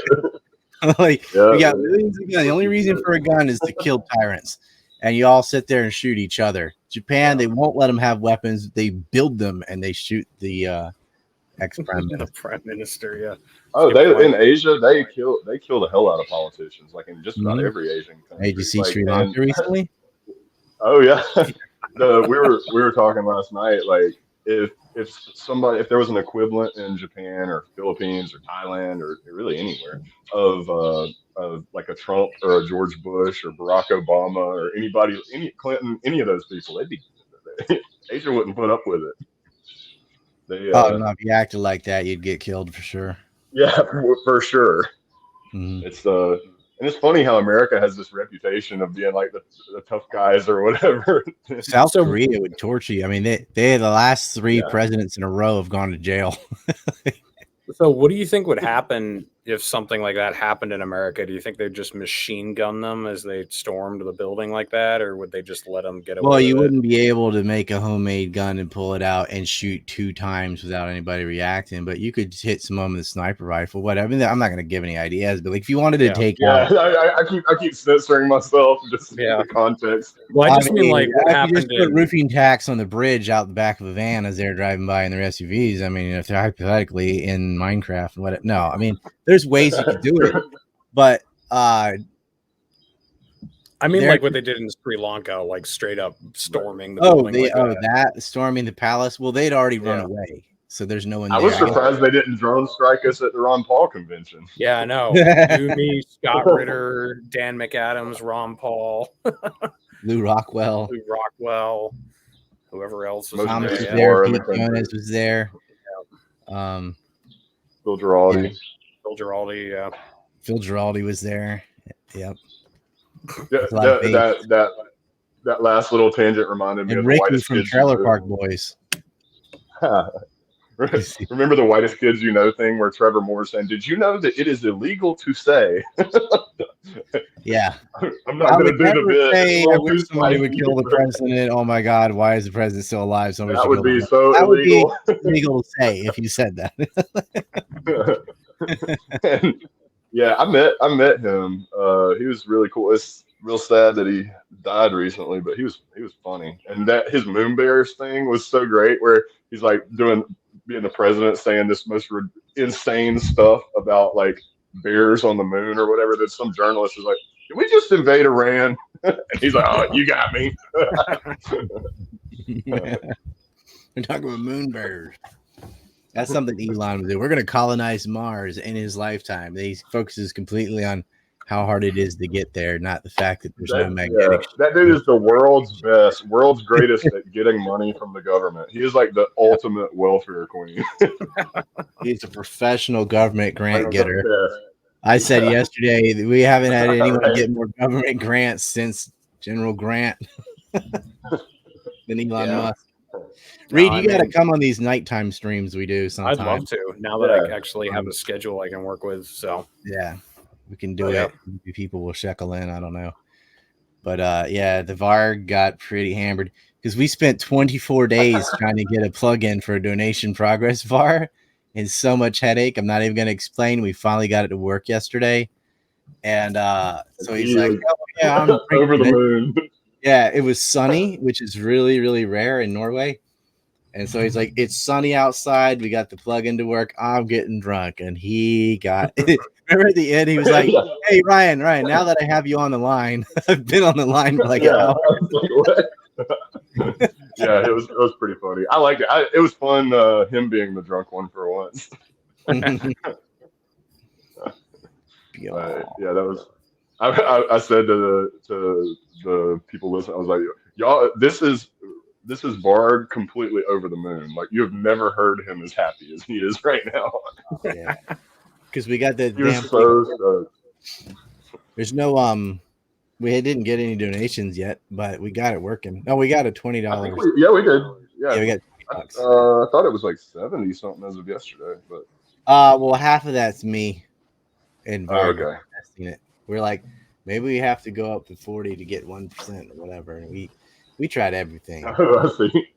We got millions of guns. The only reason for a gun is to kill tyrants, and you all sit there and shoot each other. Japan, they won't let them have weapons. They build them and they shoot the ex-prime minister. The prime minister, yeah. Oh, in Asia they kill the hell out of politicians, like in just about every Asian country. Hey, did you see Sri Lanka recently? Oh yeah, we were talking last night. Like if there was an equivalent in Japan or Philippines or Thailand or really anywhere of like a Trump or a George Bush or Barack Obama or anybody, any Clinton, any of those people, Asia wouldn't put up with it. No, if you acted like that, you'd get killed for sure. Yeah, for sure. Mm-hmm. And it's funny how America has this reputation of being like the tough guys or whatever. South Korea would torture you. I mean, they the last 3 presidents in a row have gone to jail. So what do you think would happen if something like that happened in America? Do you think they'd just machine gun them as they stormed the building like that, or would they just let them get away? Well, you wouldn't be able to make a homemade gun and pull it out and shoot 2 times without anybody reacting, but you could hit someone with a sniper rifle, whatever. I'm not going to give any ideas, but like if you wanted to take out, I keep censoring myself just the context. Well, I just mean like what happened. Just put roofing tacks on the bridge out the back of a van as they're driving by in their SUVs. I mean, if they're hypothetically in Minecraft and what? No, I mean, there's ways you could do it, but I mean, like what they did in Sri Lanka, like straight up storming the building. Storming the palace. Well, they'd already run away, so there's no one there. I was surprised they didn't drone strike us at the Ron Paul convention. Yeah, I know. You, me, Scott Ritter, Dan McAdams, Ron Paul, Lou Rockwell, whoever else was Thomas there. Pete Jonas was there. Phil Giraldi. Yeah. Phil Giraldi was there. Yep. That last little tangent reminded me of the Ricky whitest from kids Trailer Park Boys. Remember the whitest kids you know thing where Trevor Moore saying, "Did you know that it is illegal to say?" Yeah. I'm not going to do the bit. I wish somebody would kill the president. Oh my God, why is the president still alive? Somebody that would be him. so that illegal. Would be illegal to say if you said that. And, yeah, I met him. He was really cool. It's real sad that he died recently, but he was funny. And that his Moon Bears thing was so great, where he's like being the president, saying this most insane stuff about like bears on the moon or whatever. That some journalist is like, "Did we just invade Iran?" And he's like, "Oh, you got me." We're talking about moon bears. That's something Elon would do. We're going to colonize Mars in his lifetime. He focuses completely on how hard it is to get there, not the fact that there's no magnetic. That dude is the world's best, world's greatest at getting money from the government. He is like the ultimate welfare queen. He's a professional government grant getter. I said yesterday that we haven't had anyone get more government grants since General Grant than Elon Musk. Reed, you got to come on these nighttime streams we do sometime. I'd love to, now that I actually have a schedule I can work with. So yeah, we can do it. Maybe people will shekel in. I don't know. But the VAR got pretty hammered because we spent 24 days trying to get a plugin for a donation progress VAR. It's so much headache. I'm not even going to explain. We finally got it to work yesterday. And so he's like, oh, yeah, I'm over the moon. Yeah, it was sunny, which is really, really rare in Norway. And so he's like, it's sunny outside. We got the plug-in to work. I'm getting drunk. And he got remember at the end, he was like, hey, Ryan, now that I have you on the line, I've been on the line for like an hour. Yeah, it was pretty funny. I liked it. It was fun him being the drunk one for once. Yeah, that was. I said to the people listening, I was like, y'all, this is Bard completely over the moon. Like, you have never heard him as happy as he is right now. Yeah, because we got the there's no we didn't get any donations yet, but we got it working. No, we got a $20. Yeah, we did. Yeah, we got $20. I thought it was like 70 something as of yesterday, but well, half of that's me and okay. Testing it. We're like, maybe we have to go up to 40 to get 1% or whatever. And we tried everything. I see.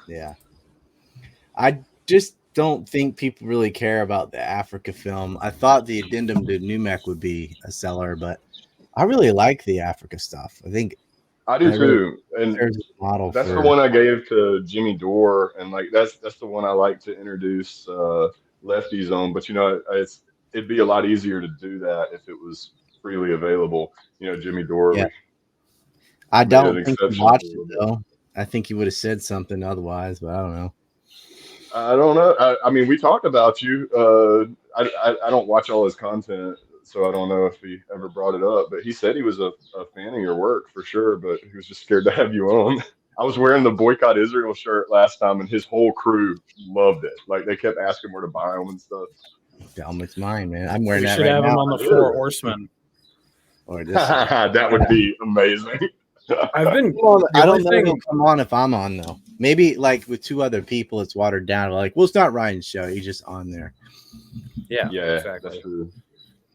Yeah. I just don't think people really care about the Africa film. I thought the addendum to Numek would be a seller, but I really like the Africa stuff. I think I do too. And model that's the one I gave to Jimmy Dore, and like that's the one I like to introduce lefties on. But it'd be a lot easier to do that if it was freely available. Jimmy Dore. Yeah. I don't think he watched it though. I think he would have said something otherwise, but I don't know. I don't know. I mean, we talked about you. I don't watch all his content, so I don't know if he ever brought it up. But he said he was a fan of your work for sure, but he was just scared to have you on. I was wearing the Boycott Israel shirt last time, and his whole crew loved it. Like, they kept asking where to buy them and stuff. It's mine, man. I'm wearing that right now. We should have him on the Four Horsemen. Or that would be amazing. I've been. I don't know if he'll come on if I'm on though. Maybe like with two other people, it's watered down. Like, well, it's not Ryan's show. He's just on there. Yeah, exactly. That's true.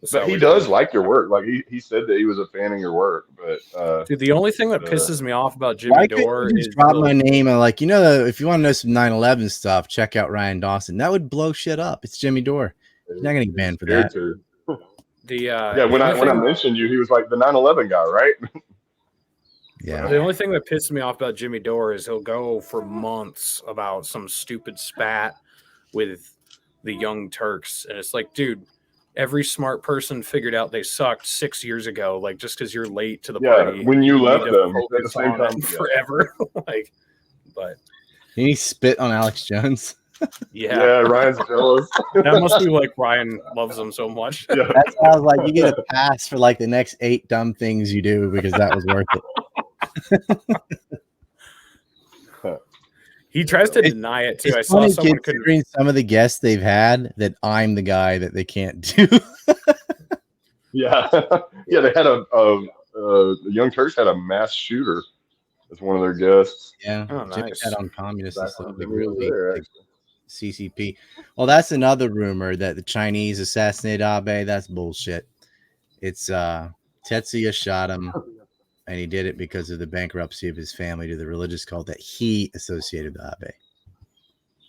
So he does like your work. Like he said that he was a fan of your work. But dude, the only thing that pisses me off about Jimmy Dore is drop my name and like, if you want to know some 9/11 stuff, check out Ryan Dawson. That would blow shit up. It's Jimmy Dore. He's not gonna get banned for that. When I mentioned you, he was like the 9/11 guy, right? Yeah. The only thing that pisses me off about Jimmy Dore is he'll go for months about some stupid spat with the Young Turks, and it's like, dude, every smart person figured out they sucked 6 years ago. Like, just because you're late to the party, when you left them at the same time forever. But he spit on Alex Jones. Yeah, Ryan's jealous. That must be like Ryan loves him so much. Yeah. That's why I was like, you get a pass for like the next 8 dumb things you do because that was worth it. He tries to deny it too. I saw someone considering some of the guests they've had that I'm the guy that they can't do. Yeah. They had the Young Turks had a mass shooter as one of their guests. Yeah, nice. Had on communists and stuff. Like CCP. Well, that's another rumor that the Chinese assassinated Abe. That's bullshit. It's Tetsuya shot him, and he did it because of the bankruptcy of his family to the religious cult that he associated with Abe.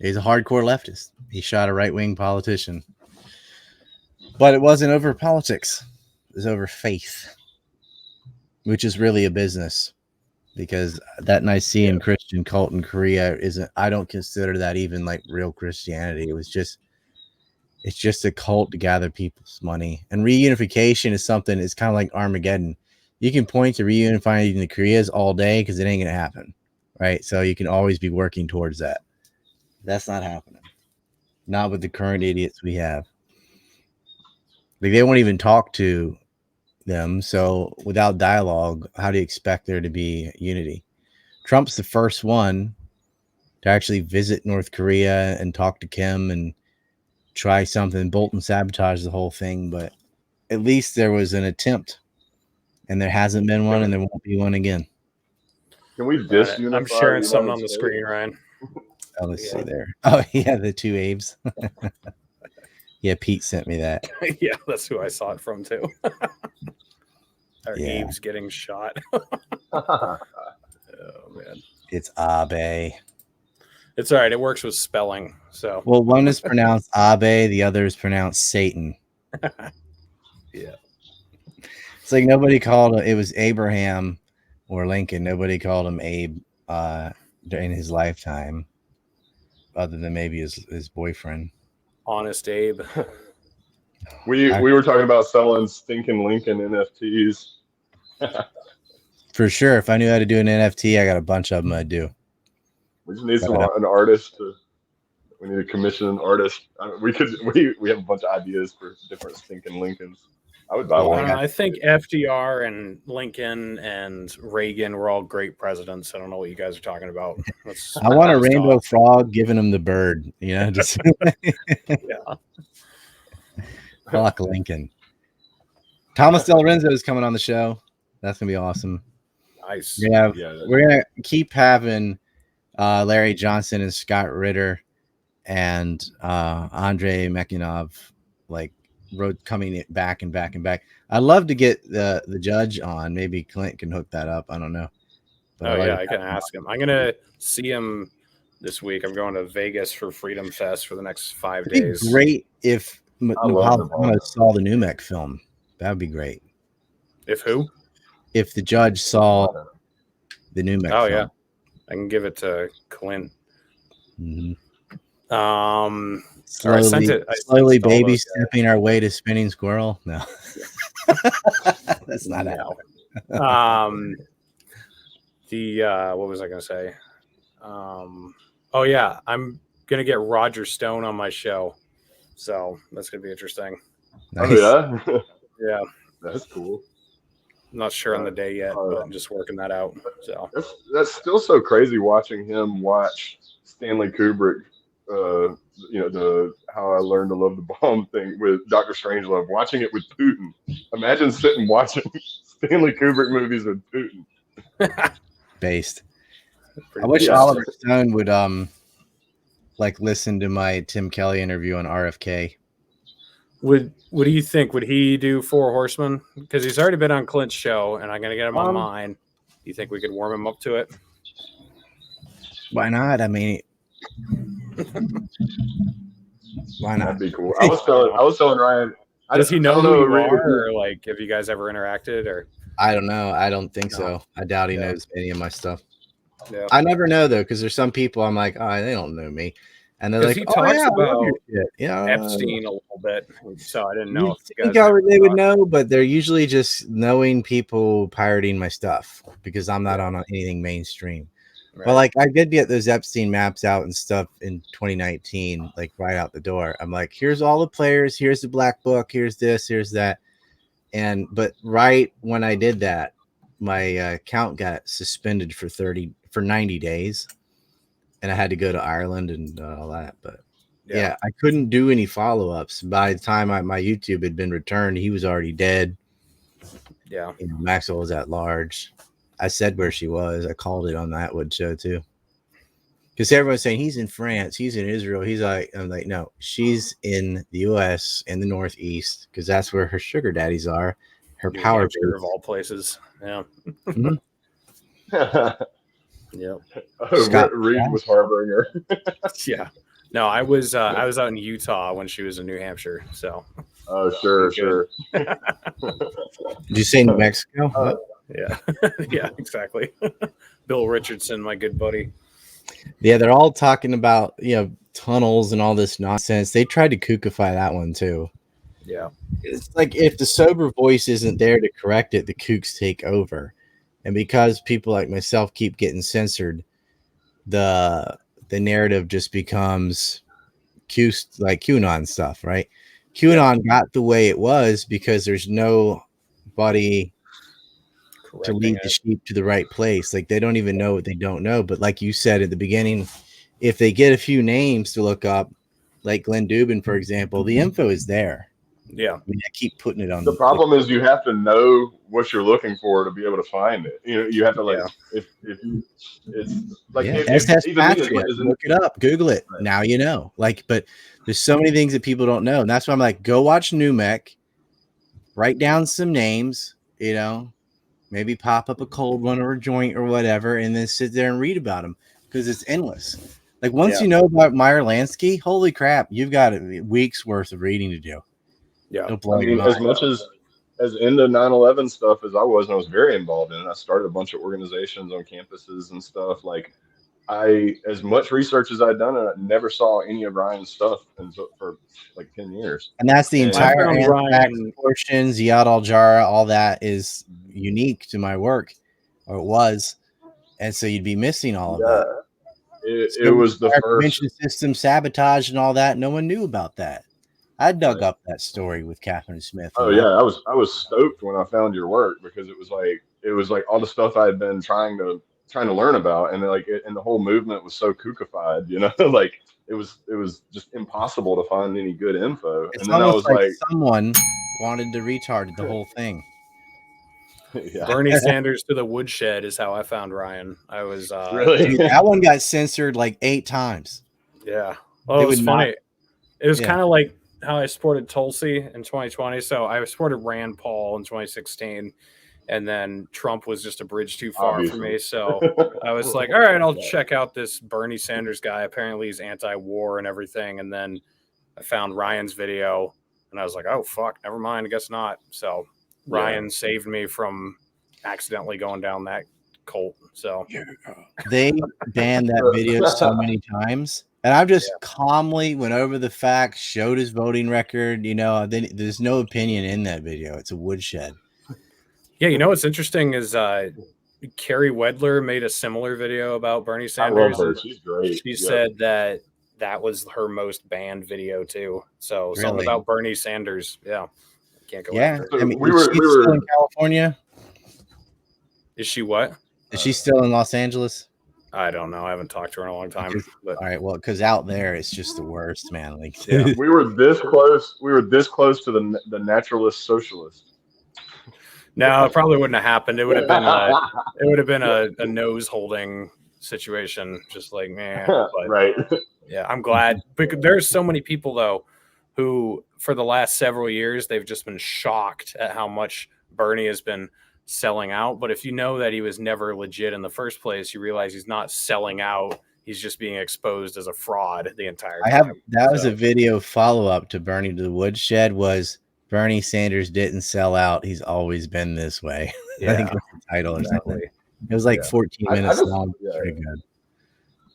He's a hardcore leftist. He shot a right-wing politician. But it wasn't over politics. It was over faith, which is really a business. Because that Nicene Christian cult in Korea I don't consider that even like real Christianity. It's just a cult to gather people's money. And reunification is something, it's kind of like Armageddon. You can point to reunifying the Koreas all day because it ain't going to happen. Right. So you can always be working towards that. That's not happening. Not with the current idiots we have. Like, they won't even talk to them. So without dialogue, how do you expect there to be unity? Trump's the first one to actually visit North Korea and talk to Kim and try something. Bolton sabotaged the whole thing, but at least there was an attempt, and there hasn't been one, and there won't be one again. Can we disunify? I'm sharing something on the screen, Ryan. Oh, let's see there. Oh, yeah, the two Abe's. Yeah, Pete sent me that. Yeah, that's who I saw it from, too. Abe's getting shot. Oh, man. It's Abe. It's all right. It works with spelling. So, well, one is pronounced Abe, the other is pronounced Satan. Yeah. It's like nobody called him. It was Abraham or Lincoln. Nobody called him Abe in his lifetime, other than maybe his boyfriend. Honest Abe. We were talking about selling stinking Lincoln NFTs. For sure. If I knew how to do an NFT, I got a bunch of them I'd do. We just need an artist. We need to commission an artist. We have a bunch of ideas for different stinking Lincolns. I would buy one. I think FDR and Lincoln and Reagan were all great presidents. I don't know what you guys are talking about. I want a rainbow frog giving him the bird. You know, just yeah. Fuck Lincoln. Thomas Del Renzo is coming on the show. That's gonna be awesome. Nice. Yeah, we're gonna keep having Larry Johnson and Scott Ritter and Andrei Mekhinov coming back and back and back. I'd love to get the judge on. Maybe Clint can hook that up. I don't know. But I can ask him. I'm gonna see him this week. I'm going to Vegas for Freedom Fest for the next 5 days. It'd be great if Napolitano saw the Numek film. That would be great. If who? If the judge saw the Numek film. Yeah. I can give it to Clint. Mm-hmm. Slowly baby stepping our way to spinning squirrel. No, that's not how. What was I going to say? I'm going to get Roger Stone on my show. So that's going to be interesting. Nice. Oh, yeah. Yeah. That's cool. I'm not sure on the day yet, but I'm just working that out. So that's still so crazy watching him watch Stanley Kubrick. How I Learned to Love the Bomb thing with Dr. Strangelove, watching it with Putin. Imagine sitting watching Stanley Kubrick movies with Putin. Based. I wish Oliver Stone would listen to my Tim Kelly interview on RFK. What do you think? Would he do Four Horsemen? Because he's already been on Clint's show, and I'm going to get him on mine. Do you think we could warm him up to it? Why not? I mean, why not? That'd be cool. I was telling Ryan. Does he know who you are, or have you guys ever interacted? Or I don't know. I don't think so. I doubt he knows any of my stuff. Yeah. I never know though, because there's some people I'm like, they don't know me, and they're like, he talks about yeah, Epstein a little bit, so I didn't know. They would know, but they're usually just knowing people pirating my stuff because I'm not on anything mainstream. Right. But I did get those Epstein maps out and stuff in 2019, right out the door. I'm like, here's all the players, here's the black book, here's this, here's that. But right when I did that, my account got suspended for 90 days, and I had to go to Ireland and all that. But yeah, I couldn't do any follow-ups. By the time my YouTube had been returned, he was already dead. Yeah, Maxwell was at large. I said where she was. I called it on the Atwood show too. Because everyone's saying he's in France, he's in Israel. I'm like, no, she's in the U.S. in the Northeast, because that's where her sugar daddies are. Her power of all places. Yeah. Mm-hmm. Yep. Reed was harboring her. Yeah. No, I was out in Utah when she was in New Hampshire. So. Oh, sure. Did you say New Mexico? Yeah. Yeah, exactly. Bill Richardson, my good buddy. Yeah, they're all talking about tunnels and all this nonsense. They tried to kookify that one too. Yeah. It's like if the sober voice isn't there to correct it, the kooks take over. And because people like myself keep getting censored, the narrative just becomes QAnon stuff, right? QAnon got the way it was because there's no everybody to lead the it. sheep to the right place. Like they don't even know what they don't know. But like you said at the beginning, if they get a few names to look up, like Glenn Dubin, for example, the info is there. Yeah. I mean, I keep putting it on. The problem is you have to know what you're looking for to be able to find it. You know, you have to like if it's like SS even Patria, look it up, Google it. Right. Now you know. Like, but there's so many things that people don't know, and that's why I'm like, go watch NUMEC, write down some names, you know, maybe pop up a cold one or a joint or whatever, and then sit there and read about them because it's endless. Like once you know about Meyer Lansky, holy crap, you've got a week's worth of reading to do. Yeah, I mean, as much as into 9/11 stuff as I was very involved in it. I started a bunch of organizations on campuses and stuff. Like, as much research as I'd done, and I never saw any of Ryan's stuff for like 10 years. And that's the entire Anthrax portion, Ziad Al-Jara, all that is unique to my work, or it was. And so you'd be missing all of that. It was the first prevention system sabotage and all that. No one knew about that. I dug up that story with Catherine Smith. Oh yeah, I was stoked when I found your work because it was like all the stuff I had been trying to learn about, and and the whole movement was so kookified, you know, like it was just impossible to find any good info. It's and then I was like someone wanted to retard the whole thing. Yeah. Bernie Sanders to the woodshed is how I found Ryan. I was really dude, that one got censored like 8 times. Yeah. Oh, it was funny. It was kind of like how I supported Tulsi in 2020. So I supported Rand Paul in 2016, and then Trump was just a bridge too far for me. So I was like, all right, I'll check out this Bernie Sanders guy. Apparently he's anti-war and everything. And then I found Ryan's video, and I was like, oh fuck, never mind. I guess not. So Ryan saved me from accidentally going down that cult. So they banned that video so many times, and I've just calmly went over the facts, showed his voting record. You know, there's no opinion in that video. It's a woodshed. Yeah, you know what's interesting is Carrie Wedler made a similar video about Bernie Sanders. I love her. She's great. She said that was her most banned video too. So something about Bernie Sanders. Yeah. Can't go after. I mean, we were still in California. Is she what? Is she still in Los Angeles? I don't know. I haven't talked to her in a long time. But. All right, well, because out there it's just the worst, man. Like, we were this close. We were this close to the naturalist socialist. No, it probably wouldn't have happened. It would have been a nose holding situation, just like man. But, right. Yeah, I'm glad because there's so many people though who, for the last several years, they've just been shocked at how much Bernie has been selling out. But if you know that he was never legit in the first place, you realize he's not selling out. He's just being exposed as a fraud the entire time. That was a video follow-up to Bernie to the Woodshed was Bernie Sanders didn't sell out. He's always been this way. Yeah, I think that's the title or something. It was like 14 minutes long. Pretty good.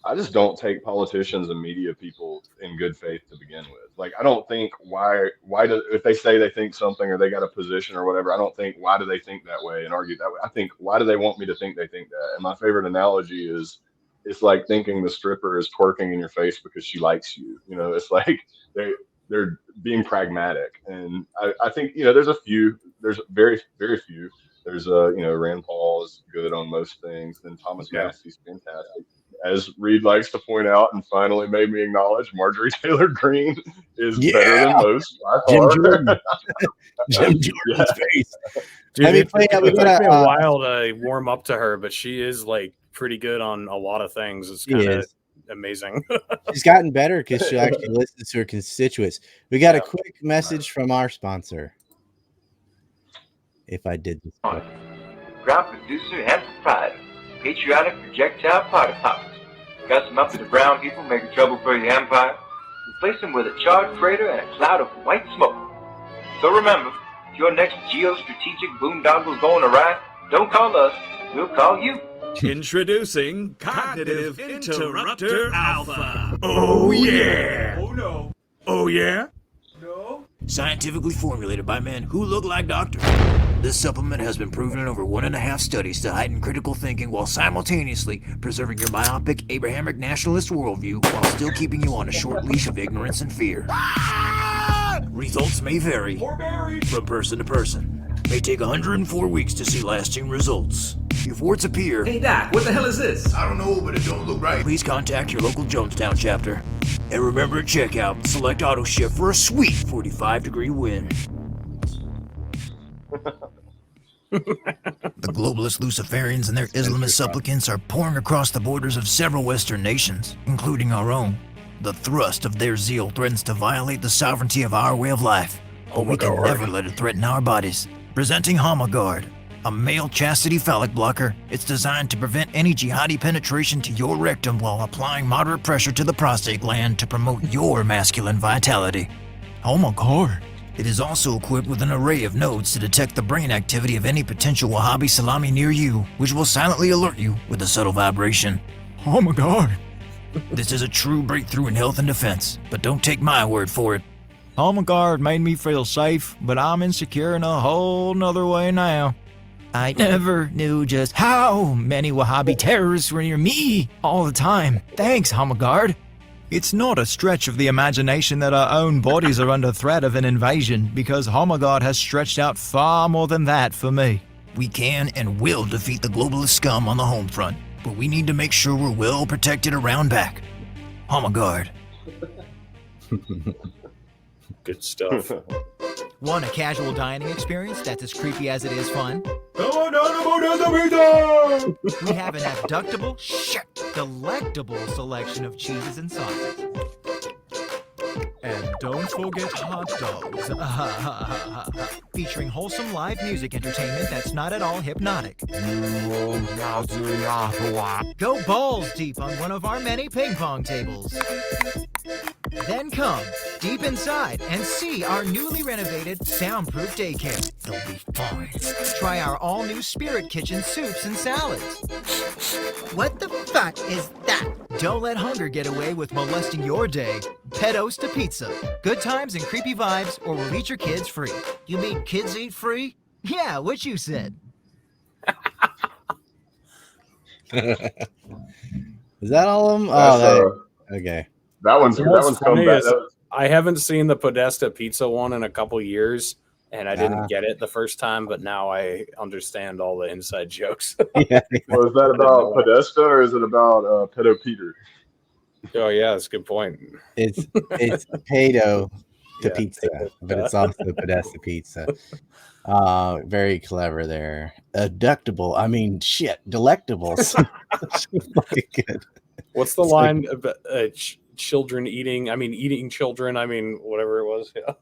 I just don't take politicians and media people in good faith to begin with. Like, I don't think if they say they think something or they got a position or whatever, I don't think why do they think that way and argue that way. I think why do they want me to think they think that? And my favorite analogy is it's like thinking the stripper is twerking in your face because she likes you. You know, it's like they're being pragmatic. And I think, you know, there's very, very few. There's Rand Paul is good on most things. Then Thomas Massey's fantastic. As Reed likes to point out and finally made me acknowledge, Marjorie Taylor Greene is better than most. Jim Jordan's face. Dude, it took me a while to warm up to her, but she is like pretty good on a lot of things. It's kind of amazing. She's gotten better because she actually listens to her constituents. We got a quick message from our sponsor. If I did this. Proud producer and proprietor, patriotic projectile party poppers. Got some uppity brown people making trouble for your empire. Replace them with a charred freighter and a cloud of white smoke. So remember, if your next geostrategic boondoggle going awry, don't call us, we'll call you. Introducing Cognitive Interrupter Alpha. Oh yeah! Oh no. Oh yeah? No. Scientifically formulated by men who look like doctors. This supplement has been proven in over 1.5 studies to heighten critical thinking while simultaneously preserving your myopic Abrahamic nationalist worldview while still keeping you on a short leash of ignorance and fear. Results may vary from person to person. may take 104 weeks to see lasting results. If warts appear... Hey, Doc, what the hell is this? I don't know, but it don't look right. Please contact your local Jonestown chapter. And remember at checkout, select auto shift for a sweet 45-degree win. The globalist Luciferians and their Islamist supplicants are pouring across the borders of several Western nations, including our own. The thrust of their zeal threatens to violate the sovereignty of our way of life, but we can never let it threaten our bodies. Presenting Homogard, a male chastity phallic blocker. It's designed to prevent any jihadi penetration to your rectum while applying moderate pressure to the prostate gland to promote your masculine vitality. Homogard. It is also equipped with an array of nodes to detect the brain activity of any potential Wahhabi salami near you, which will silently alert you with a subtle vibration. Oh my god. This is a true breakthrough in health and defense, but don't take my word for it. Homogard made me feel safe, but I'm insecure in a whole nother way now. I never knew just how many Wahhabi terrorists were near me all the time. Thanks, Homogard. It's not a stretch of the imagination that our own bodies are under threat of an invasion, because Homogard has stretched out far more than that for me. We can and will defeat the globalist scum on the home front, but we need to make sure we're well protected around back. Homogard. Good stuff. Want a casual dining experience that's as creepy as it is fun? We have an abductable, delectable selection of cheeses and sauces. And don't forget hot dogs. Featuring wholesome live music entertainment that's not at all hypnotic. Go balls deep on one of our many ping pong tables. Then come deep inside and see our newly renovated soundproof daycare. They'll be fine. Try our all-new Spirit Kitchen soups and salads. What the fuck is that? Don't let hunger get away with molesting your day. Pedos to pizza. Good times and creepy vibes, or we'll eat your kids free. You mean kids eat free? Yeah, what you said. Is that all of them? Oh, okay. That one's come back. I haven't seen the Podesta pizza one in a couple years, and I didn't get it the first time, but now I understand all the inside jokes. Yeah. Well, is that about Podesta or is it about Pedo Peter? Oh yeah, that's a good point. It's pedo to pizza, but it's also Podesta pizza. Very clever there. Delectable. Good. What's the line about children eating? Eating children. Whatever it was. Yeah.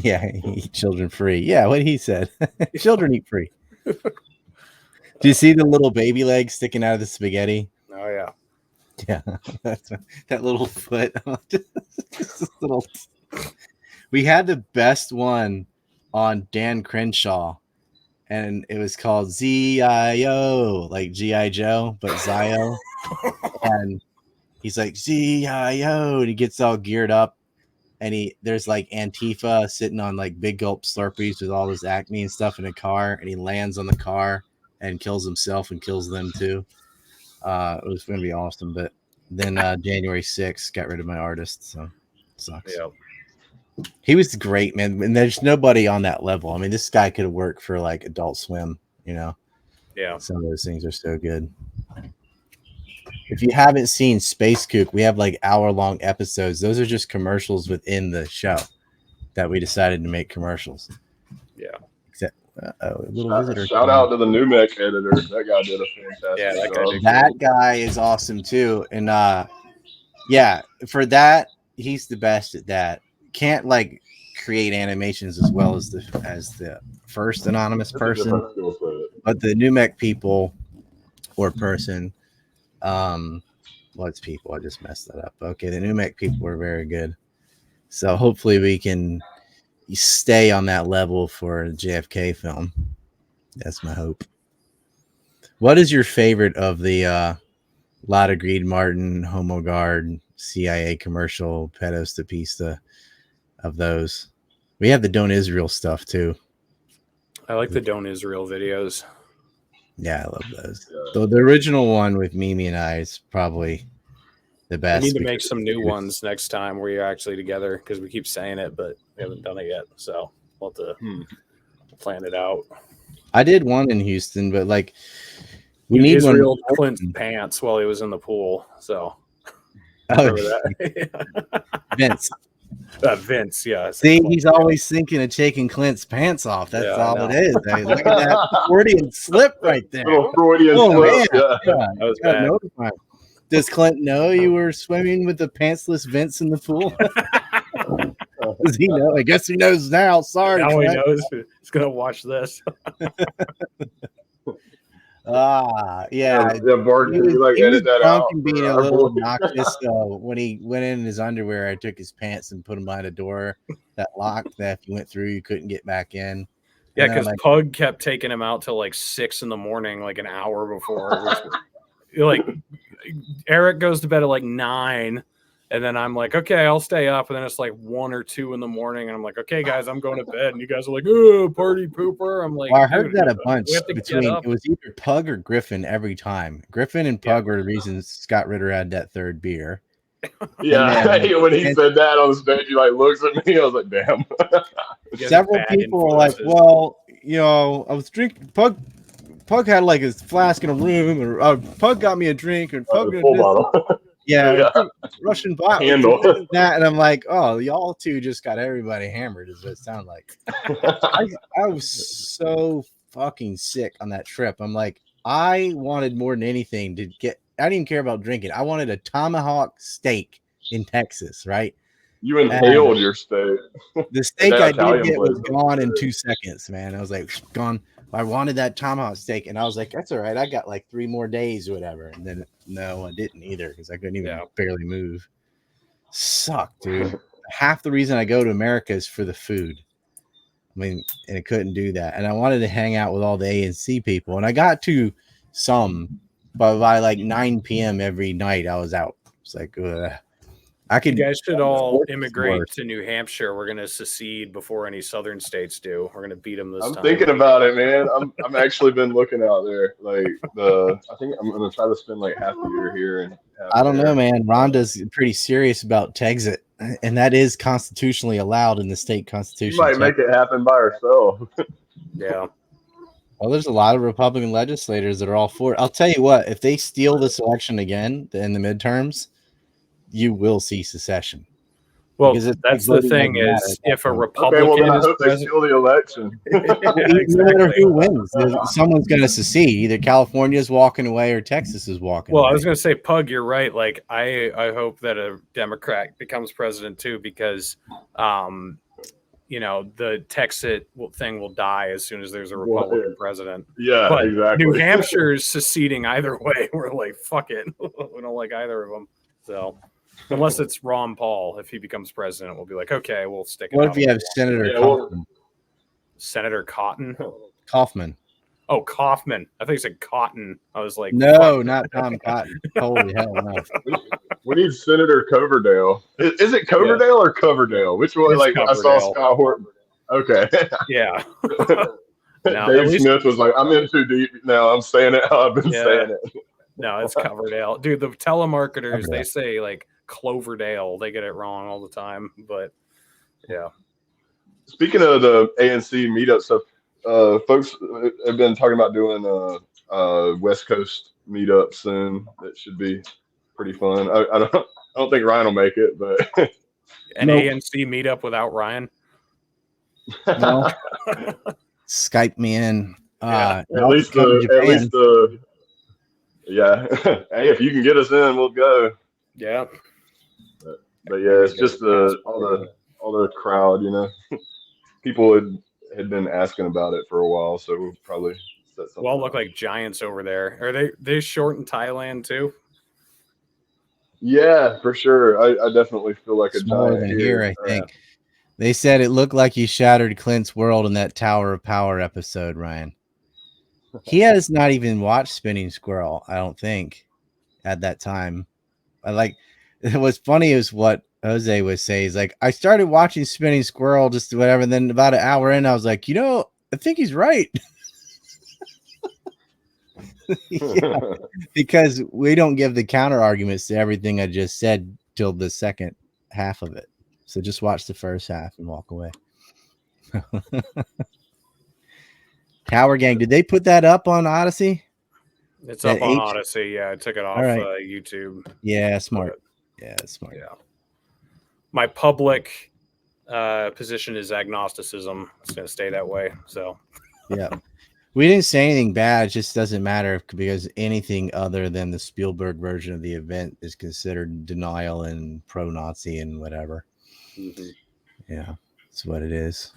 Yeah, eat children free. Yeah, what he said. Children eat free. Do you see the little baby leg sticking out of the spaghetti? Oh yeah. Yeah, that little foot. Just little. We had the best one on Dan Crenshaw, and it was called Z-I-O, like G.I. Joe, but Zio. And he's like Z-I-O, and he gets all geared up, and there's like Antifa sitting on like big gulp Slurpees with all his acne and stuff in a car, and he lands on the car and kills himself and kills them too. It was going to be awesome, but then January 6th got rid of my artist, so it sucks. Yeah. He was great, man, and there's nobody on that level. This guy could have worked for like Adult Swim, Yeah. Some of those things are so good. If you haven't seen Space Kook, we have like hour-long episodes. Those are just commercials within the show that we decided to make commercials. Yeah. Except shout out to the New Mech editor. That guy did a fantastic job. That guy is awesome too. And for that, he's the best at that. Can't like create animations as well as the first anonymous person, but the New Mech people or person, what's people? I just messed that up. Okay, the New Mech people were very good. So hopefully we can stay on that level for the JFK film. That's my hope. What is your favorite of the Lotta Greed Martin, Homogard, CIA commercial, Pedos to Pista of those? We have the Don't Israel stuff too. I like the Don't Israel videos. Yeah, I love those. So the original one with Mimi and I is probably the best. We need to make some new ones next time where you're actually together, because we keep saying it, but we haven't done it yet. So we'll have to plan it out. I did one in Houston, but like we need Israel one. Clint's pants while he was in the pool. So Oh, that? Vince. Vince, yeah. See, he's always thinking of taking Clint's pants off. That's all it is. I mean, look at that Freudian slip right there. Little Freudian slip. Man. Yeah. That was bad. Does Clint know you were swimming with the pantsless Vince in the pool? Does he know? I guess he knows now. Sorry. Now Clint. he knows. He's gonna watch this. Yeah. Bart, He was, you like he was edit that drunk out? and being a little obnoxious. So when he went in his underwear, I took his pants and put them behind a door that locked. That if you went through, you couldn't get back in. Yeah, because Pug kept taking him out till like 6 a.m, like an hour before. Like Eric goes to bed at like 9, and then I'm like, okay, I'll stay up. And then it's like 1 or 2 in the morning, and I'm like, okay, guys, I'm going to bed. And you guys are like, oh, party pooper. I'm like, well, I heard that a bunch between. It was either Pug or Griffin every time. Griffin and Pug were the reasons Scott Ritter had that third beer. Yeah, when he said that on stage, he like looks at me. I was like, damn. Several people were like, well, you know, I was drinking. Pug had like his flask in a room, or Pug got me a drink, and Pug full bottle. Yeah, Russian bottle. Handle. That, and I'm like, oh, y'all two just got everybody hammered, is what it sounded like. I was so fucking sick on that trip. I'm like, I wanted more than anything to get. I didn't even care about drinking. I wanted a tomahawk steak in Texas, right? You inhaled your steak. The steak I did get was gone in 2 seconds, man. I was like, gone. I wanted that tomahawk steak, and I was like, that's all right. I got like 3 more days or whatever. And then, no, I didn't either because I couldn't even barely move. Sucked, dude. Half the reason I go to America is for the food. I mean, and I couldn't do that. And I wanted to hang out with all the ANC people. And I got to some, but by like 9 p.m. every night, I was out. It's like, you guys should all immigrate to New Hampshire. We're going to secede before any southern states do. We're going to beat them this time. I'm thinking about it, man. I'm actually been looking out there. Like I think I'm going to try to spend like half the year here. And I don't know, man. Rhonda's pretty serious about Texit, and that is constitutionally allowed in the state constitution. She might make it happen by herself. Yeah. Well, there's a lot of Republican legislators that are all for it. I'll tell you what, if they steal this election again in the midterms, you will see secession. Well, that's the thing is, if a Republican then I hope they steal the election. No matter who wins, someone's going to secede. Either California's walking away or Texas is walking away. I was going to say, Pug, you're right. Like, I hope that a Democrat becomes president too, because, you know, the Texit thing will die as soon as there's a Republican president. Yeah, but exactly. New Hampshire's seceding either way. We're like, fuck it. We don't like either of them. So. Unless it's Ron Paul, if he becomes president, we'll be like, okay, we'll stick it. What if you have Senator Kaufman? Senator Cotton? Kaufman. Oh, Kaufman. I think you said Cotton. I was like, no, not Tom Cotton. Holy hell, no. We need Senator Coverdale. Is it Coverdale or Coverdale? Which one? It's like Coverdale. I saw Scott Horton. Okay. Yeah. Dave Smith was like, I'm in too deep now. I'm saying it how I've been saying it. No, it's Coverdale. Dude, the telemarketers, they say like Cloverdale. They get it wrong all the time. But yeah. Speaking of the ANC meetup stuff, folks have been talking about doing West Coast meetup soon. That should be pretty fun. I don't think Ryan will make it, but an ANC meetup without Ryan. No. Skype me in. At least the yeah. Hey, if you can get us in, we'll go. Yeah. But yeah, it's just all the crowd, you know. People had been asking about it for a while, so we'll probably set something. We all look like giants over there. Are they short in Thailand too? Yeah, for sure. I definitely feel like a giant here. I think they said it looked like you shattered Clint's world in that Tower of Power episode, Ryan. He has not even watched Spinning Squirrel, I don't think, at that time. What's funny is what Jose was saying. He's like, I started watching Spinning Squirrel, just whatever. And then about an hour in, I was like, I think he's right. Yeah, because we don't give the counter arguments to everything I just said till the second half of it. So just watch the first half and walk away. Tower Gang. Did they put that up on Odysee? It's That up on H? Odysee. Yeah, I took it off All right. YouTube. Yeah, smart. Yeah, smart. Yeah. My public position is agnosticism. It's going to stay that way. So. Yeah. We didn't say anything bad. It just doesn't matter because anything other than the Spielberg version of the event is considered denial and pro-Nazi and whatever. Mm-hmm. Yeah, that's what it is.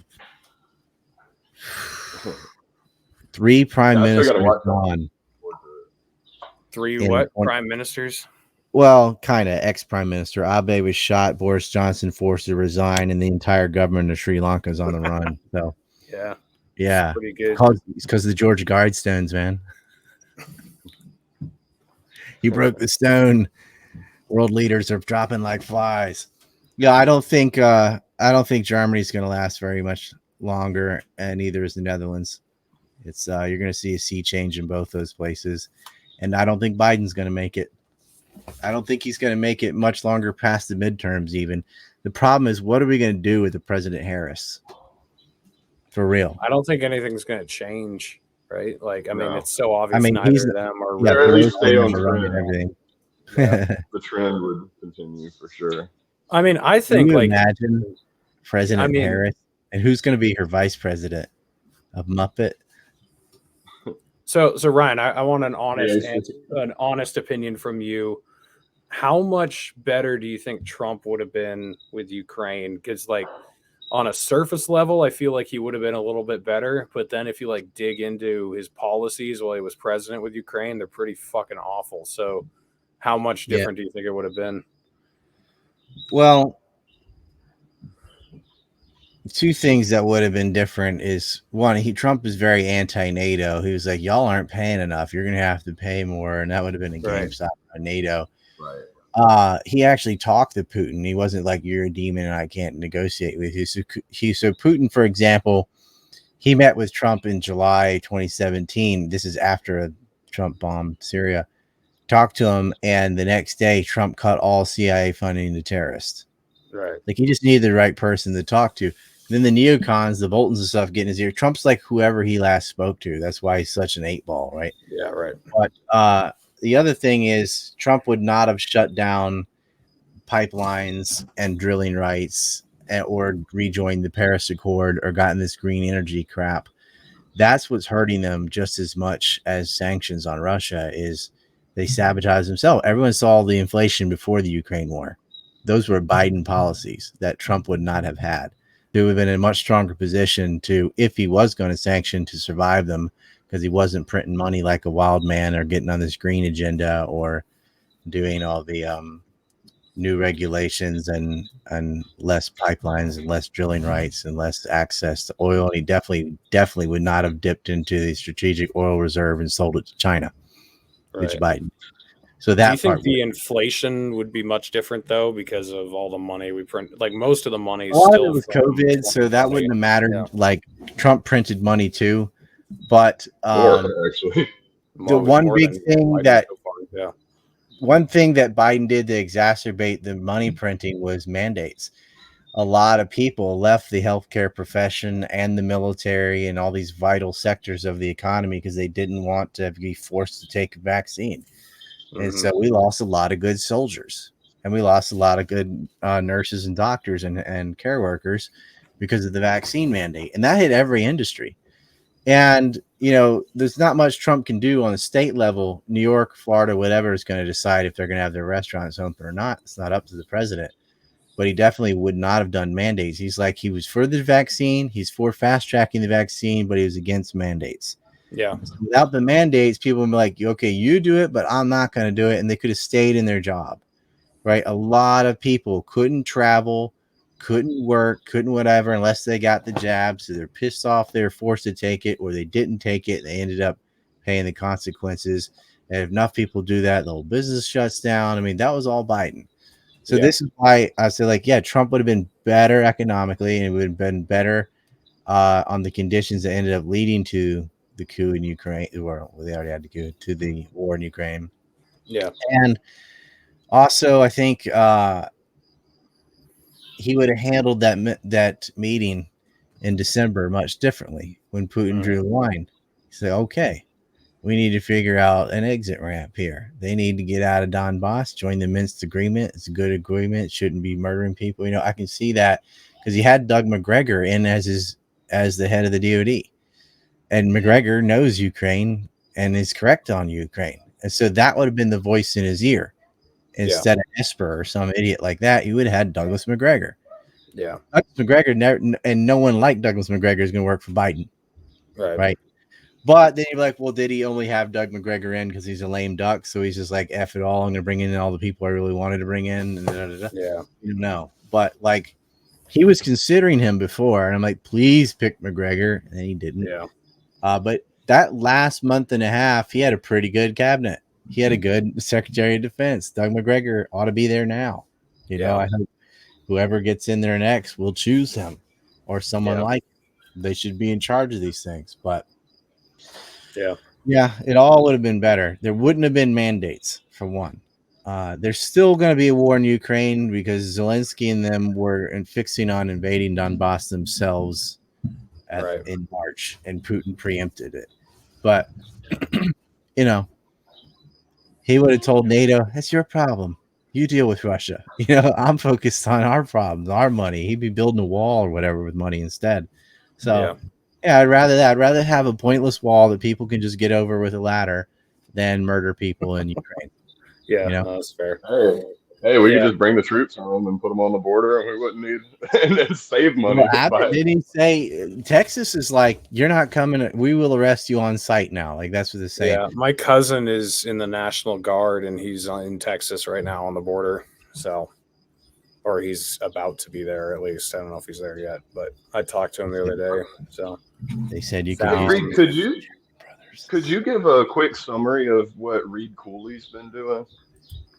3 prime ministers gone. 3 what? Prime ministers? Well, kind of. Ex-prime minister Abe was shot. Boris Johnson forced to resign, and the entire government of Sri Lanka is on the run. So yeah, pretty good. It's because of the George Guidestones, man. He broke the stone. World leaders are dropping like flies. Yeah, I don't think Germany's going to last very much longer, and neither is the Netherlands. It's you're going to see a sea change in both those places, and I don't think Biden's going to make it. I don't think he's going to make it much longer past the midterms. Even the problem is, what are we going to do with the President Harris? For real, I don't think anything's going to change. Right? Like, I mean, it's so obvious. I mean, neither of them are. Yeah, at least stay on trend. Everything. Yeah, the trend would continue for sure. I mean, I think Can you imagine President Harris, and who's going to be her vice president? A Muppet. So Ryan, I want an honest opinion from you. How much better do you think Trump would have been with Ukraine? Because like on a surface level, I feel like he would have been a little bit better. But then if you like dig into his policies while he was president with Ukraine, they're pretty fucking awful. So how much different do you think it would have been? Well, 2 things that would have been different is one, Trump is very anti-NATO. He was like, y'all aren't paying enough. You're going to have to pay more. And that would have been a game stop on NATO. Right. He actually talked to Putin. He wasn't like, you're a demon and I can't negotiate with you. So Putin, for example, he met with Trump in July 2017. This is after Trump bombed Syria. Talked to him, and the next day, Trump cut all CIA funding to terrorists. Right. Like, he just needed the right person to talk to. Then the neocons, the Boltons and stuff, get in his ear. Trump's like whoever he last spoke to. That's why he's such an 8-ball, right? Yeah, right. But the other thing is, Trump would not have shut down pipelines and drilling rights or rejoined the Paris Accord or gotten this green energy crap. That's what's hurting them just as much as sanctions on Russia is they sabotage themselves. Everyone saw the inflation before the Ukraine war. Those were Biden policies that Trump would not have had. He would have been in a much stronger position to, if he was going to sanction, to survive them because he wasn't printing money like a wild man or getting on this green agenda or doing all the new regulations and less pipelines and less drilling rights and less access to oil. And he definitely would not have dipped into the strategic oil reserve and sold it to China. Which Biden. So that do you think the inflation would be much different though because of all the money we print? Like most of the money is still it was COVID, so that wouldn't have mattered. Yeah. Like Trump printed money too, but actually, the one big thing one thing that Biden did to exacerbate the money printing was mandates. A lot of people left the healthcare profession and the military and all these vital sectors of the economy because they didn't want to be forced to take a vaccine. Mm-hmm. And so we lost a lot of good soldiers and we lost a lot of good nurses and doctors and care workers because of the vaccine mandate. And that hit every industry. And, there's not much Trump can do on the state level. New York, Florida, whatever is going to decide if they're going to have their restaurants open or not. It's not up to the president. But he definitely would not have done mandates. He was for the vaccine. He's for fast tracking the vaccine, but he was against mandates. Yeah. So without the mandates, people would be like, okay, you do it, but I'm not going to do it. And they could have stayed in their job, right? A lot of people couldn't travel, couldn't work, couldn't whatever, unless they got the jab. So they're pissed off. They were forced to take it or they didn't take it. They ended up paying the consequences. And if enough people do that, the whole business shuts down. I mean, that was all Biden. So this is why I say, Trump would have been better economically and it would have been better on the conditions that ended up leading to the coup in Ukraine. Well, they already had the coup, to the war in Ukraine. Yeah. And also, I think he would have handled that meeting in December much differently when Putin drew the line. He's like, okay, we need to figure out an exit ramp here. They need to get out of Donbass, join the Minsk agreement. It's a good agreement. Shouldn't be murdering people. I can see that because he had Doug McGregor in as the head of the DoD, and McGregor knows Ukraine and is correct on Ukraine, and so that would have been the voice in his ear instead of Esper or some idiot like that. You would have had Douglas McGregor. Yeah, Douglas McGregor never, and no one like Douglas McGregor is going to work for Biden, right? But then you're like, well, did he only have Doug McGregor in because he's a lame duck? So he's just like, F it all. I'm going to bring in all the people I really wanted to bring in. And Yeah. No. But like, he was considering him before. And I'm like, please pick McGregor. And he didn't. Yeah. But that last month and a half, he had a pretty good cabinet. He had a good Secretary of Defense. Doug McGregor ought to be there now. I hope whoever gets in there next will choose him or someone like him. They should be in charge of these things. But yeah, it all would have been better. There wouldn't have been mandates, for one. There's still going to be a war in Ukraine because Zelensky and them were fixing on invading Donbass themselves in March, and Putin preempted it. But, he would have told NATO, that's your problem. You deal with Russia. I'm focused on our problems, our money. He'd be building a wall or whatever with money instead. So, I'd rather have a pointless wall that people can just get over with a ladder than murder people in Ukraine. That's fair. Hey, we could just bring the troops home and put them on the border, and we wouldn't need and then save money. Didn't he say Texas is like, you're not coming? We will arrest you on site now. Like that's what they're saying. Yeah, my cousin is in the National Guard, and he's in Texas right now on the border. So, or he's about to be there at least. I don't know if he's there yet, but I talked to him the other day. So they said you could you give a quick summary of what Reed Cooley's been doing?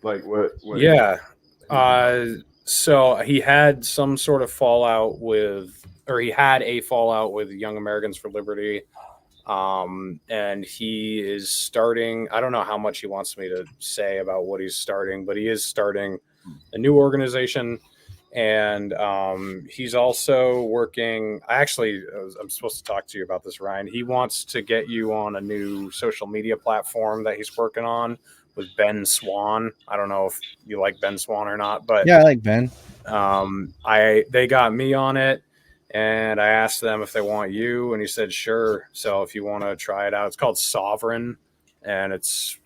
Like what? Yeah. So he had some sort of fallout with Young Americans for Liberty. And he is starting, I don't know how much he wants me to say about what he's starting, but he is starting a new organization. And he's also working. I'm supposed to talk to you about this, Ryan. He wants to get you on a new social media platform that he's working on with Ben Swan. I don't know if you like Ben Swan or not, but yeah, I like Ben. They got me on it, and I asked them if they want you, and he said sure. So if you want to try it out, it's called Sovereign, and it's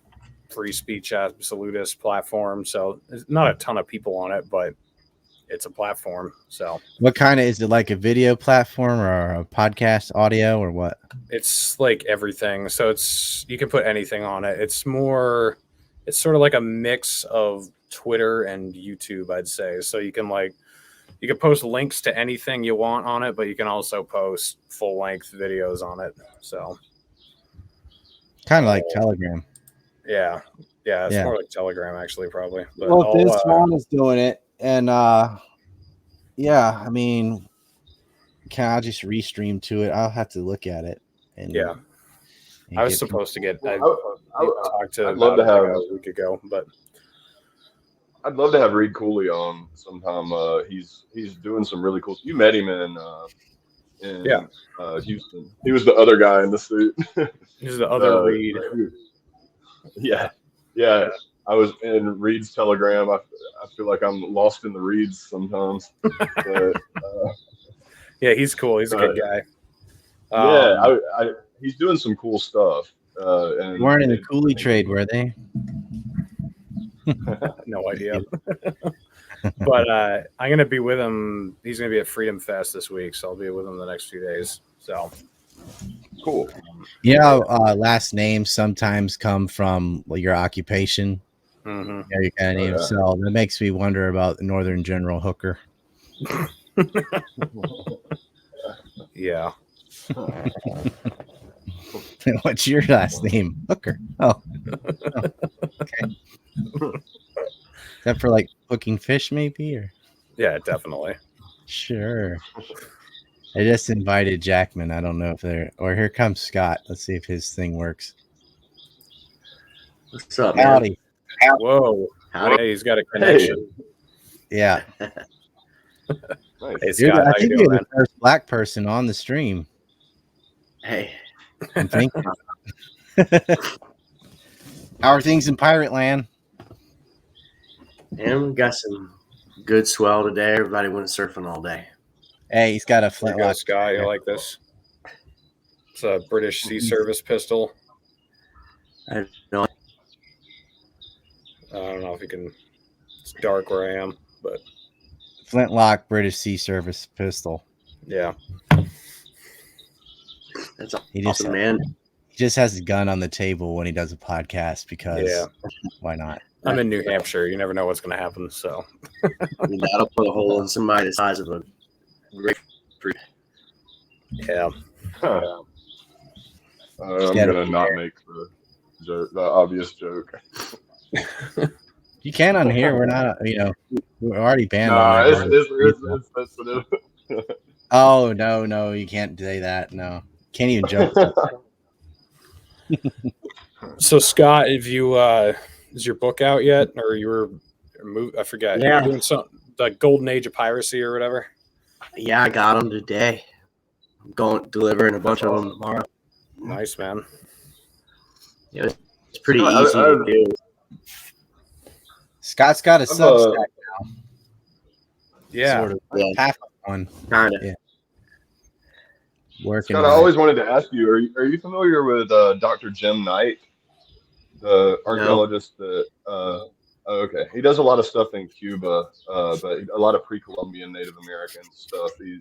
free speech absolutist platform. So there's not a ton of people on it, but it's a platform. So what kind of, is it like a video platform or a podcast audio or what? It's like everything. So you can put anything on it. It's sort of like a mix of Twitter and YouTube, I'd say. So you can post links to anything you want on it, but you can also post full length videos on it. So kind of like Telegram. Yeah. It's more like Telegram actually, probably. But well, Ben Swan is doing it. And I mean, can I just restream to it? I'll have to look at it. And I was supposed to get. I talked to. I'd love to have a week ago, but I'd love to have Reed Cooley on sometime. He's doing some really cool. You met him in Houston. He was the other guy in the suit. He's the other Reed. Yeah. I was in Reed's Telegram. I feel like I'm lost in the Reeds sometimes. But, yeah, he's cool. He's a good guy. He's doing some cool stuff. And weren't in the Cooley trade, were they? No idea. But I'm going to be with him. He's going to be at Freedom Fest this week, so I'll be with him the next few days. So cool. Last names sometimes come from your occupation. Mm-hmm. Yeah, you kind of name. So that makes me wonder about the Northern General Hooker. Yeah. What's your last name? Hooker. Oh. Okay. Is that for like hooking fish, maybe? Or yeah, definitely. Sure. I just invited Jackman. I don't know if they're, or here comes Scott. Let's see if his thing works. What's up, Howdy. man? Whoa. Howdy. Hey, he's got a connection. Yeah. Hey, Scott, I think you're the first black person on the stream. Hey, I'm thinking. How are things in Pirate Land? And we got some good swell today. Everybody went surfing all day. Hey, he's got a There you flintlock. go, Scott. You like this? It's a British Sea Service pistol. I don't I don't know if you can. It's dark where I am, but Flintlock British Sea Service pistol. yeah. That's He just awesome, man. He just has a gun on the table when he does a podcast because why not? I'm in New Hampshire. You never know what's going to happen. So That'll put a hole in somebody the size of a grapefruit. yeah. I'm gonna not make the obvious joke. You can on here. We're not. We're already banned. Nah, on it's sensitive. Oh no, you can't say that. No, can't even joke. So Scott, have you is your book out yet, or you were I forget. Yeah. You were doing something like Golden Age of Piracy or whatever. Yeah, I got them today. I'm going delivering a bunch of them tomorrow. Nice, man. Yeah, it's pretty easy to do. Scott's got a Substack now. Yeah. Sort of half of one. Kind of. Yeah. Working. Scott, I always wanted to ask you: Are you familiar with Dr. Jim Knight, the archaeologist that? Okay, he does a lot of stuff in Cuba, but a lot of pre-Columbian Native American stuff. He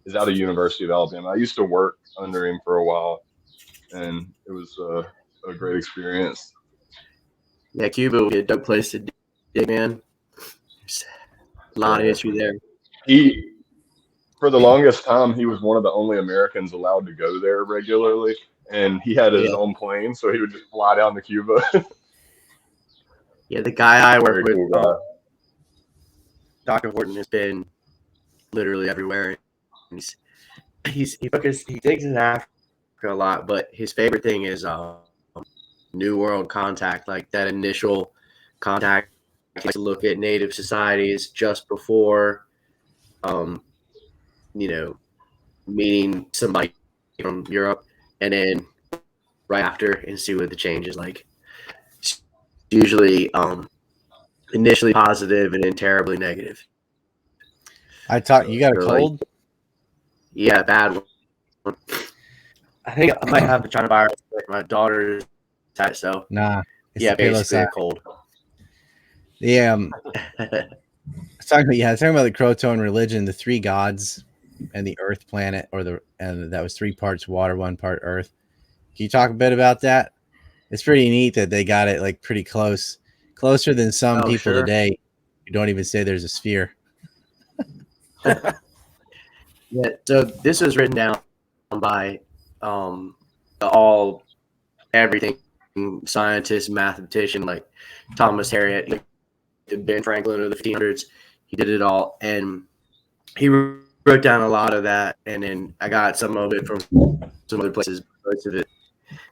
is out of University of Alabama. I used to work under him for a while, and it was a great experience. Yeah, Cuba would be a dope place to dig, man. There's a lot of history there. For the longest time, he was one of the only Americans allowed to go there regularly, and he had his own plane, so he would just fly down to Cuba. Yeah, the guy I work with, Cool Dr. Horton, has been literally everywhere. He digs in Africa a lot, but his favorite thing is New World contact, like that initial contact. He likes to look at native societies just before, meeting somebody from Europe, and then right after, and see what the change is like. It's usually initially positive and then terribly negative. You got a cold? Yeah, bad one. I think I might have the China virus. My daughter's had it, so Nah. Yeah, basically a cold. Yeah. Talking about the Croatoan religion, the three gods and the Earth planet, and that was 3 parts water, 1 part Earth. Can you talk a bit about that? It's pretty neat that they got it like pretty closer than some people today who don't even say there's a sphere. Yeah, so this was written down by everything scientist, mathematician like Thomas Harriot, like Ben Franklin of the 1500s. He did it all, and he wrote down a lot of that, and then I got some of it from some other places. Most of it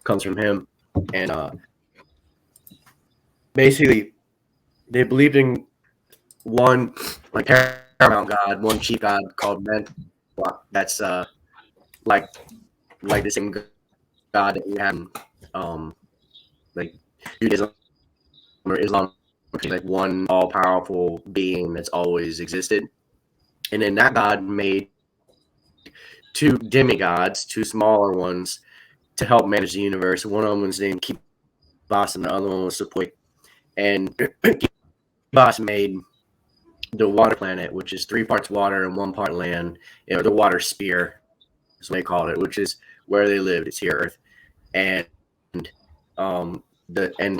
comes from him, and basically they believed in one like paramount god, one chief god called Men. That's like the same god that we have like Judaism or Islam, which is like one all-powerful being that's always existed. And then that god made 2 demigods, 2 smaller ones, to help manage the universe. One of them was named Kibas, and the other one was Sepoy. And Kibas made the water planet, which is 3 parts water and 1 part land, or the water sphere, is what they called it, which is where they lived. It's here, Earth. And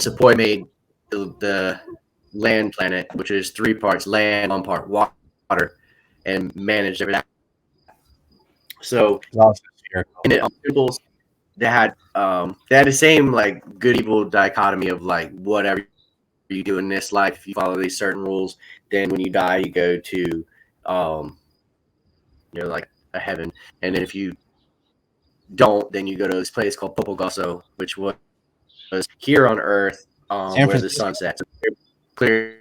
Sepoy made the land planet, which is 3 parts land, 1 part water, and managed everything. So peoples they had the same like good evil dichotomy of like whatever you do in this life, if you follow these certain rules, then when you die you go to like a heaven, and then if you don't, then you go to this place called Popogoso, which was here on Earth, where the sun sets, clearly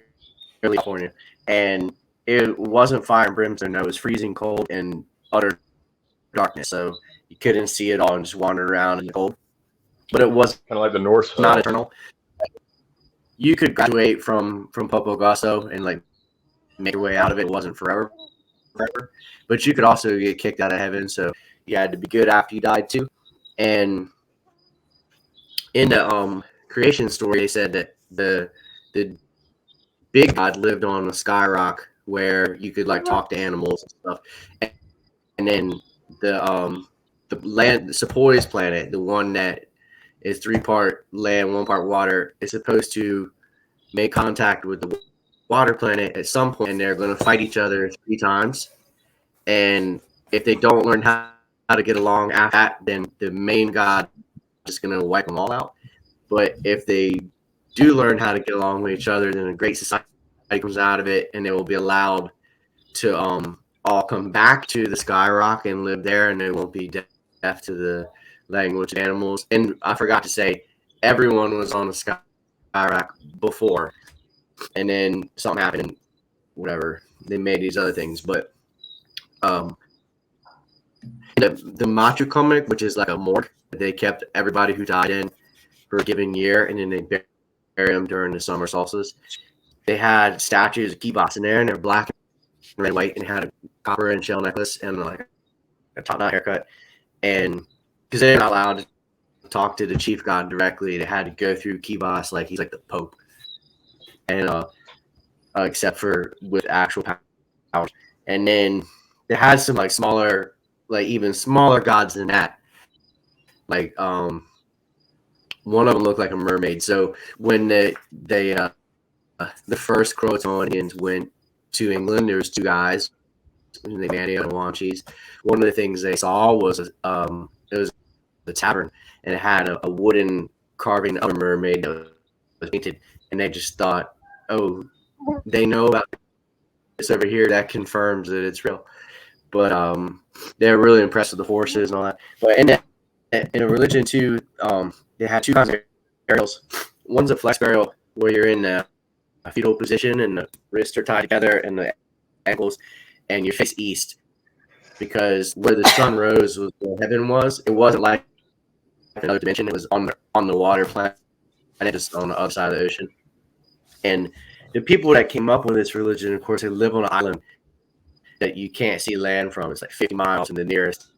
California, and it wasn't fire and brimstone. No, it was freezing cold and utter darkness. So You couldn't see it all and just wandered around in the cold. But it was kind of like the North not eternal. You could graduate from Popo Grosso and like make your way out of it. It wasn't forever. But you could also get kicked out of heaven, so you had to be good after you died too. And in the creation story, they said that the big god lived on a sky rock where you could like talk to animals and stuff. And then the Sepoy's planet, the one that is 3-part land, 1 part water, is supposed to make contact with the water planet at some point, and they're going to fight each other 3 times. And if they don't learn how to get along after that, then the main god is going to wipe them all out. But if they do learn how to get along with each other, then a great society comes out of it, and they will be allowed to all come back to the sky rock and live there, and they won't be deaf to the language of animals. And I forgot to say, everyone was on the sky rock before, and then something happened, and whatever, they made these other things. But the Machu comic, which is like a morgue, they kept everybody who died in for a given year, and then they bury them during the summer solstice. They had statues of Kibas in there, and they're black and red, white, and had a copper and shell necklace and like a top-knot haircut. And because they're not allowed to talk to the chief god directly, they had to go through Kibas like he's like the Pope, and except for with actual powers. And then they had some like smaller, like even smaller gods than that. Like one of them looked like a mermaid. So when the first Crotonians went to England, there was 2 guys, named Manio and Wanchis. One of the things they saw was it was the tavern, and it had a wooden carving of a mermaid that was painted, and they just thought, oh, they know about this over here. That confirms that it's real. But they're really impressed with the horses and all that. But in a religion too, they had 2 kinds of burials. One's a flex burial where you're in a fetal position and the wrists are tied together and the ankles, and you face east, because where the sun rose was where heaven was. It wasn't like another dimension. It was on the water planet, just on the other side of the ocean. And the people that came up with this religion, of course, they live on an island that you can't see land from. It's like 50 miles from the nearest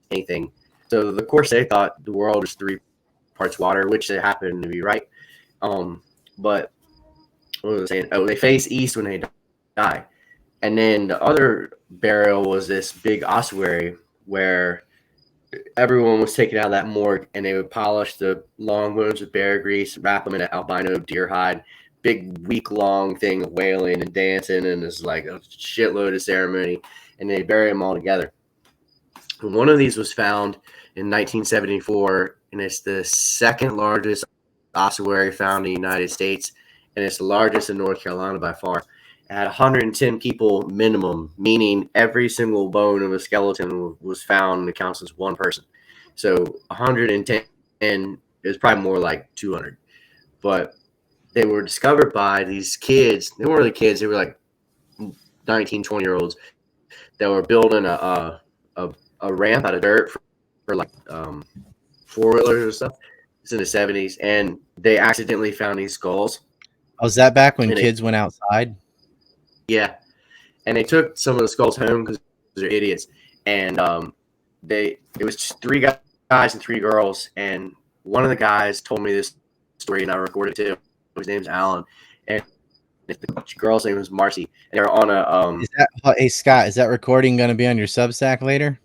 anything. So of course they thought the world is 3 parts water, which they happened to be right. But what was I saying? Oh, they face east when they die. And then the other burial was this big ossuary where everyone was taken out of that morgue, and they would polish the long bones with bear grease, wrap them in an albino deer hide, big week-long thing of wailing and dancing, and it's like a shitload of ceremony, and they bury them all together. And one of these was found in 1974, and it's the 2nd largest ossuary found in the United States, and it's the largest in North Carolina by far. It had 110 people minimum, meaning every single bone of a skeleton was found and it counts as 1 person. So 110 is probably more like 200. But they were discovered by these kids. They weren't really kids. They were like 19, 20-year-olds that were building a ramp out of dirt for like 4-wheelers or stuff. It's in the 70s, and they accidentally found these skulls. Was that back when kids went outside? Yeah, and they took some of the skulls home because they're idiots. And it was just 3 guys and 3 girls, and one of the guys told me this story, and I recorded it too. His name's Alan, and the girl's name was Marcy. And they were on a. Hey Scott, is that recording going to be on your Substack later?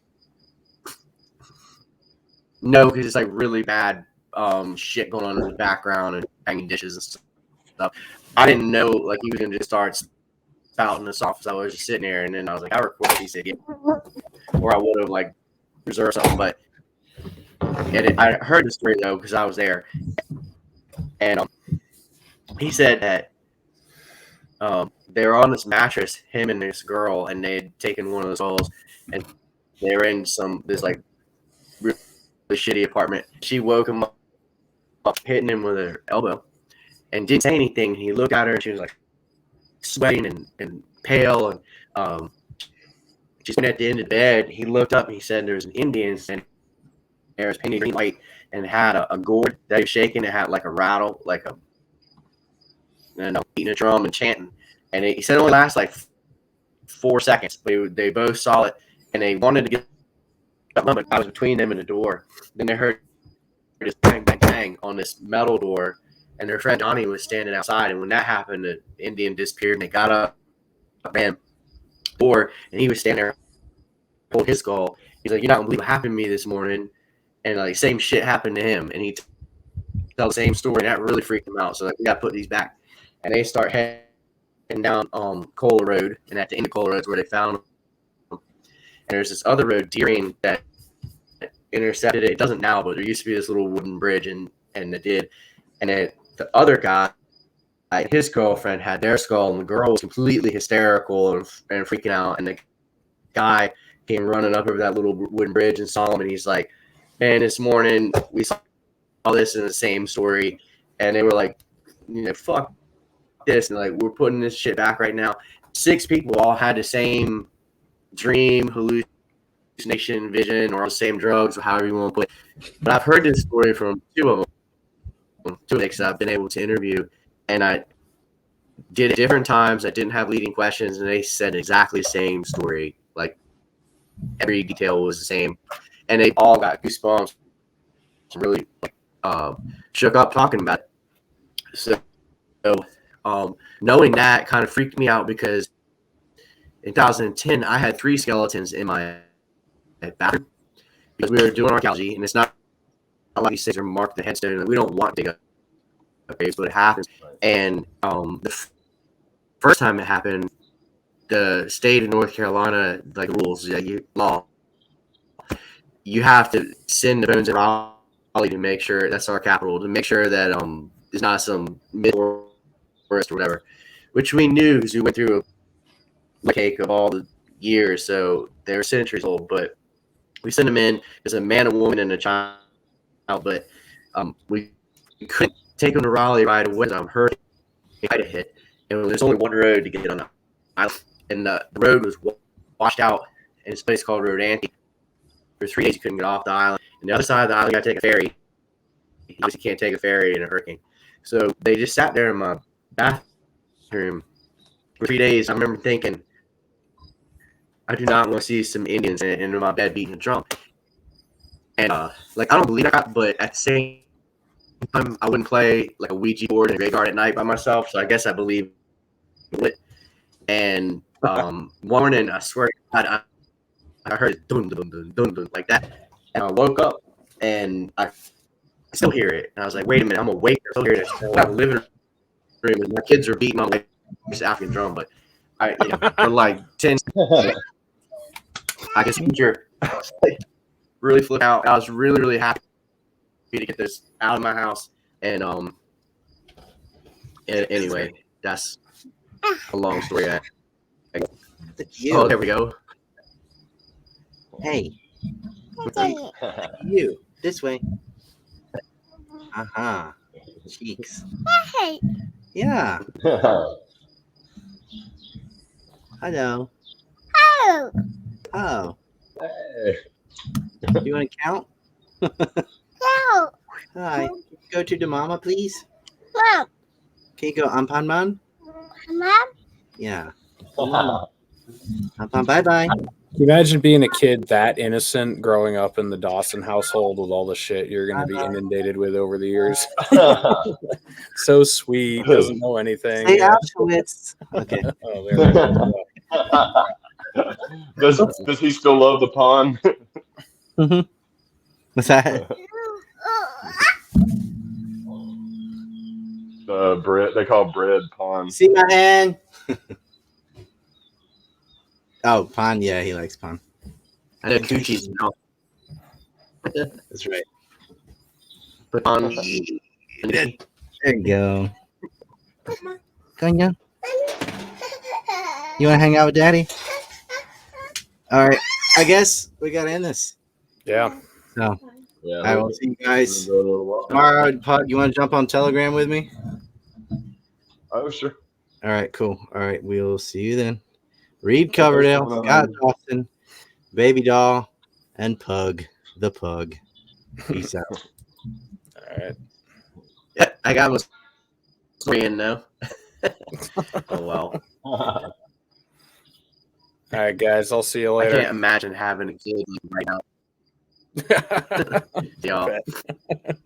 No, because it's like really bad shit going on in the background and banging dishes and stuff. I didn't know like he was going to just start spouting this off, so I was just sitting there, and then I was like, I recorded these idiots, or I would have like reserved something. But I heard the story though because I was there, and he said that they were on this mattress, him and this girl, and they had taken one of the skulls, and they were in this like really shitty apartment. She woke him up, hitting him with her elbow, and didn't say anything. He looked at her, and she was like sweating and pale, and she's at the end of the bed. He looked up, and he said there was an Indian standing It was painted green white and had a gourd that he was shaking. It had like a rattle, like beating a drum and chanting. And he said it only lasts like 4 seconds. They both saw it and they wanted to get a moment. I was between them and the door. Then they heard this bang, bang, bang on this metal door. And their friend Johnny was standing outside. And when that happened, the Indian disappeared and they got up, ran door, and he was standing there holding his skull. He's like, "You're not gonna believe what happened to me this morning." And like same shit happened to him. And he tell the same story, and that really freaked him out. So like, we gotta put these back. And they start heading down Cola Road, and at the end of Cola Road is where they found them. And there's this other road, Deering, that intercepted it. It doesn't now, but there used to be this little wooden bridge, and it did. And then the other guy, his girlfriend had their skull, and the girl was completely hysterical and freaking out. And the guy came running up over that little wooden bridge and saw him, and he's like, "Man, this morning we saw all this in the same story," and they were like, "Fuck this," and like, "We're putting this shit back right now." 6 people all had the same dream, hallucination, vision, or the same drugs, or however you want to put it. But I've heard this story from 2 of them, 2 that I've been able to interview, and I did it different times. I didn't have leading questions, and they said exactly the same story. Like every detail was the same, and they all got goosebumps. Really shook up talking about it. So knowing that kind of freaked me out because in 2010 I had 3 skeletons in my bathroom because we were doing archaeology, and it's not a lot of these things are marked the headstone, and we don't want to dig up graves, but it happens. And the first time it happened, the state of North Carolina, like rules, you have to send the bones in Raleigh to make sure that's our capital, to make sure that it's not some middle forest or whatever, which we knew because we went through a cake of all the years, so they're centuries old. But we sent them in as a man, a woman, and a child. But we couldn't take them to Raleigh right away. Hurricane hit, and there's only one road to get on the island, and the road was washed out in this place called Rodanthe. For 3 days, you couldn't get off the island. And the other side of the island, you got to take a ferry. You obviously can't take a ferry in a hurricane. So they just sat there in my bathroom for 3 days. I remember thinking, I do not want to see some Indians in my bed beating a drum. And like, I don't believe that, but at the same time, I wouldn't play like a Ouija board in a graveyard at night by myself. So I guess I believe it. And one morning, I swear to God, I heard dun dun dun dun dun like that, and I woke up and I still hear it. And I was like, "Wait a minute, I'm awake. I still hear it." So I'm living room, and my kids are beating my wife's African drum, but for like 10, I guess future really flipped out. I was really really happy to get this out of my house, and anyway, that's a long story. Oh, there we go. Hey, you this way. Cheeks. Hey. Yeah. Hello. Oh. Oh. Hey. You want to count? No. Hi. Go to the mama, please. Mom. Can you go Ampanman? Mom. Yeah. Ampan, bye-bye. Can you imagine being a kid that innocent growing up in the Dawson household with all the shit you're going to be inundated with over the years? So sweet, doesn't know anything. Say Auschwitz. Okay. Oh, there we go. Does he still love the pond? Mm-hmm. What's that? Bread. They call bread pond. See my hand? Oh, Pon. Yeah, he likes Pon. I know Gucci's now. That's right. But on There you go. Come on. You want to hang out with Daddy? All right. I guess we got to end this. Yeah. So, Yeah. I will see you guys tomorrow. Pug, you want to jump on Telegram with me? Oh, sure. All right, cool. All right, we'll see you then. Reed Coverdale, Scott Dawson, Baby Doll, and Pug the Pug. Peace out. All right. Yeah, I got my story in now. Oh well. All right, guys. I'll see you I later. can't imagine having a kid right now. Yeah.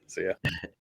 See ya.